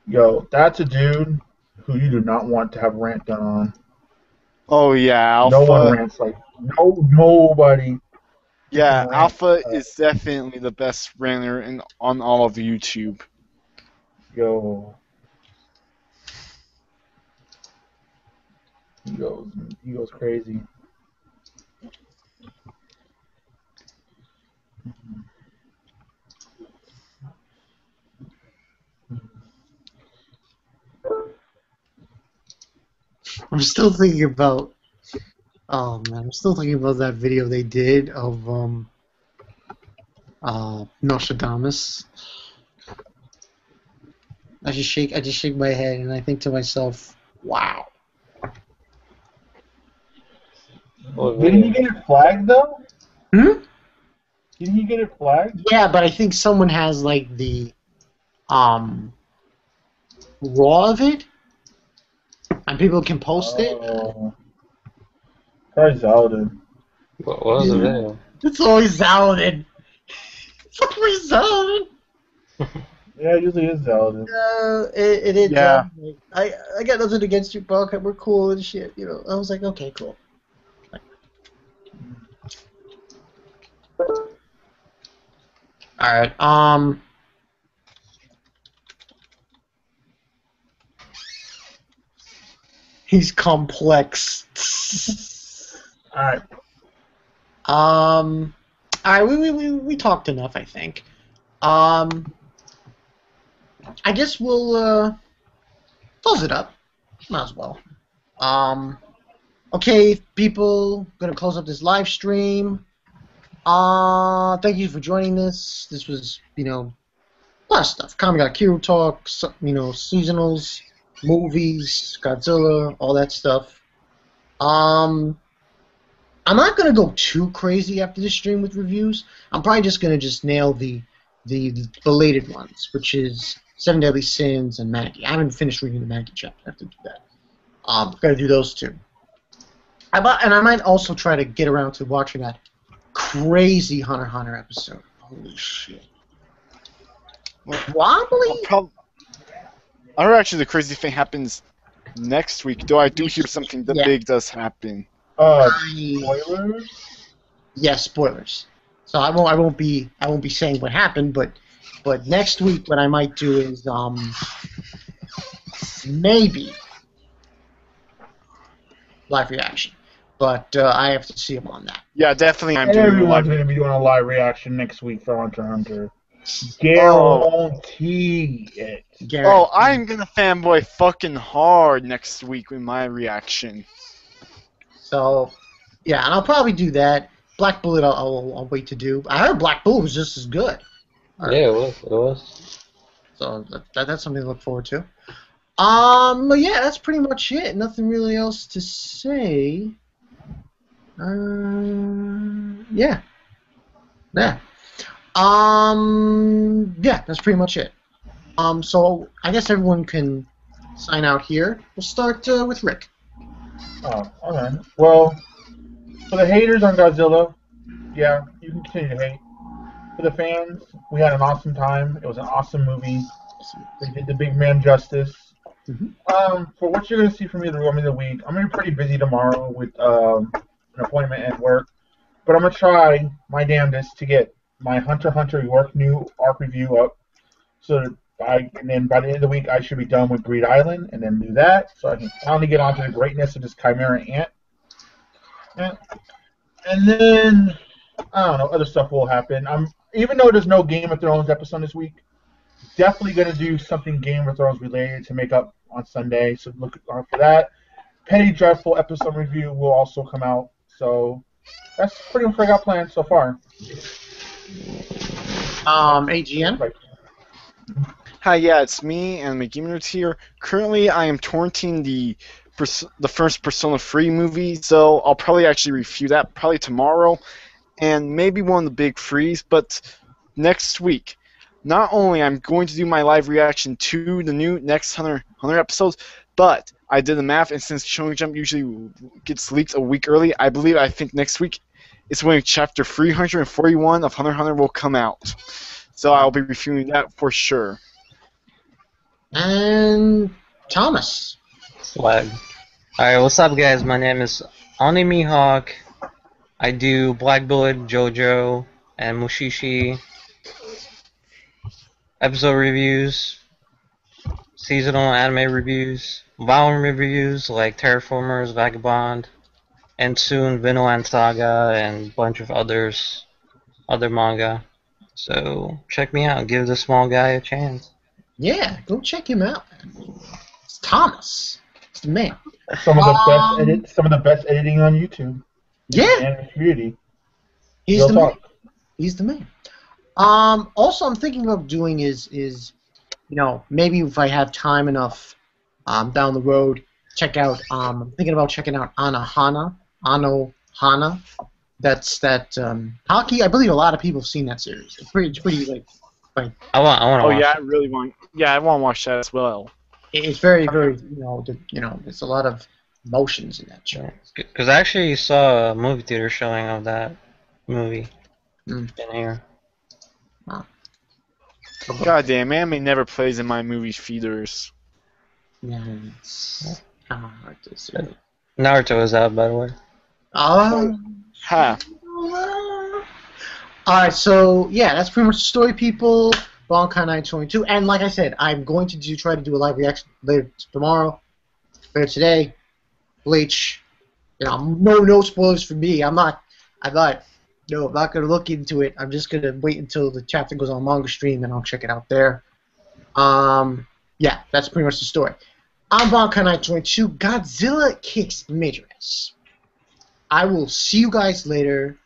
Yo, that's a dude who you do not want to have rant done on. Oh yeah, Alpha. No one rants like nobody. Yeah, rant. Alpha is definitely the best ranter on all of YouTube. Yo, he goes crazy. I'm still thinking about. Oh man, I'm still thinking about that video they did of Nostradamus. I just shake my head and I think to myself, wow. Didn't he get it flagged though? Hmm? Didn't he get it flagged? Yeah, but I think someone has like the raw of it, and people can post it. Probably Zaladin. What was the video? It's always Zaladin. It's always Zaladin. Yeah, it usually is Zaladin. It is. Yeah. I got nothing against you, bro. We're cool and shit. You know, I was like, okay, cool. All right. He's complex. All right. All right. We talked enough, I think. I guess we'll close it up. Might as well. Okay, people, gonna close up this live stream. Thank you for joining this. This was, a lot of stuff. Comic Kiru talk, seasonals, movies, Godzilla, all that stuff. I'm not gonna go too crazy after this stream with reviews. I'm probably just gonna nail the belated ones, which is Seven Deadly Sins and Maggie. I haven't finished reading the Maggie chapter. I have to do that. Gotta do those two. I might also try to get around to watching that crazy Hunter x Hunter episode. Holy shit. Wobbly? I heard actually the crazy thing happens next week, though I do hear something big does happen. Spoilers? Yeah, spoilers. So I won't be saying what happened, but next week what I might do is maybe live reaction. But I have to see him on that. Yeah, definitely. Everyone's going to be doing a live reaction next week for Hunter x Hunter. Guarantee it. Oh, I'm going to fanboy fucking hard next week with my reaction. So, yeah, and I'll probably do that. Black Bullet I'll wait to do. I heard Black Bullet was just as good. Right. Yeah, it was. So that's something to look forward to. But yeah, that's pretty much it. Nothing really else to say. Yeah. Yeah, that's pretty much it. So I guess everyone can sign out here. We'll start with Rick. Oh, alright. Well, for the haters on Godzilla, yeah, you can continue to hate. For the fans, we had an awesome time. It was an awesome movie. They did the big man justice. Mm-hmm. For what you're going to see from me the remainder of the week, I'm going to be pretty busy tomorrow with an appointment at work. But I'm going to try my damnedest to get my Hunter x Hunter York new arc review up so that And then by the end of the week, I should be done with Breed Island, and then do that, so I can finally get onto the greatness of this Chimera Ant. And then I don't know, other stuff will happen. Even though there's no Game of Thrones episode this week, definitely gonna do something Game of Thrones related to make up on Sunday. So look out for that. Penny Dreadful episode review will also come out. So that's pretty much what I got planned so far. AGN. Right. Hi, yeah, it's me and McGeemaners here. Currently, I am torrenting the first Persona 3 movie, so I'll probably actually review that probably tomorrow, and maybe one of the big frees, but next week. Not only I'm going to do my live reaction to the new next 100 episodes, but I did the math, and since Shonen Jump usually gets leaked a week early, I think next week is when chapter 341 of Hunter x Hunter will come out. So I'll be reviewing that for sure. And Thomas. Swag. Alright, what's up, guys? My name is Ani Mihawk. I do Black Bullet, JoJo, and Mushishi episode reviews, seasonal anime reviews, volume reviews like Terraformers, Vagabond, and soon Vinland Saga and a bunch of other manga. So check me out. Give the small guy a chance. Yeah, go check him out. It's Thomas. It's the man. Some of the best editing on YouTube. Yeah. And community. He's the man. He's the man. Also, I'm thinking of doing is maybe if I have time enough down the road, check out. I'm thinking about checking out Ano Hana. That's that hockey. I believe a lot of people have seen that series. It's pretty like. I want to watch. Yeah, I really want. Yeah, I want to watch that as well. It's very there's a lot of emotions in that show. Because I actually saw a movie theater showing of that movie in here. Wow. God damn, anime never plays in my movie theaters. Yeah, it's kind of hard to say. Naruto is out, by the way. Oh. Ha. Alright, so yeah, that's pretty much the story, people. Bonkai 922, and like I said, I'm going to try to do a live reaction later tomorrow, later today. Bleach, no spoilers for me. I'm not gonna look into it. I'm just gonna wait until the chapter goes on Manga Stream, and I'll check it out there. Yeah, that's pretty much the story. I'm Bonkai 922. Godzilla kicks major ass. I will see you guys later.